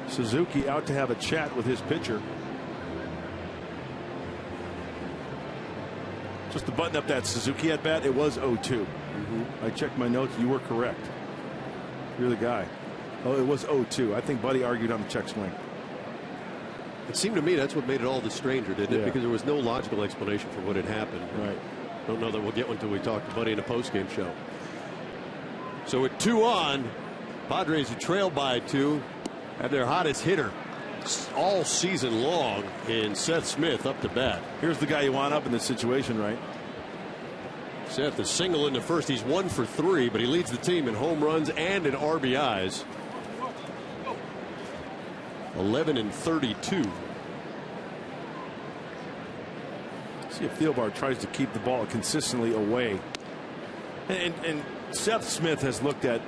Suzuki out to have a chat with his pitcher. Just to button up that Suzuki at bat, it was 0-2. I checked my notes. You were correct. You're the guy. Oh, it was 0-2. I think Buddy argued on the check swing. It seemed to me that's what made it all the stranger, didn't it? Yeah. Because there was no logical explanation for what had happened. Right. Don't know that we'll get one until we talk to Buddy in a postgame show. So at 2 on, Padres, who trail by 2, have their hottest hitter all season long in Seth Smith up to bat. Here's the guy you want up in this situation, right? Seth, a single in the first. He's 1 for 3, but he leads the team in home runs and in RBIs. 11 and 32. See if Thielbar tries to keep the ball consistently away. And Seth Smith has looked at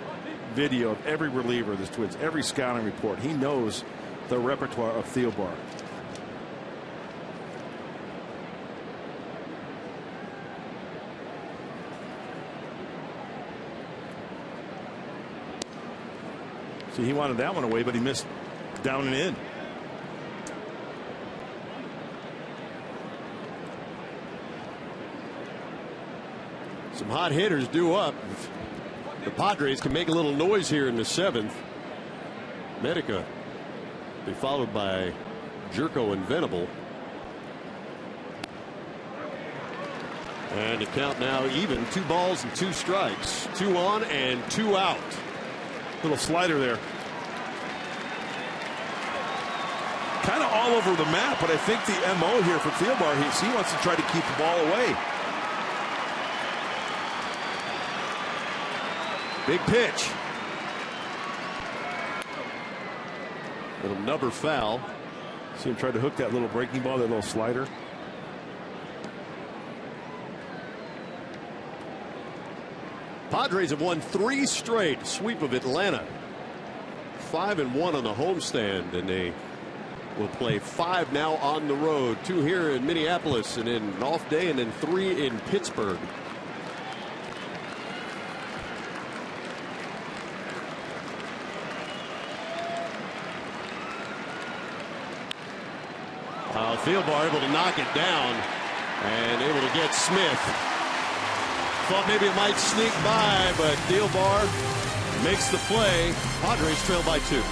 video of every reliever of the Twins, every scouting report. He knows the repertoire of Thielbar. See, he wanted that one away, but he missed down and in. Some hot hitters due up. The Padres can make a little noise here in the 7th. Medica be followed by Jerko and Venable. And the count now even. 2 balls and 2 strikes. 2 on and 2 out. Little slider there. Kind of all over the map, but I think the MO here for Thielbar, he wants to try to keep the ball away. Big pitch. Little number foul. See him try to hook that little breaking ball, that little slider. Padres have won 3 straight. Sweep of Atlanta. 5-1 on the homestand, and they will play 5 now on the road. 2 here in Minneapolis and in an off day, and then 3 in Pittsburgh. Thielbar able to knock it down and able to get Smith. Thought maybe it might sneak by, but Thielbar makes the play. Padres trail by 2.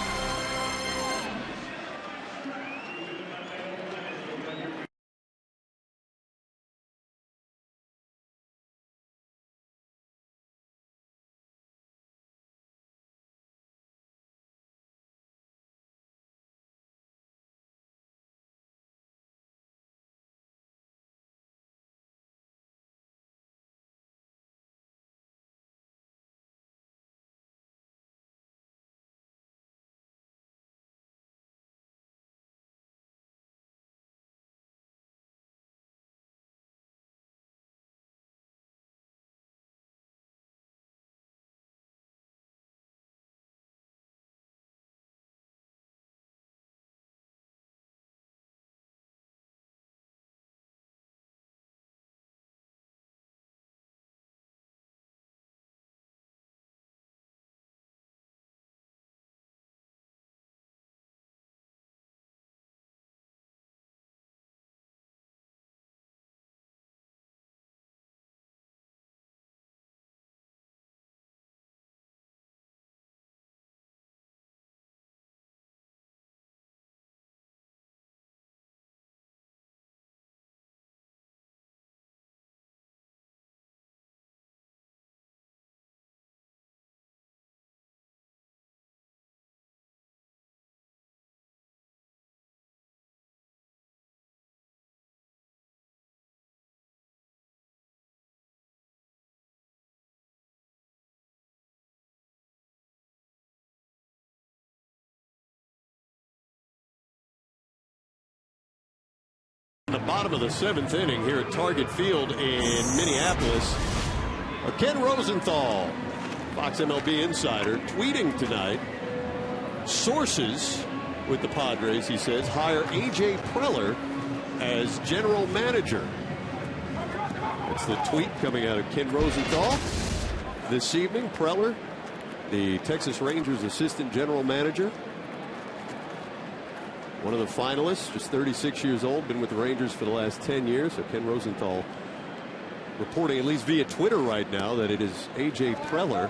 The bottom of the 7th inning here at Target Field in Minneapolis. Ken Rosenthal, Fox MLB insider, tweeting tonight. Sources with the Padres, he says, hire A.J. Preller as general manager. That's the tweet coming out of Ken Rosenthal this evening. Preller, the Texas Rangers assistant general manager. One of the finalists, just 36 years old, been with the Rangers for the last 10 years. So Ken Rosenthal reporting, at least via Twitter right now, that it is A.J. Preller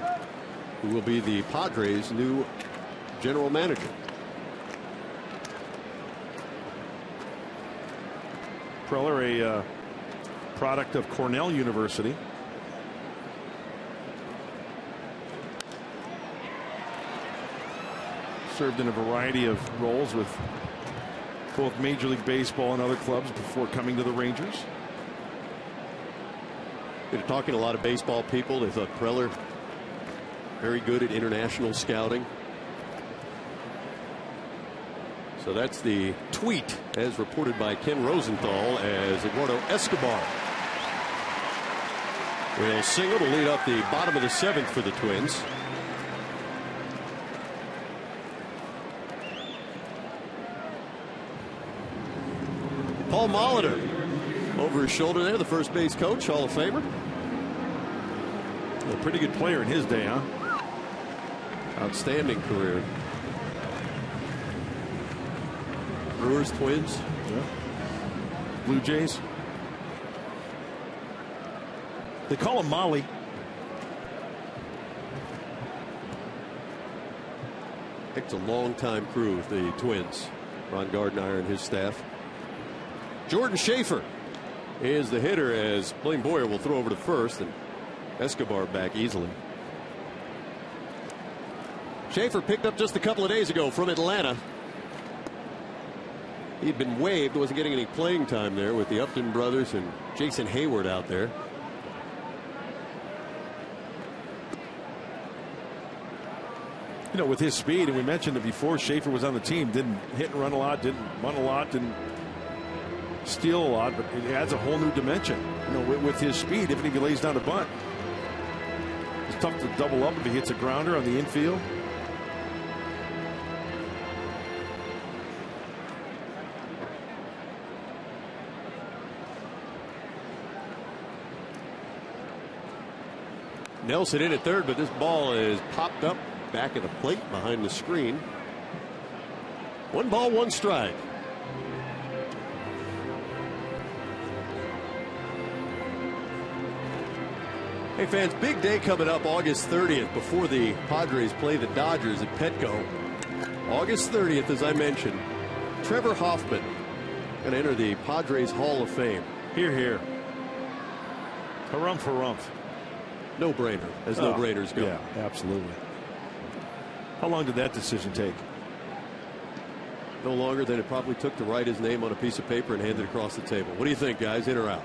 who will be the Padres' new general manager. Preller, a product of Cornell University. Served in a variety of roles with both Major League Baseball and other clubs before coming to the Rangers. They're talking to a lot of baseball people. They thought Preller very good at international scouting. So that's the tweet as reported by Ken Rosenthal as Eduardo Escobar will single to lead up the bottom of the 7th for the Twins. Paul Molitor over his shoulder there, the first base coach, Hall of Famer. A pretty good player in his day, huh? Outstanding career. Brewers, Twins. Yeah. Blue Jays. They call him Molly. It's a long-time crew with the Twins. Ron Gardenhire and his staff. Jordan Schaefer is the hitter as Blaine Boyer will throw over to first and Escobar back easily. Schaefer picked up just a couple of days ago from Atlanta. He'd been waived, wasn't getting any playing time there with the Upton brothers and Jason Hayward out there. You know, with his speed, and we mentioned it before, Schaefer was on the team, didn't hit and run a lot, didn't run a lot, didn't steal a lot, but it adds a whole new dimension. You know, with his speed, even if he lays down a bunt, it's tough to double up if he hits a grounder on the infield. Nelson in at third, but this ball is popped up back at the plate behind the screen. 1 ball, 1 strike. Hey fans, big day coming up August 30th before the Padres play the Dodgers at Petco. August 30th, as I mentioned, Trevor Hoffman going to enter the Padres Hall of Fame. Here, here. Harumph, harumph. No brainer, as no brainers go. Yeah, absolutely. How long did that decision take? No longer than it probably took to write his name on a piece of paper and hand it across the table. What do you think, guys? In or out?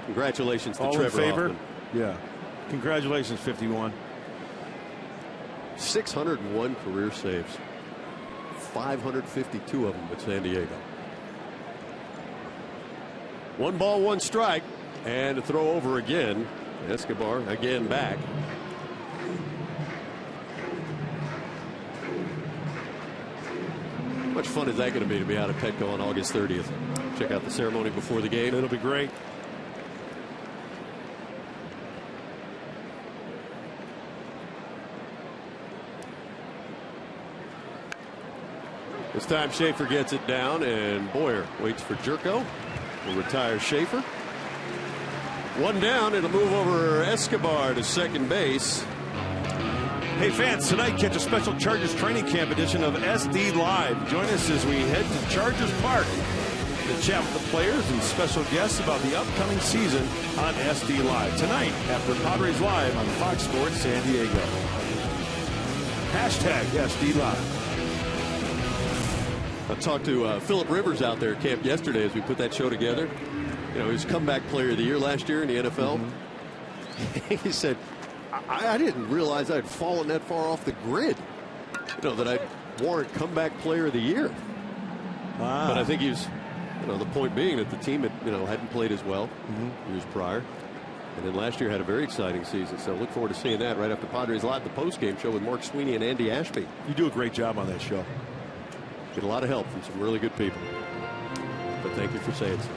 Congratulations to Trevor in favor? Hoffman. Yeah. Congratulations, 51. 601 career saves. 552 of them with San Diego. 1 ball, 1 strike, and a throw over again. Escobar again back. How much fun is that going to be out at Petco on August 30th? Check out the ceremony before the game. It'll be great. This time Schaefer gets it down, and Boyer waits for Jerko. Will retire Schaefer. 1 down. It'll move over Escobar to second base. Hey fans, tonight catch a special Chargers training camp edition of SD Live. Join us as we head to Chargers Park to chat with the players and special guests about the upcoming season on SD Live. Tonight after Padres Live on Fox Sports San Diego. Hashtag SD Live. I talked to Phillip Rivers out there at camp yesterday as we put that show together. You know, he was comeback player of the year last year in the NFL. He said, I didn't realize I'd fallen that far off the grid, you know, that I'd warrant comeback player of the year. But I think he's, you know, the point being that the team had, you know, hadn't played as well years prior. And then last year had a very exciting season. So look forward to seeing that right after Padres Live, the postgame show with Mark Sweeney and Andy Ashby. You do a great job on that show. Get a lot of help from some really good people. But thank you for saying so.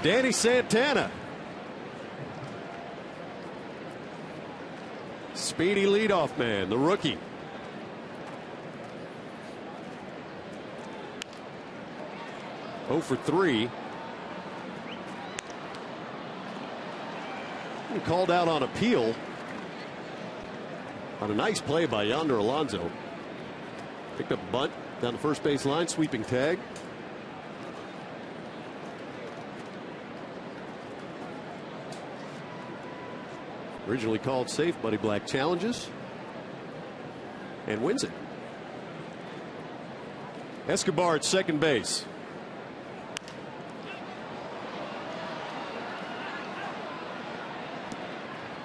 Danny Santana. Speedy leadoff man, the rookie. Oh for 3. And called out on appeal on a nice play by Yonder Alonso. Picked up a bunt down the first base line, sweeping tag. Originally called safe, Buddy Black challenges and wins it. Escobar at second base.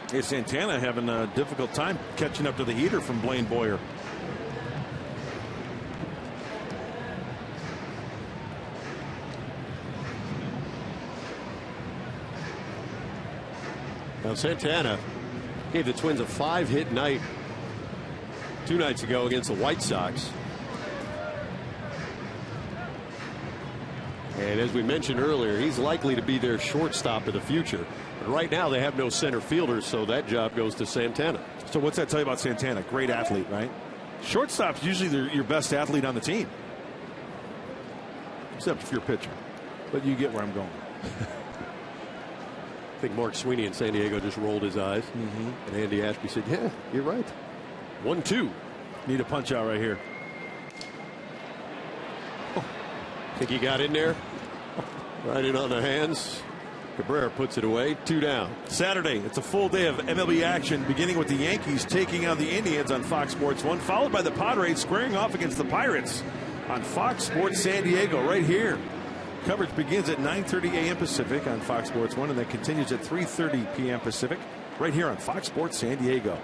Hey, Santana having a difficult time catching up to the heater from Blaine Boyer. Now Santana gave the Twins a 5-hit night 2 nights ago against the White Sox. And as we mentioned earlier, he's likely to be their shortstop of the future. But right now they have no center fielders, so that job goes to Santana. So what's that tell you about Santana? Great athlete, right? Shortstop's usually your best athlete on the team. Except if you're a pitcher. But you get where I'm going. I think Mark Sweeney in San Diego just rolled his eyes. And Andy Ashby said, yeah, you're right. 1-2. Need a punch out right here. Think he got in there? Right in on the hands. Cabrera puts it away. 2 down. Saturday, it's a full day of MLB action, beginning with the Yankees taking on the Indians on Fox Sports 1, followed by the Padres squaring off against the Pirates on Fox Sports San Diego right here. Coverage begins at 9:30 a.m. Pacific on Fox Sports 1 and then continues at 3:30 p.m. Pacific right here on Fox Sports San Diego.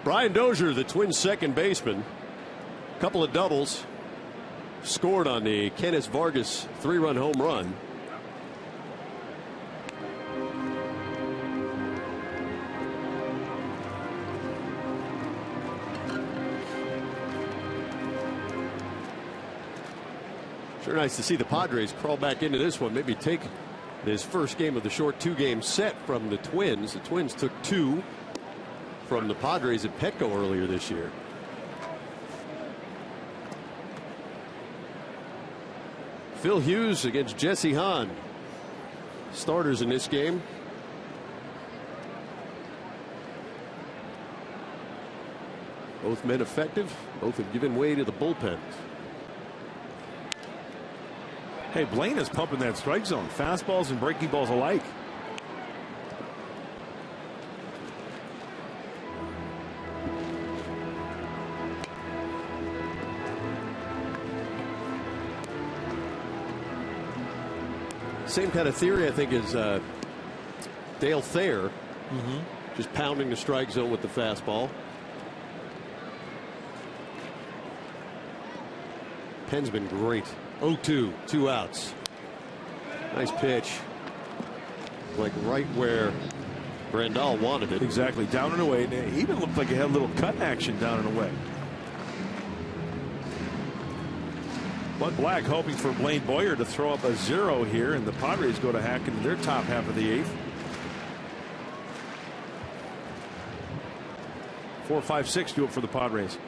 Brian Dozier, the Twins' second baseman. Couple of doubles. Scored on the Kenneth Vargas 3-run home run. Sure nice to see the Padres crawl back into this one. Maybe take this first game of the short 2-game set from the Twins. The Twins took 2 from the Padres at Petco earlier this year. Phil Hughes against Jesse Hahn. Starters in this game. Both men effective. Both have given way to the bullpens. Hey, Blaine is pumping that strike zone. Fastballs and breaking balls alike. Same kind of theory, I think, as Dale Thayer. Just pounding the strike zone with the fastball. Penn's been great. 0-2, 2 outs. Nice pitch. Like right where Grandal wanted it. Exactly. Down and away. It even looked like it had a little cut action down and away. Bud Black hoping for Blaine Boyer to throw up a 0 here, and the Padres go to hack into their top half of the 8th. 4, 5, 6 do it for the Padres.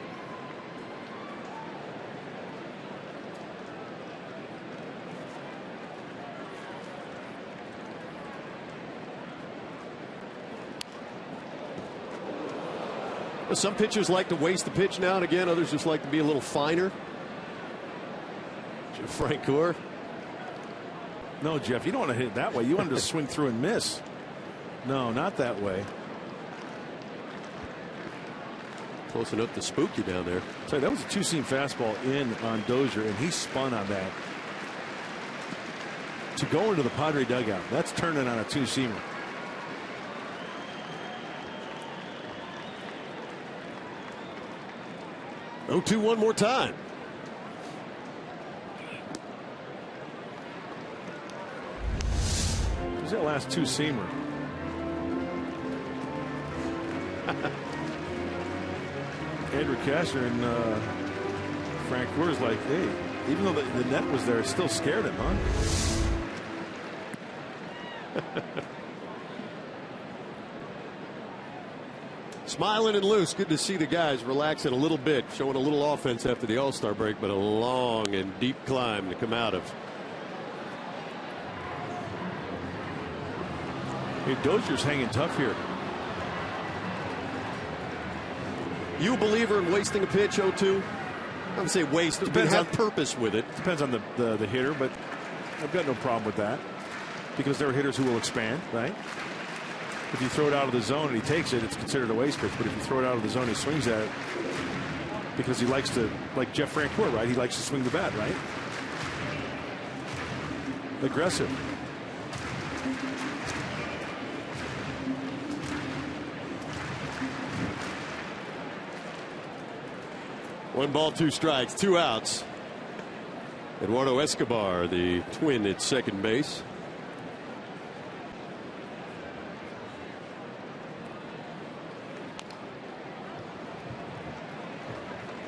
Some pitchers like to waste the pitch now and again. Others just like to be a little finer. Frank Gore. No, Jeff, you don't want to hit it that way. You want to swing through and miss. No, not that way. Close enough to spook you down there. Sorry, that was a 2-seam fastball in on Dozier, and he spun on that. To go into the Padre dugout, that's turning on a 2-seamer. Oh, 2 one more time. Who's that last 2-seamer? Andrew Kastner and Frank Gore's like, hey, even though the net was there, it still scared him, huh? Smiling and loose. Good to see the guys relaxing a little bit, showing a little offense after the All-Star break, but a long and deep climb to come out of. Hey, Dozier's hanging tough here. You a believer in wasting a pitch, 0-2? I would say waste. Depends on purpose with it. Depends on the hitter, but I've got no problem with that because there are hitters who will expand, right? If you throw it out of the zone and he takes it, it's considered a waste pitch. But if you throw it out of the zone, he swings at it because he likes to, like Jeff Francoeur, right? He likes to swing the bat, right? Aggressive. One ball, 2 strikes, 2 outs. Eduardo Escobar, the Twin, at second base.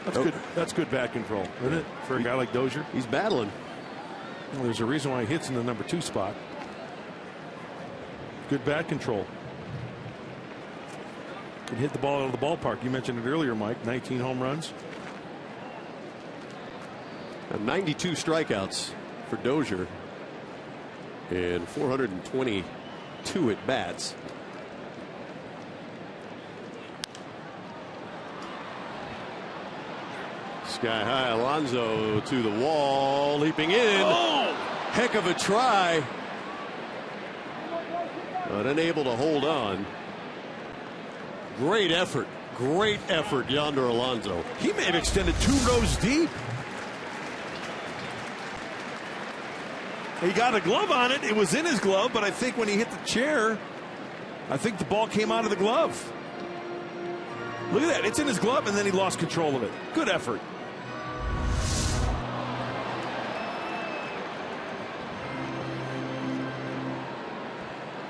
That's good. That's good bat control, isn't it, for a guy like Dozier? He's battling. Well, there's a reason why he hits in the number 2 spot. Good bat control. Can hit the ball out of the ballpark. You mentioned it earlier, Mike. 19 home runs. 92 strikeouts for Dozier and 422 at bats. Sky high, Alonso to the wall, leaping in. Oh! Heck of a try, but unable to hold on. Great effort, Yonder Alonso. He may have extended 2 rows deep. He got a glove on it. It was in his glove, but I think when he hit the chair, I think the ball came out of the glove. Look at that. It's in his glove, and then he lost control of it. Good effort.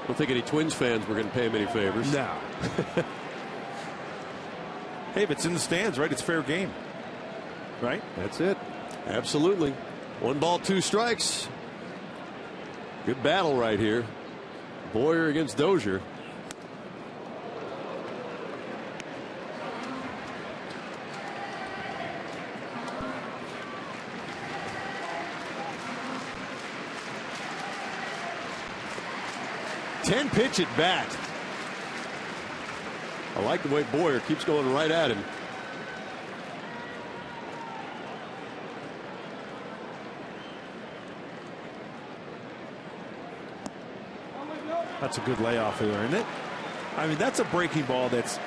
I don't think any Twins fans were going to pay him any favors. No. Hey, if it's in the stands, right, it's fair game. Right? That's it. Absolutely. 1 ball, 2 strikes. Good battle right here. Boyer against Dozier. 10-pitch at bat. I like the way Boyer keeps going right at him. That's a good layoff there, isn't it? I mean, that's a breaking ball that's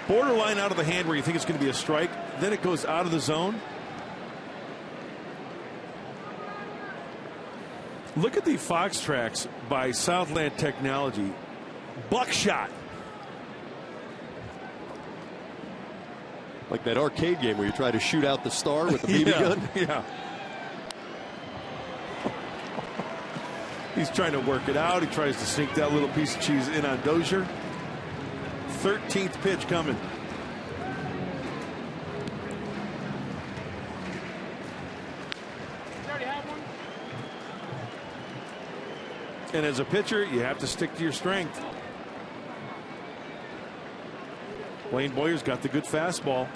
borderline out of the hand where you think it's going to be a strike. Then it goes out of the zone. Look at the Fox tracks by Southland Technology. Buckshot. Like that arcade game where you try to shoot out the star with the BB gun? Yeah. He's trying to work it out. He tries to sneak that little piece of cheese in on Dozier. 13th pitch coming. And as a pitcher, you have to stick to your strength. Blaine Boyer's got the good fastball.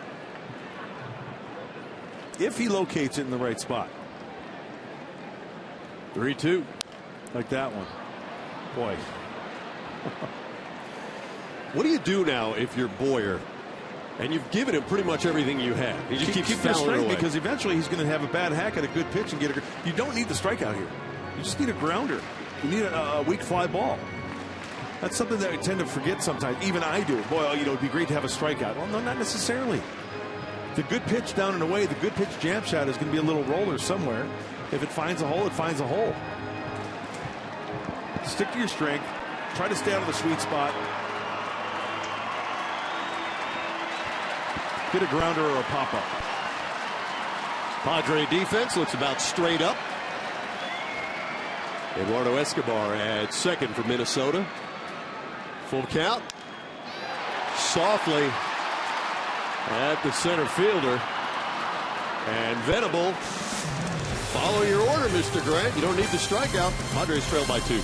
If he locates it in the right spot. 3-2. Like that one. Boy. What do you do now if you're Boyer and you've given him pretty much everything you have? He just keeps fouling away. Because eventually he's going to have a bad hack at a good pitch and get a. You don't need the strikeout here. You just need a grounder. You need a weak fly ball. That's something that we tend to forget sometimes. Even I do. Boy, you know, it'd be great to have a strikeout. Well, no, not necessarily. The good pitch down and away, the good pitch jam shot is going to be a little roller somewhere. If it finds a hole, it finds a hole. Stick to your strength. Try to stay out of the sweet spot. Get a grounder or a pop-up. Padre defense looks about straight up. Eduardo Escobar at second for Minnesota. Full count. Softly at the center fielder. And Venable. Follow your order, Mr. Grant. You don't need the strikeout. Padres trail by 2.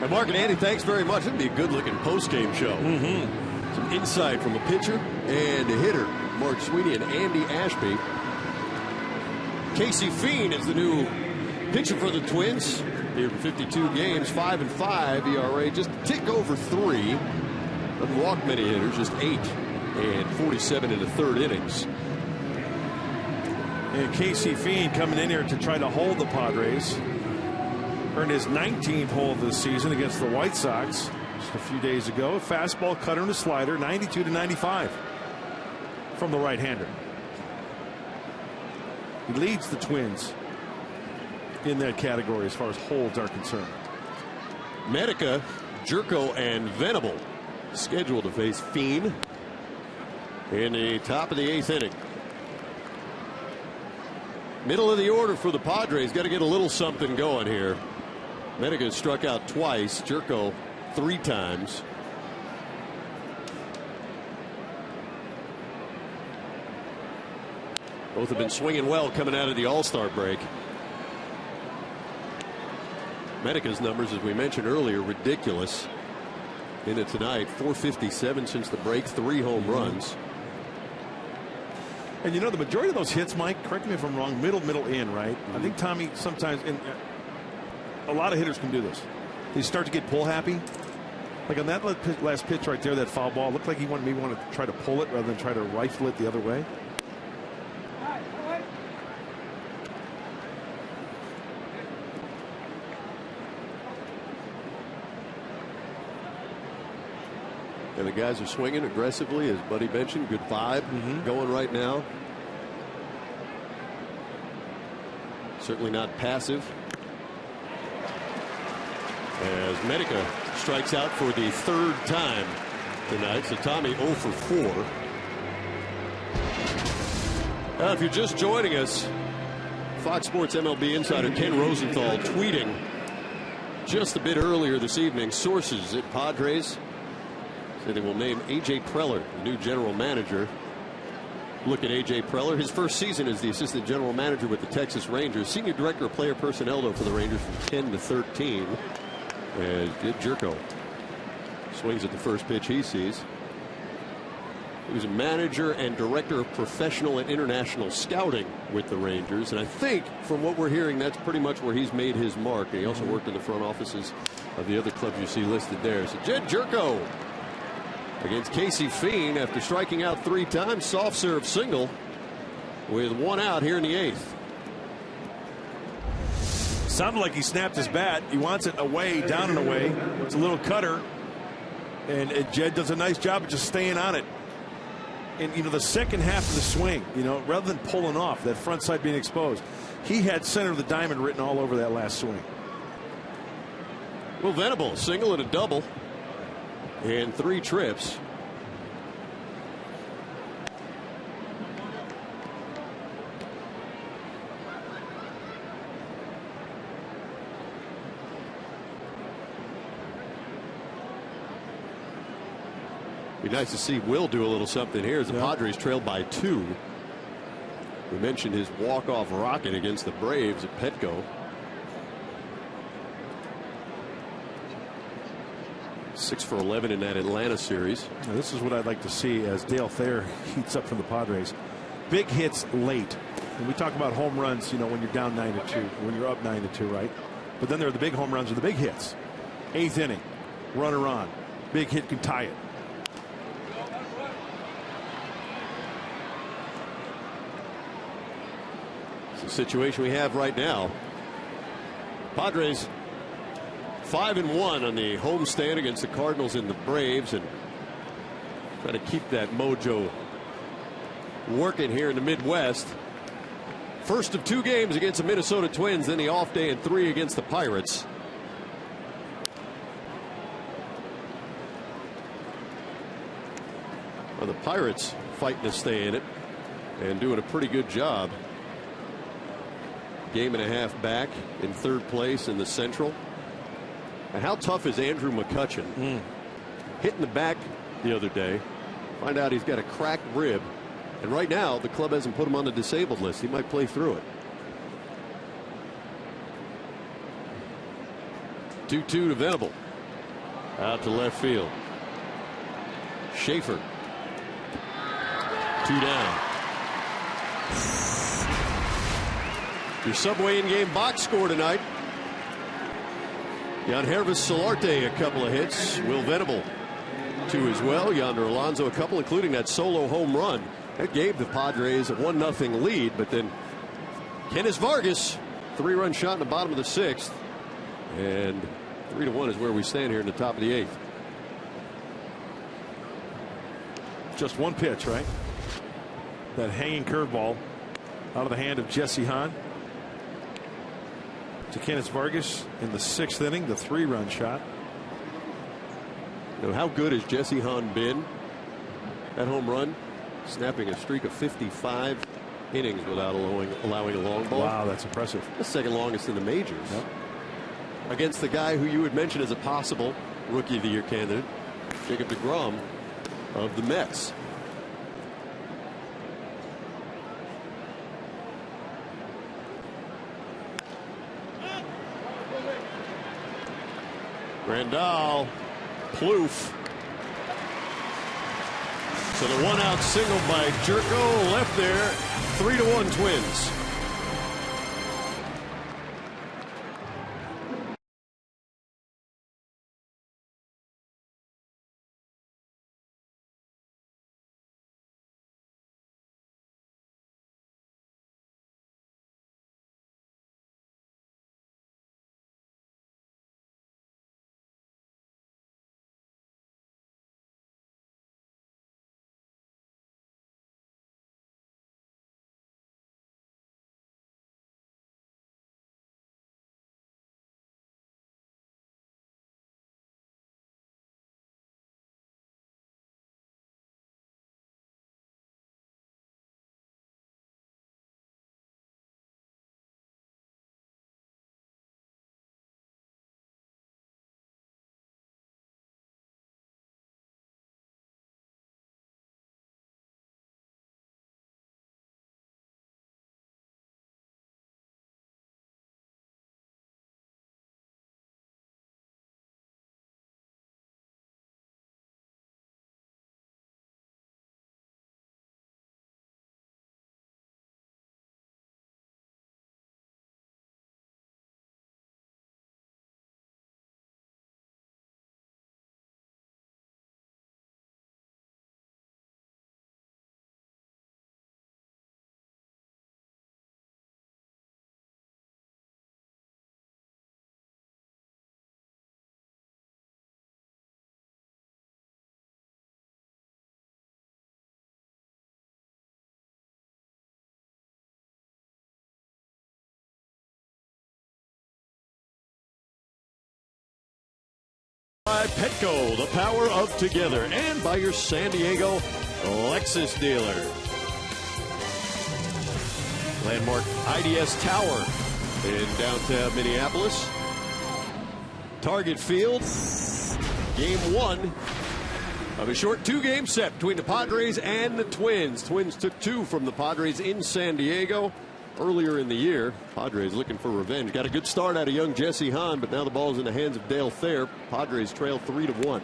And Mark and Andy, thanks very much. It'd be a good-looking post-game show. Some insight from a pitcher and a hitter, Mark Sweeney and Andy Ashby. Casey Fiend is the new pitcher for the Twins. Here in 52 games, 5-5 ERA, just a tick over 3. Doesn't walk many hitters, just 8 and 47 in the third innings. And Casey Fiend coming in here to try to hold the Padres. Earned his 19th hole this season against the White Sox just a few days ago. A fastball, cutter, and a slider, 92-95 from the right-hander. He leads the Twins in that category as far as holds are concerned. Medica, Jerko, and Venable scheduled to face Fiend in the top of the 8th inning. Middle of the order for the Padres. Got to get a little something going here. Medica struck out twice. Jerko 3 times. Both have been swinging well coming out of the All-Star break. Medica's numbers, as we mentioned earlier, ridiculous. In it tonight, 457 since the break, 3 home runs. And you know, the majority of those hits, Mike, correct me if I'm wrong, middle in, right? I think Tommy sometimes, and a lot of hitters can do this. They start to get pull happy. Like on that last pitch right there, that foul ball, looked like he wanted to try to pull it rather than try to rifle it the other way. And the guys are swinging aggressively, as Buddy mentioned. Good vibe going right now. Certainly not passive. As Medica strikes out for the 3rd time tonight. So Tommy 0 for 4. If you're just joining us, Fox Sports MLB insider Ken Rosenthal tweeting just a bit earlier this evening. Sources at Padres say they will name A.J. Preller the new general manager. Look at A.J. Preller. His first season as the assistant general manager with the Texas Rangers. Senior director of player personnel, though, for the Rangers from 10 to 13. As Jerko swings at the first pitch he sees. He was a manager and director of professional and international scouting with the Rangers. And I think from what we're hearing, that's pretty much where he's made his mark. And he also worked in the front offices of the other clubs you see listed there. So Jed Jerko against Casey Fiend after striking out 3 times. Soft serve single with 1 out here in the 8th. Sounded like he snapped his bat. He wants it away, down and away. It's a little cutter. And Jed does a nice job of just staying on it. And, you know, the second half of the swing, you know, rather than pulling off, that front side being exposed, he had center of the diamond written all over that last swing. Well, Venable, single and a double. And 3 trips. Be nice to see Will do a little something here as the Padres trailed by 2. We mentioned his walk-off rocket against the Braves at Petco. 6 for 11 in that Atlanta series. Now, this is what I'd like to see as Dale Thayer heats up from the Padres. Big hits late. And we talk about home runs, you know, when you're down 9-2, when you're up 9-2, right? But then there are the big home runs or the big hits. 8th inning, runner on. Big hit can tie it. It's the situation we have right now. Padres 5-1 on the homestand against the Cardinals and the Braves, and trying to keep that mojo working here in the Midwest. First of 2 games against the Minnesota Twins, then the off day, and 3 against the Pirates. Well, the Pirates fighting to stay in it and doing a pretty good job. Game and a half back in 3rd place in the Central. And how tough is Andrew McCutchen? Hit in the back the other day. Find out he's got a cracked rib. And right now, the club hasn't put him on the disabled list. He might play through it. 2-2 to Venable. Out to left field. Schaefer. 2 down. Your Subway in-game box score tonight. Yangervis Solarte, a couple of hits. Will Venable, 2 as well. Yonder Alonso, a couple, including that solo home run. That gave the Padres a 1-0 lead, but then Kenneth Vargas, 3-run shot in the bottom of the 6th. And 3-1 is where we stand here in the top of the 8th. Just 1 pitch, right? That hanging curveball out of the hand of Jesse Hahn. to Kenneth Vargas in the 6th inning, the 3-run shot. You know, how good has Jesse Hahn been? That home run, snapping a streak of 55 innings without allowing a long ball. Wow, that's impressive. The second longest in the majors. Yep. Against the guy who you would mention as a possible Rookie of the Year candidate, Jacob deGrom of the Mets. Grandal, Plouffe. So the 1-out single by Jerko left there. 3-1 Twins. By Petco, the power of together, and by your San Diego Lexus dealer. Landmark IDS Tower in downtown Minneapolis. Target Field, game 1 of a short 2-game set between the Padres and the Twins. Twins took 2 from the Padres in San Diego earlier in the year. Padres looking for revenge. Got a good start out of young Jesse Hahn, but now the ball's in the hands of Dale Thayer. Padres trail 3-1.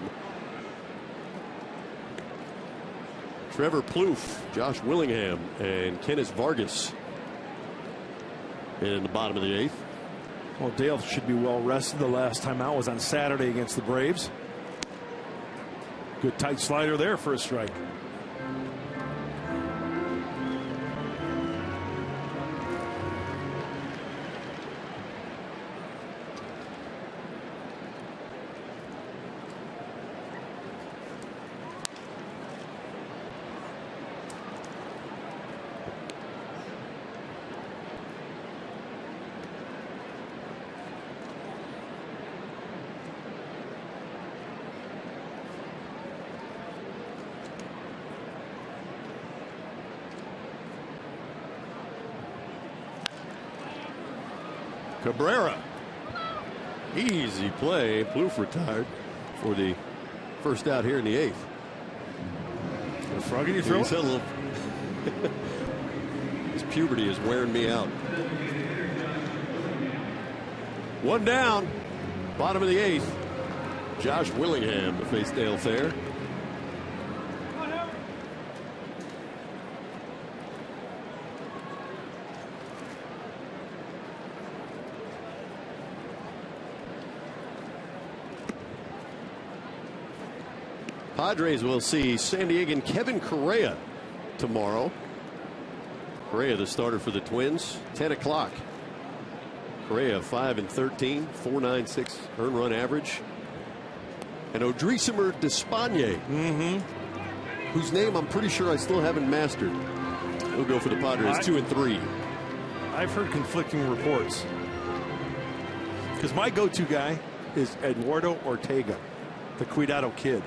Trevor Plouffe, Josh Willingham, and Kenneth Vargas in the bottom of the 8th. Well, Dale should be well rested. The last time out was on Saturday against the Braves. Good tight slider there for a strike. Cabrera. Easy play. Plouffe retired for the first out here in the 8th. The frog in your throat? His puberty is wearing me out. 1 down. Bottom of the 8th. Josh Willingham to face Dale Thayer. Padres will see San Diegan Kevin Correa tomorrow. Correa, the starter for the Twins, 10 o'clock. Correa 5-13, 4.96 earned run average. And Odrisamer Despaigne, whose name I'm pretty sure I still haven't mastered. He'll go for the Padres 2-3. I've heard conflicting reports. Because my go-to guy is Eduardo Ortega, the Cuidado kid.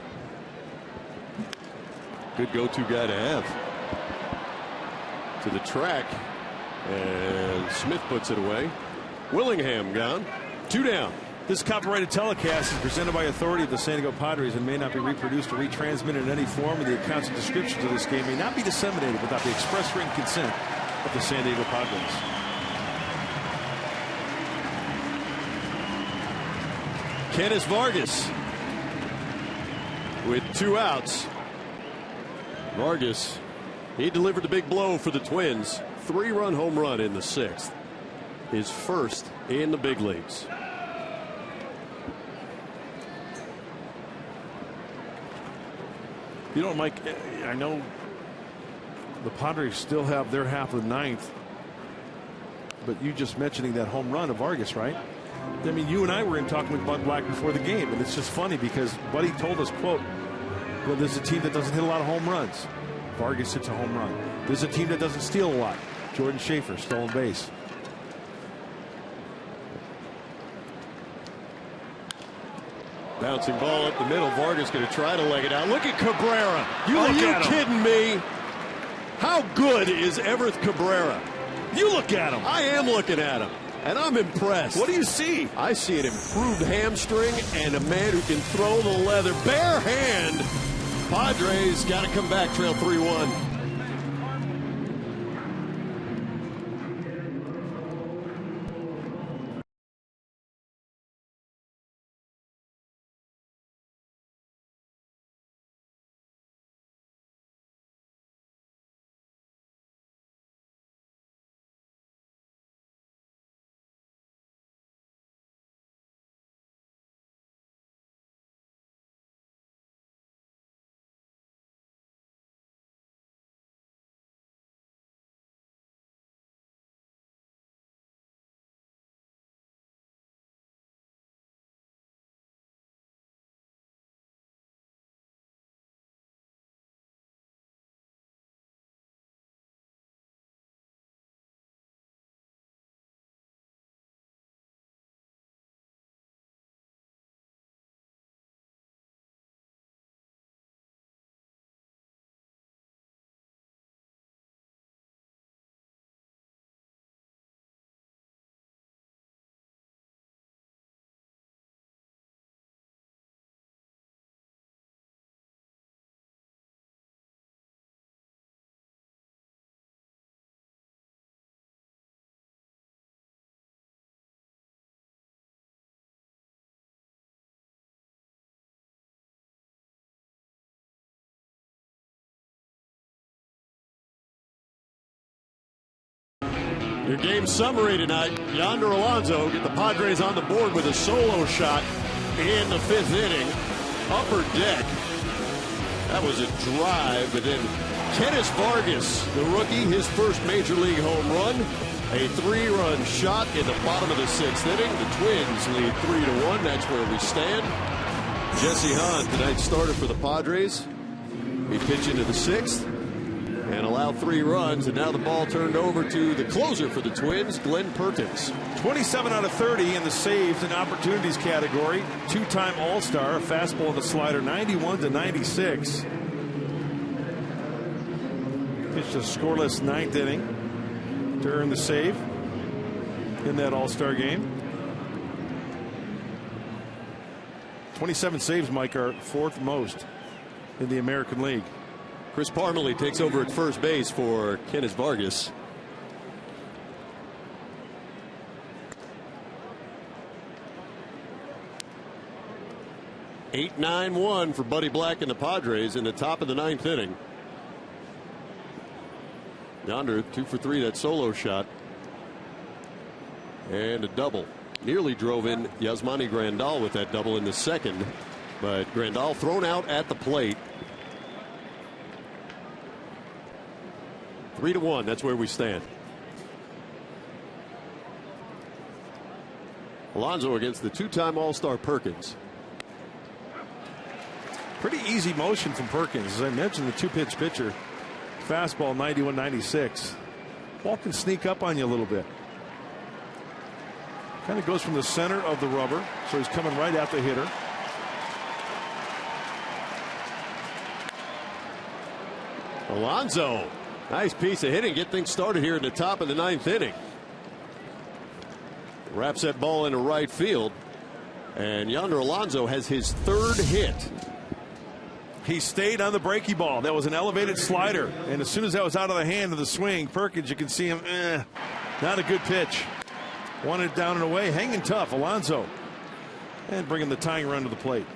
Good go-to guy to have. To the track, and Smith puts it away. Willingham gone. 2 down. This copyrighted telecast is presented by authority of the San Diego Padres and may not be reproduced or retransmitted in any form, and the accounts and descriptions of this game may not be disseminated without the express written consent of the San Diego Padres. Kenneth Vargas with 2 outs. Vargas, he delivered the big blow for the Twins. 3-run home run in the 6th. His first in the big leagues. You know, Mike, I know the Padres still have their half of the 9th, but you just mentioning that home run of Vargas, right? I mean, you and I were in talking with Bud Black before the game, and it's just funny because Buddy told us, quote, well, there's a team that doesn't hit a lot of home runs. Vargas hits a home run. There's a team that doesn't steal a lot. Jordan Schaefer, stolen base. Bouncing ball up the middle. Vargas going to try to leg it out. Look at Cabrera. Are you kidding me? How good is Everth Cabrera? You look at him. I am looking at him, and I'm impressed. What do you see? I see an improved hamstring and a man who can throw the leather. Bare hand. Padres got to come back, trail 3-1. Your game summary tonight. Yonder Alonso get the Padres on the board with a solo shot in the 5th inning. Upper deck. That was a drive, but then Kenneth Vargas, the rookie, his first major league home run. A 3-run shot in the bottom of the 6th inning. The Twins lead 3-1. That's where we stand. Jesse Hahn, tonight's starter for the Padres. He pitched into the 6th. And allowed 3 runs, and now the ball turned over to the closer for the Twins, Glenn Perkins. 27 out of 30 in the saves and opportunities category. 2-time All-Star, a fastball and a slider, 91-96. Pitched a scoreless 9th inning to earn the save in that All-Star game. 27 saves, Mike, are 4th most in the American League. Chris Parmalee takes over at first base for Kenneth Vargas. Eight, 9-1 for Buddy Black and the Padres in the top of the 9th inning. Yonder 2 for 3, that solo shot. And a double. Nearly drove in Yasmani Grandal with that double in the 2nd. But Grandal thrown out at the plate. 3-1, that's where we stand. Alonso against the 2-time All-Star Perkins. Pretty easy motion from Perkins. As I mentioned, the 2-pitch pitcher. Fastball 91-96. Ball can sneak up on you a little bit. Kind of goes from the center of the rubber, so he's coming right at the hitter. Alonso, nice piece of hitting. Get things started here in the top of the 9th inning. Wraps that ball into right field. And Yonder Alonso has his 3rd hit. He stayed on the breaky ball. That was an elevated slider. And as soon as that was out of the hand of the swing, Perkins, you can see him, not a good pitch. Wanted it down and away, hanging tough, Alonso. And bringing the tying run to the plate.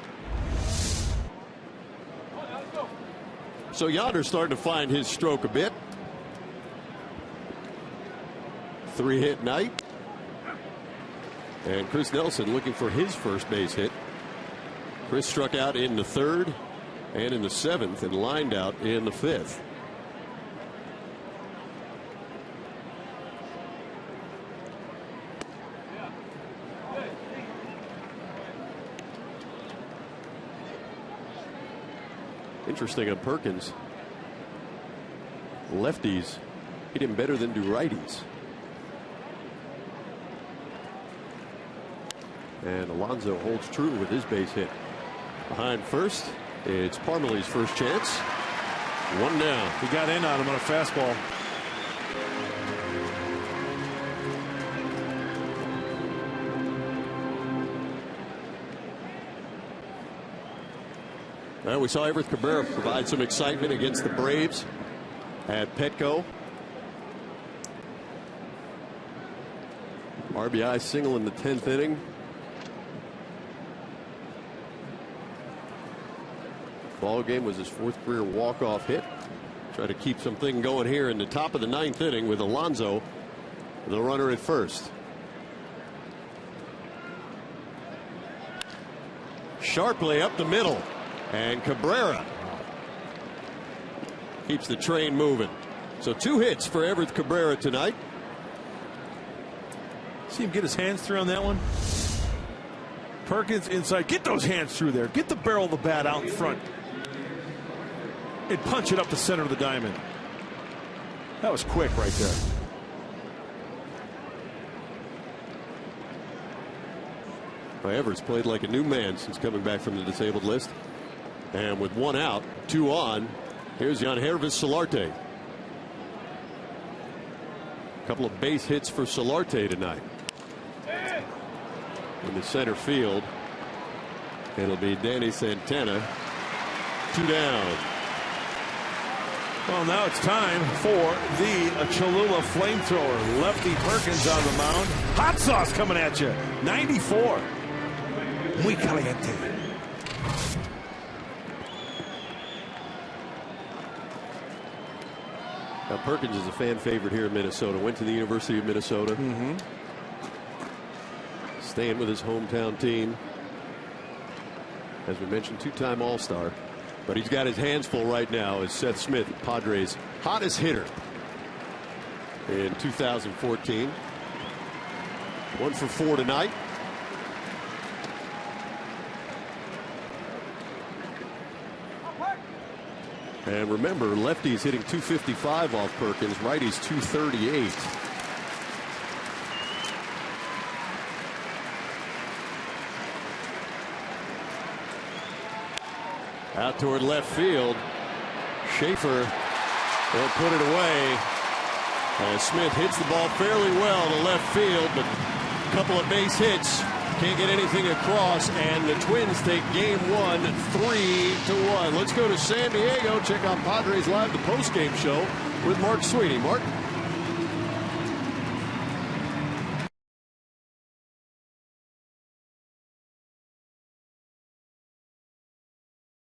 So Yonder's starting to find his stroke a bit. 3-hit night. And Chris Nelson looking for his first base hit. Chris struck out in the 3rd and in the 7th and lined out in the 5th. Interesting on Perkins. Lefties hit him better than do righties. And Alonso holds true with his base hit. Behind first, it's Parmelee's first chance. 1 down. He got in on him on a fastball. Well, we saw Everett Cabrera provide some excitement against the Braves at Petco. RBI single in the 10th inning. Ball game was his 4th career walk-off hit. Try to keep something going here in the top of the 9th inning with Alonso, the runner at first. Sharply up the middle. And Cabrera keeps the train moving. So 2 hits for Everett Cabrera tonight. See him get his hands through on that one. Perkins inside. Get those hands through there. Get the barrel of the bat out in front. And punch it up the center of the diamond. That was quick right there. Well, Everett's played like a new man since coming back from the disabled list. And with 1 out, 2 on, here's Yangervis Solarte. A couple of base hits for Solarte tonight. In the center field, it'll be Danny Santana. 2 down. Well, now it's time for the Cholula flamethrower. Lefty Perkins on the mound. Hot sauce coming at you. 94. Muy caliente. Now Perkins is a fan favorite here in Minnesota. Went to the University of Minnesota. Staying with his hometown team. As we mentioned, 2-time All-Star. But he's got his hands full right now as Seth Smith, Padres' hottest hitter in 2014. 1 for 4 tonight. And remember, lefties hitting 255 off Perkins, righties 238. Out toward left field. Schaefer will put it away. And Smith hits the ball fairly well to left field, but a couple of base hits. Can't get anything across, and the Twins take game 1, 3-1. Let's go to San Diego. Check out Padres Live, the postgame show with Mark Sweeney. Mark?